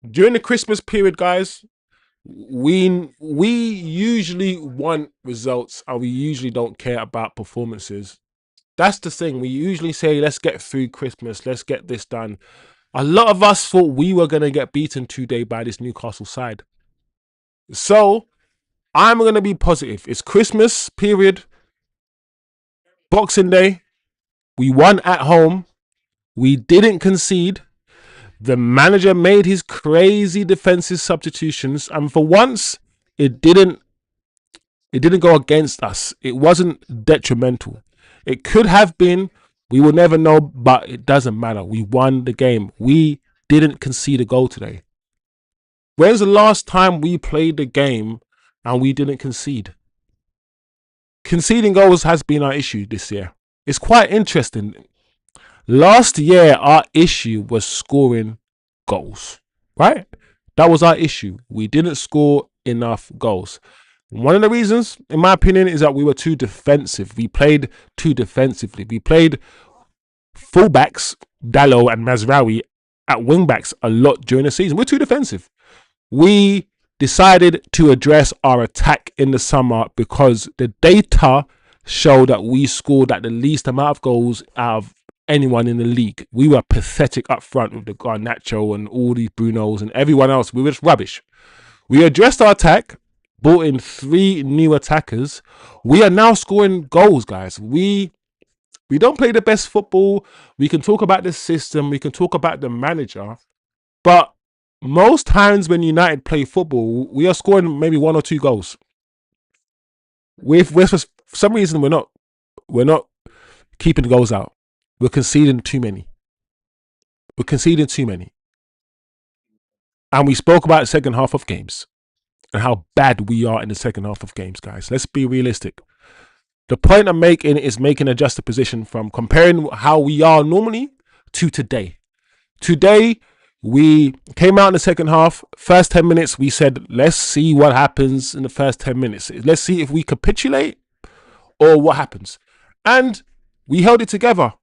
During the Christmas period, guys, we usually want results and we usually don't care about performances. That's the thing. We usually say, let's get through Christmas, let's get this done. A lot of us thought we were going to get beaten today by this Newcastle side. So I'm going to be positive. It's Christmas period, Boxing Day. We won at home. We didn't concede. The manager made his crazy defensive substitutions, and for once, it didn't go against us. It wasn't detrimental. It could have been. We will never know, but it doesn't matter. We won the game. We didn't concede a goal today. When's the last time we played the game and we didn't concede? Conceding goals has been our issue this year. It's quite interesting. Last year, our issue was scoring goals, right? That was our issue. We didn't score enough goals. One of the reasons, in my opinion, is that we were too defensive. We played too defensively. We played fullbacks, Dallo and Mazraoui, at wingbacks a lot during the season. We're too defensive. We decided to address our attack in the summer because the data show that we scored at the least amount of goals out of anyone in the league. We were pathetic up front with the Garnacho and all these Brunos and everyone else. We were just rubbish. We addressed our attack, brought in 3 new attackers. We are now scoring goals, guys. We don't play the best football. We can talk about the system. We can talk about the manager. But most times when United play football, we are scoring maybe 1 or 2 goals. For some reason, we're not keeping the goals out. We're conceding too many. And we spoke about the second half of games and how bad we are in the second half of games, guys. Let's be realistic. The point I'm making is making a juxtaposition from comparing how we are normally to today. Today, we came out in the second half. First 10 minutes, we said, let's see what happens in the first 10 minutes. Let's see if we capitulate or what happens. And we held it together.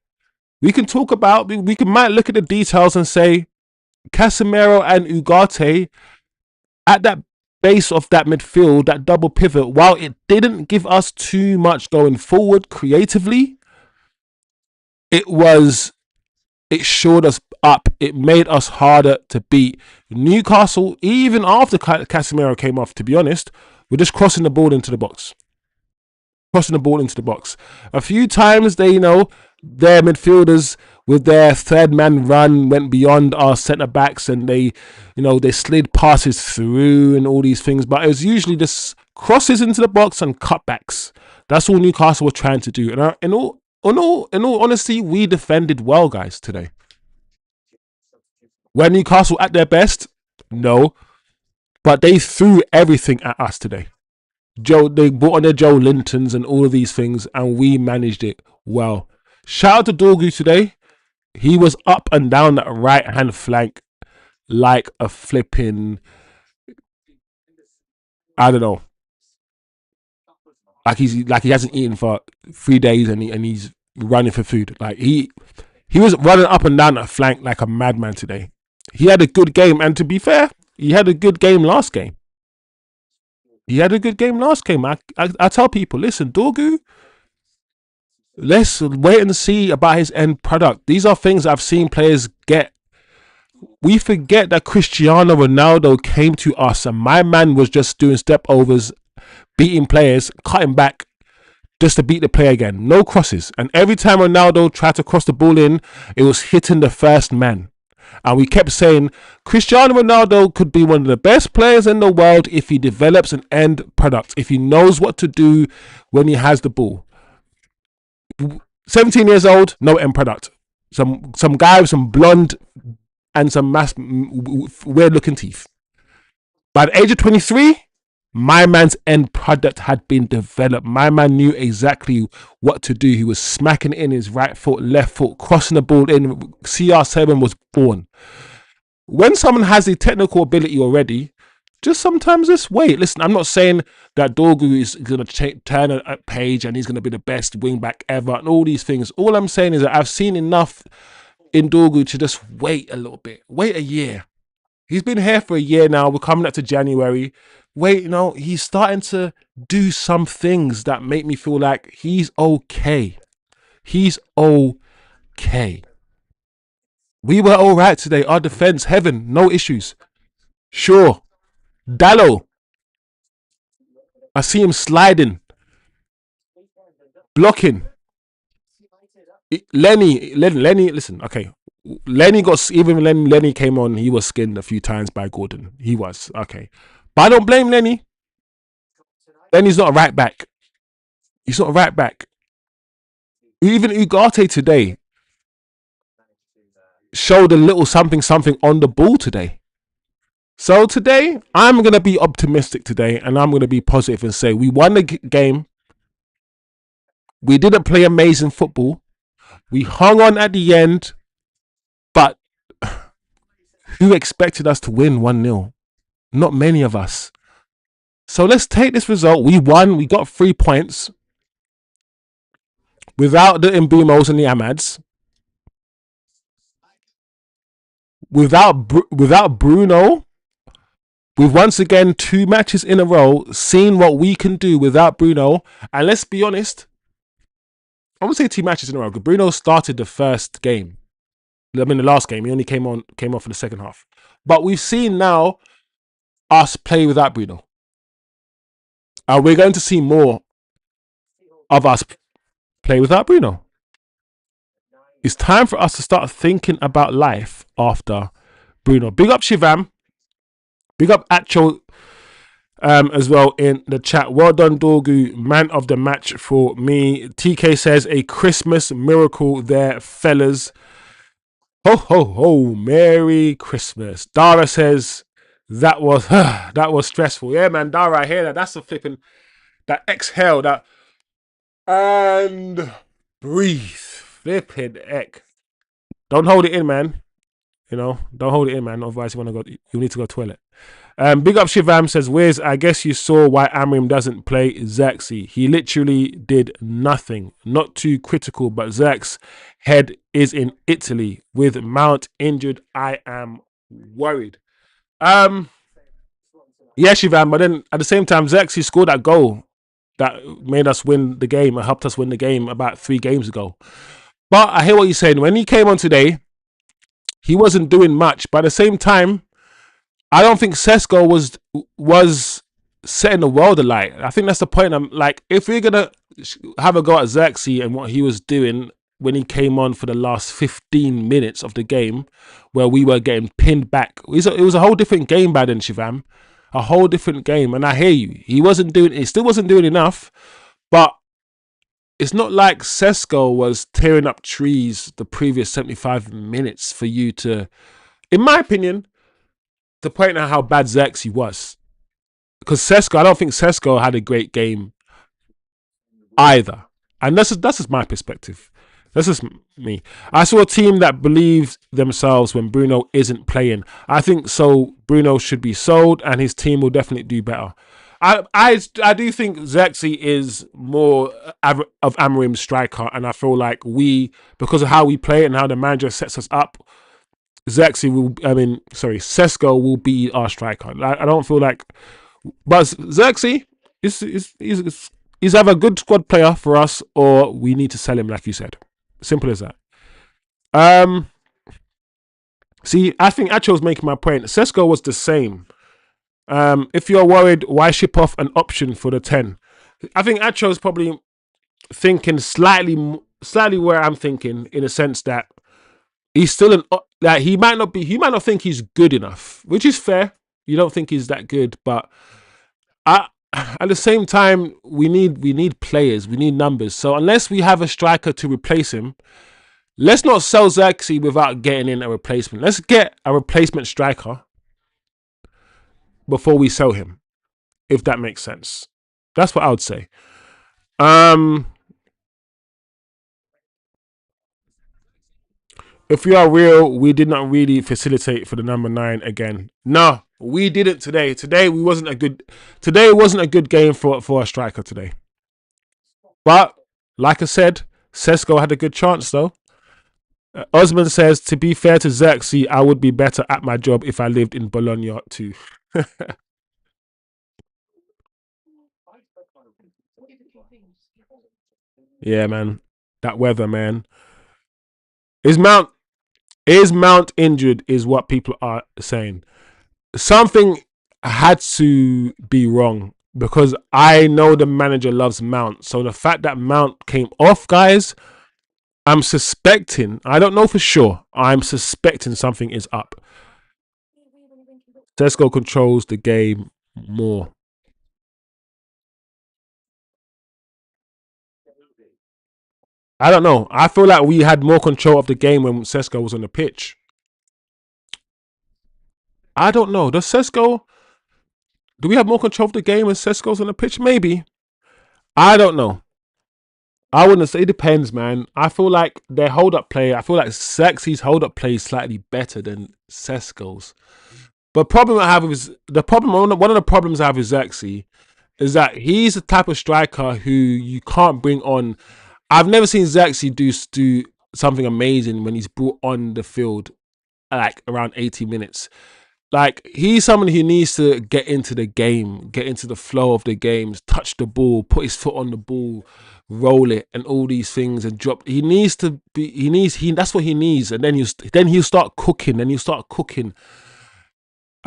We can talk about, might look at the details and say, Casemiro and Ugarte at that base of that midfield, that double pivot, while it didn't give us too much going forward creatively, it shored us up. It made us harder to beat. Newcastle, even after Casemiro came off, to be honest, we're just crossing the ball into the box. A few times they, their midfielders with their third man run went beyond our centre backs, and they slid passes through and all these things. But it was usually just crosses into the box and cutbacks. That's all Newcastle were trying to do. And in all honesty, we defended well, guys, today. Were Newcastle at their best? No, but they threw everything at us today. They brought on their Joe Lintons and all of these things, and we managed it well. Shout out to Dorgu today. He was up and down that right hand flank like a flipping, I don't know, like he hasn't eaten for 3 days, and he's running for food. Like he was running up and down that flank like a madman today. He had a good game, and to be fair, he had a good game last game. I tell people, listen, Dorgu, let's wait and see about his end product. These are things I've seen players get. We forget that Cristiano Ronaldo came to us, and my man was just doing step overs, beating players, cutting back just to beat the player again. No crosses. And every time Ronaldo tried to cross the ball in, it was hitting the first man. And we kept saying Cristiano Ronaldo could be one of the best players in the world if he develops an end product, if he knows what to do when he has the ball. 17 years old, no end product. Some guy with some blonde and some weird looking teeth. By the age of 23, my man's end product had been developed. My man knew exactly what to do. He was smacking in his right foot, left foot, crossing the ball in. CR7 was born. When someone has the technical ability already, just sometimes just wait. Listen, I'm not saying that Dorgu is going to turn a page and he's going to be the best wingback ever and all these things. All I'm saying is that I've seen enough in Dorgu to just wait a little bit. Wait a year. He's been here for a year now. We're coming up to January. Wait, he's starting to do some things that make me feel like he's okay. He's okay. We were all right today. Our defense, heaven, no issues. Sure. Dallo, I see him sliding, blocking. Lenny, listen, okay. Lenny even when Lenny came on, he was skinned a few times by Gordon. He was, okay. But I don't blame Lenny. Lenny's not a right back. He's not a right back. Even Ugarte today showed a little something on the ball today. So today, I'm going to be optimistic today, and I'm going to be positive and say we won the game. We didn't play amazing football. We hung on at the end, but who expected us to win 1-0? Not many of us. So let's take this result. We won. We got 3 points without the Mbumos and the Amads. Without Bruno, we've once again 2 matches in a row seen what we can do without Bruno. And let's be honest, I won't say 2 matches in a row because Bruno started the first game. I mean, the last game, he only came on for the second half. But we've seen now us play without Bruno. And we're going to see more of us play without Bruno. It's time for us to start thinking about life after Bruno. Big up Shivam. Big up Acho as well in the chat. Well done, Dorgu. Man of the match for me. TK says a Christmas miracle there, fellas. Ho, ho, ho. Merry Christmas. Dara says that was stressful. Yeah, man, Dara, I hear that. That's a flipping, that exhale, that, and breathe. Flipping heck. Don't hold it in, man. Don't hold it in, man. Otherwise, you need to go to the toilet. Big up Shivam says, Wiz, I guess you saw why Amorim doesn't play Xerxes. He literally did nothing. Not too critical, but Xerxes' head is in Italy. With Mount injured, I am worried. Yeah, Shivam, but then at the same time, Xerxes scored that goal that made us win the game and helped us win the game about 3 games ago. But I hear what you're saying. When he came on today, he wasn't doing much. But at the same time, I don't think Sesko was setting the world alight. I think that's the point. I'm like, if we're gonna have a go at Xerxes and what he was doing, when he came on for the last 15 minutes of the game, where we were getting pinned back. It was a whole different game by then, Shivam. A whole different game. And I hear you. He still wasn't doing enough, but it's not like Sesko was tearing up trees the previous 75 minutes for you to, in my opinion, to point out how bad Xerxes was. Because Sesko, I don't think Sesko had a great game either. And that's just my perspective. That's just me. I saw a team that believes themselves when Bruno isn't playing. I think so. Bruno should be sold, and his team will definitely do better. I do think Xerxes is more of Amorim's striker, and I feel like because of how we play and how the manager sets us up, Sesko will be our striker. I don't feel like, but Xerxes he's either a good squad player for us or we need to sell him, like you said. Simple as that. See, I think Acho's making my point. Sesko was the same. If you're worried, why ship off an option for the 10? I think Acho's probably thinking slightly where I'm thinking, in a sense that he's still he might not think he's good enough, which is fair. You don't think he's that good, but at the same time, we need players, we need numbers. So unless we have a striker to replace him, let's not sell Xerxes without getting in a replacement. Let's get a replacement striker before we sell him, if that makes sense. That's what I would say. If we are real, we did not really facilitate for the number 9 again. No, we didn't today. Today wasn't a good game for a striker today. But like I said, Sesko had a good chance though. Osman says, to be fair to Xerxes, I would be better at my job if I lived in Bologna too. Yeah, man. That weather, man. Is Mount injured is what people are saying. Something had to be wrong, because I know the manager loves Mount. So the fact that Mount came off, guys, I'm suspecting, I don't know for sure, I'm suspecting something is up. Sesko controls the game more. I don't know. I feel like we had more control of the game when Sesko was on the pitch. I don't know. Do we have more control of the game when Sesko's on the pitch? Maybe. I don't know. I wouldn't say, it depends, man. I feel like their hold up play, I feel like Xerxes' hold up play is slightly better than Sesko's. But problem I have is one of the problems I have with Xerxes is that he's the type of striker who you can't bring on. I've never seen Xerxes do something amazing when he's brought on the field like around 80 minutes. Like, he's someone who needs to get into the game, get into the flow of the games, touch the ball, put his foot on the ball, roll it, and all these things, and drop. He needs to be. That's what he needs, and then he'll start cooking. I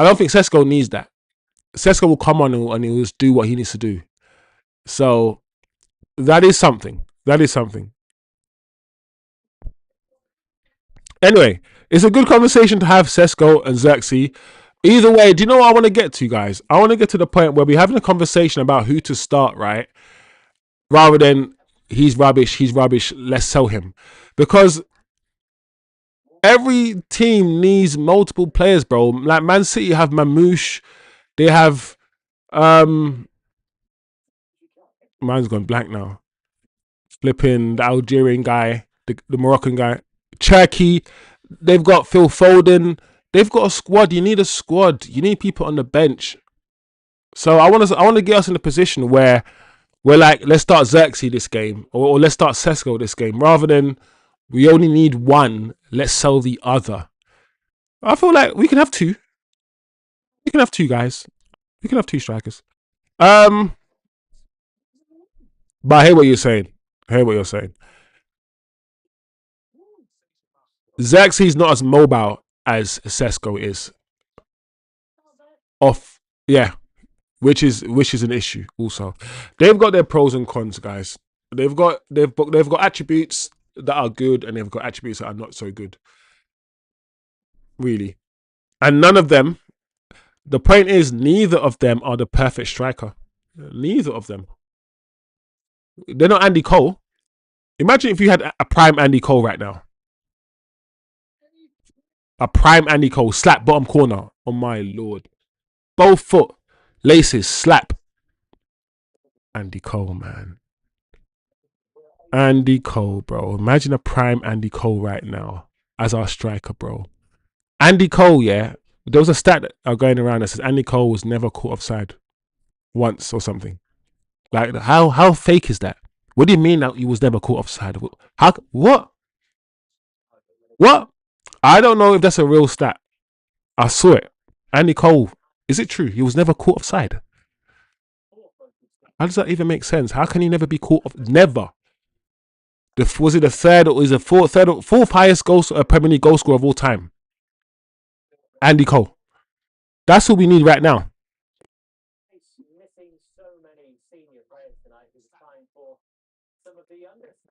don't think Sesko needs that. Sesko will come on and he'll just do what he needs to do. So that is something. Anyway, it's a good conversation to have, Sesko and Xerxes. Either way, do you know what I want to get to, guys? I want to get to the point where we're having a conversation about who to start, right? Rather than he's rubbish, let's sell him. Because every team needs multiple players, bro. Like Man City have Mamouche, they have mine's gone blank now. Flipping the Algerian guy, the Moroccan guy, Turkey. They've got Phil Foden. They've got a squad. You need a squad. You need people on the bench. So I want to get us in a position where we're like, let's start Xerxes this game, or let's start Sesko this game, rather than we only need one, let's sell the other. I feel like we can have two. We can have two guys. We can have two strikers. But I hear what you're saying. Xerxes not as mobile as Sesko is. Off, yeah, which is an issue. Also, they've got their pros and cons, guys. They've got attributes that are good, and they've got attributes that are not so good, really. And none of them. The point is, neither of them are the perfect striker. Neither of them. They're not Andy Cole. Imagine if you had a prime Andy Cole right now. A prime Andy Cole, slap bottom corner. Oh my lord. Both foot, laces, slap. Andy Cole, man. Andy Cole, bro. Imagine a prime Andy Cole right now as our striker, bro. Andy Cole, yeah. There was a stat going around that says Andy Cole was never caught offside once or something. Like, how fake is that? What do you mean that he was never caught offside? How? What? What? I don't know if that's a real stat. I saw it. Andy Cole. Is it true? He was never caught offside. How does that even make sense? How can he never be caught off? Never. Was it the third or is it fourth highest Premier League goal scorer of all time? Andy Cole. That's what we need right now.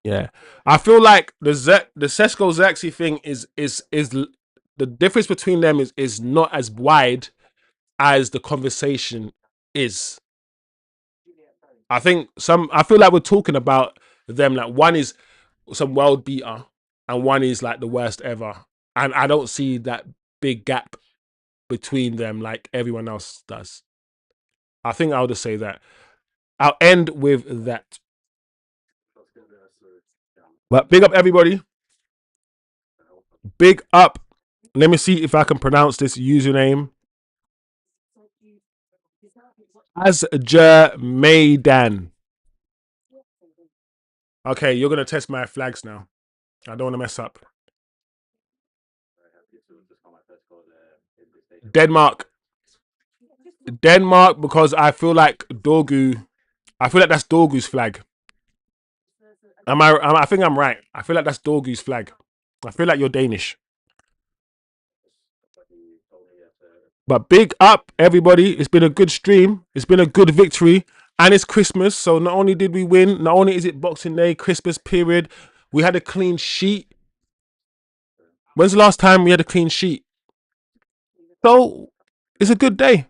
Yeah, I feel like the Sesko Zaxi thing is the difference between them is not as wide as the conversation is. I feel like we're talking about them like one is some world beater and one is like the worst ever, and I don't see that big gap between them like everyone else does. I think I'll just say that. I'll end with that. But big up everybody. Big up. Let me see if I can pronounce this username. Azjermaydan. Okay, you're gonna test my flags now. I don't want to mess up. Denmark. Denmark, because I feel like Dorgu. I feel like that's Dorgu's flag. I think I'm right. I feel like that's Dorgu's flag. I feel like you're Danish. But big up, everybody. It's been a good stream. It's been a good victory. And it's Christmas. So not only did we win, not only is it Boxing Day, Christmas period, we had a clean sheet. When's the last time we had a clean sheet? So it's a good day.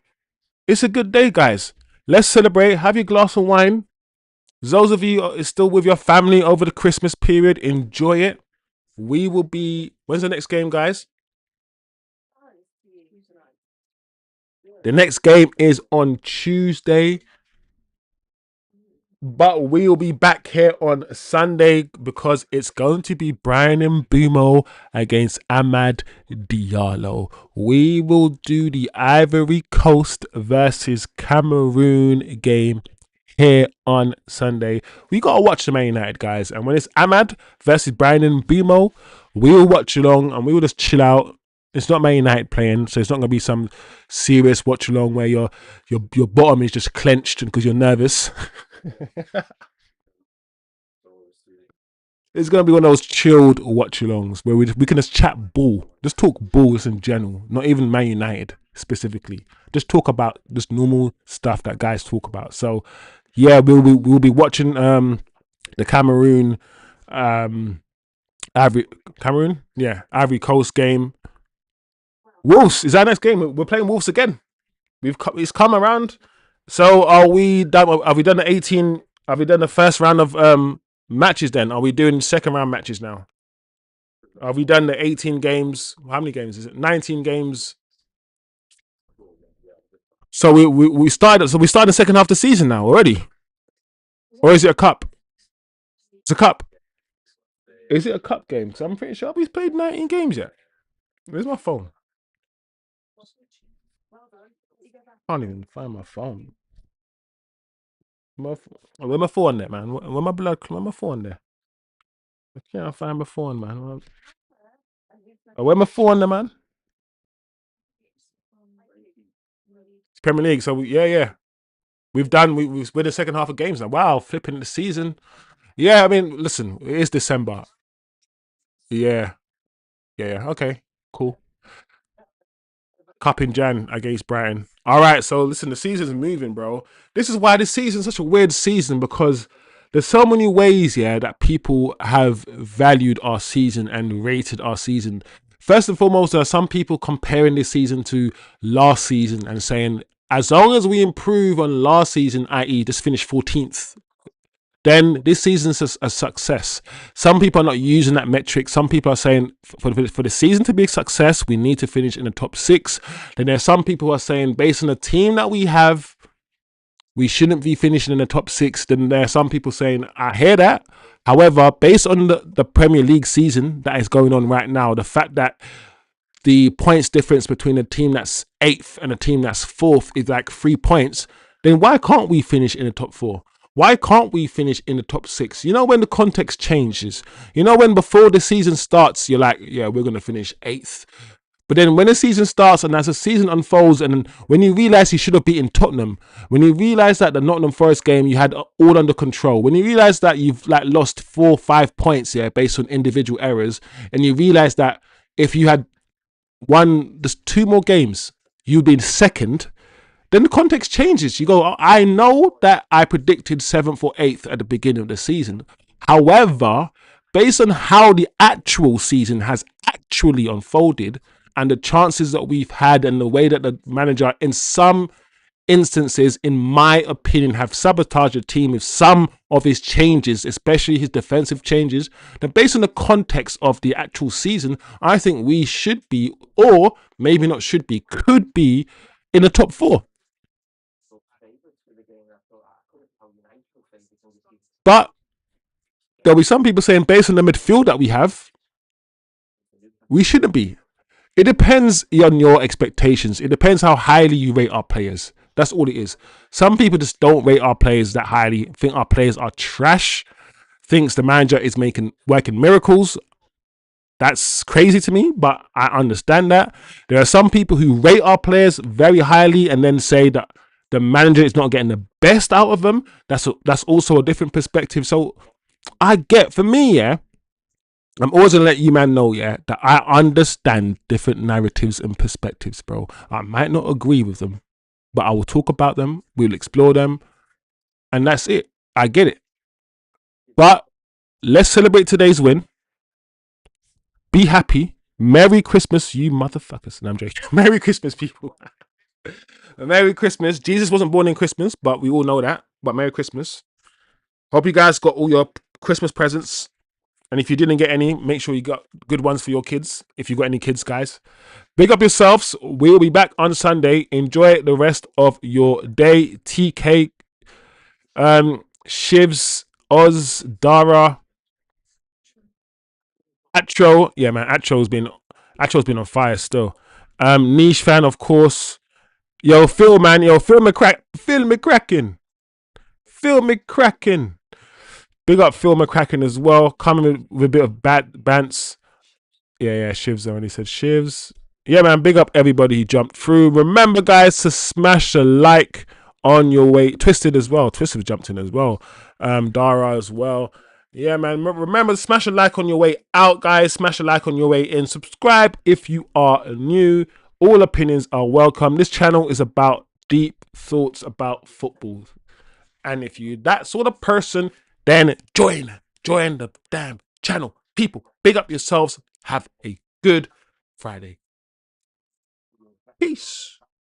It's a good day, guys. Let's celebrate. Have your glass of wine. Those of you are still with your family over the Christmas period, enjoy it. We will be. When's the next game, guys? The next game is on Tuesday. But we will be back here on Sunday because it's going to be Brian Mbeumo against Amad Diallo. We will do the Ivory Coast versus Cameroon game here on Sunday. We got to watch the Man United, guys. And when it's Amad versus Brian Mbeumo, we will watch along and we will just chill out. It's not Man United playing, so it's not going to be some serious watch along where your bottom is just clenched because you're nervous. It's going to be one of those chilled watch alongs where we can just chat ball, just talk balls in general, not even Man United specifically. Just talk about just normal stuff that guys talk about. So yeah, we'll be watching the Cameroon Ivory Coast game. Wolves is our next game. We're playing Wolves again. It's come around. So are we done? Have we done the 18? Have we done the first round of matches? Then are we doing second round matches now? Have we done the 18 games? How many games is it? 19 games. So we started. So we started the second half of the season now already, or is it a cup? It's a cup. Is it a cup game? Because I'm pretty sure we've played 19 games yet. Where's my phone? I can't even find my phone. Where my phone there, man? Where my blood? Where my phone there? I can't find my phone, man. Where my phone there, man? It's Premier League, so yeah. We're the second half of games now. Wow, flipping the season. Yeah, I mean, listen, it is December. Yeah. Okay, cool. Cup in Jan against Brighton. All right, so listen, the season's moving, bro. This is why this season's such a weird season because, there's so many ways, yeah, that people have valued our season and rated our season. First and foremost, there are some people comparing this season to last season and saying, as long as we improve on last season, i.e., just finish 14th, then this season's a success. Some people are not using that metric. Some people are saying for the season to be a success, we need to finish in the top 6. Then there's some people who are saying, based on the team that we have, we shouldn't be finishing in the top 6. Then there are some people saying, I hear that. However, based on the Premier League season that is going on right now, the fact that the points difference between a team that's 8th and a team that's 4th is like 3 points, then why can't we finish in the top 4? Why can't we finish in the top 6? You know, when the context changes, you know, when before the season starts, you're like, yeah, we're going to finish 8th. But then when the season starts and as the season unfolds, and when you realise you should have beaten Tottenham, when you realise that the Nottingham Forest game you had all under control, when you realise that you've like lost 4 or 5 points, yeah, based on individual errors, and you realise that if you had won just 2 more games, you'd been second, then the context changes. You go, I know that I predicted 7th or 8th at the beginning of the season. However, based on how the actual season has actually unfolded and the chances that we've had and the way that the manager, in some instances, in my opinion, have sabotaged the team with some of his changes, especially his defensive changes, then based on the context of the actual season, I think we should be, or maybe not should be, could be in the top 4. But there'll be some people saying, based on the midfield that we have, we shouldn't be. It depends on your expectations. It depends how highly you rate our players. That's all it is. Some people just don't rate our players that highly, think our players are trash, thinks the manager is working miracles. That's crazy to me, but I understand that. There are some people who rate our players very highly and then say that the manager is not getting the best out of them. That's also a different perspective. So I get, for me, yeah, I'm always gonna let you man know, yeah, that I understand different narratives and perspectives, bro. I might not agree with them, but I will talk about them, we'll explore them, and that's it. I get it. But let's celebrate today's win. Be happy. Merry Christmas, you motherfuckers. No, I'm joking. Merry Christmas, people. Merry Christmas. Jesus wasn't born in Christmas, but we all know that. But Merry Christmas. Hope you guys got all your Christmas presents. And if you didn't get any, make sure you got good ones for your kids. If you got any kids, guys. Big up yourselves. We'll be back on Sunday. Enjoy the rest of your day. TK, Shivs, Oz, Dara, Atro. Yeah, man. Atro's been on fire still. Niche fan, of course. Yo, Phil, man. Yo, Phil McCracken. Phil McCracken. Big up Phil McCracken as well. Coming with a bit of bants. Yeah, Shivs already said Shivs. Yeah, man, big up everybody who jumped through. Remember, guys, to smash a like on your way. Twisted as well. Twisted jumped in as well. Dara as well. Yeah, man, remember to smash a like on your way out, guys. Smash a like on your way in. Subscribe if you are new. All opinions are welcome. This channel is about deep thoughts about football. And if you that sort of person, then join the damn channel. People, big up yourselves. Have a good Friday. Peace.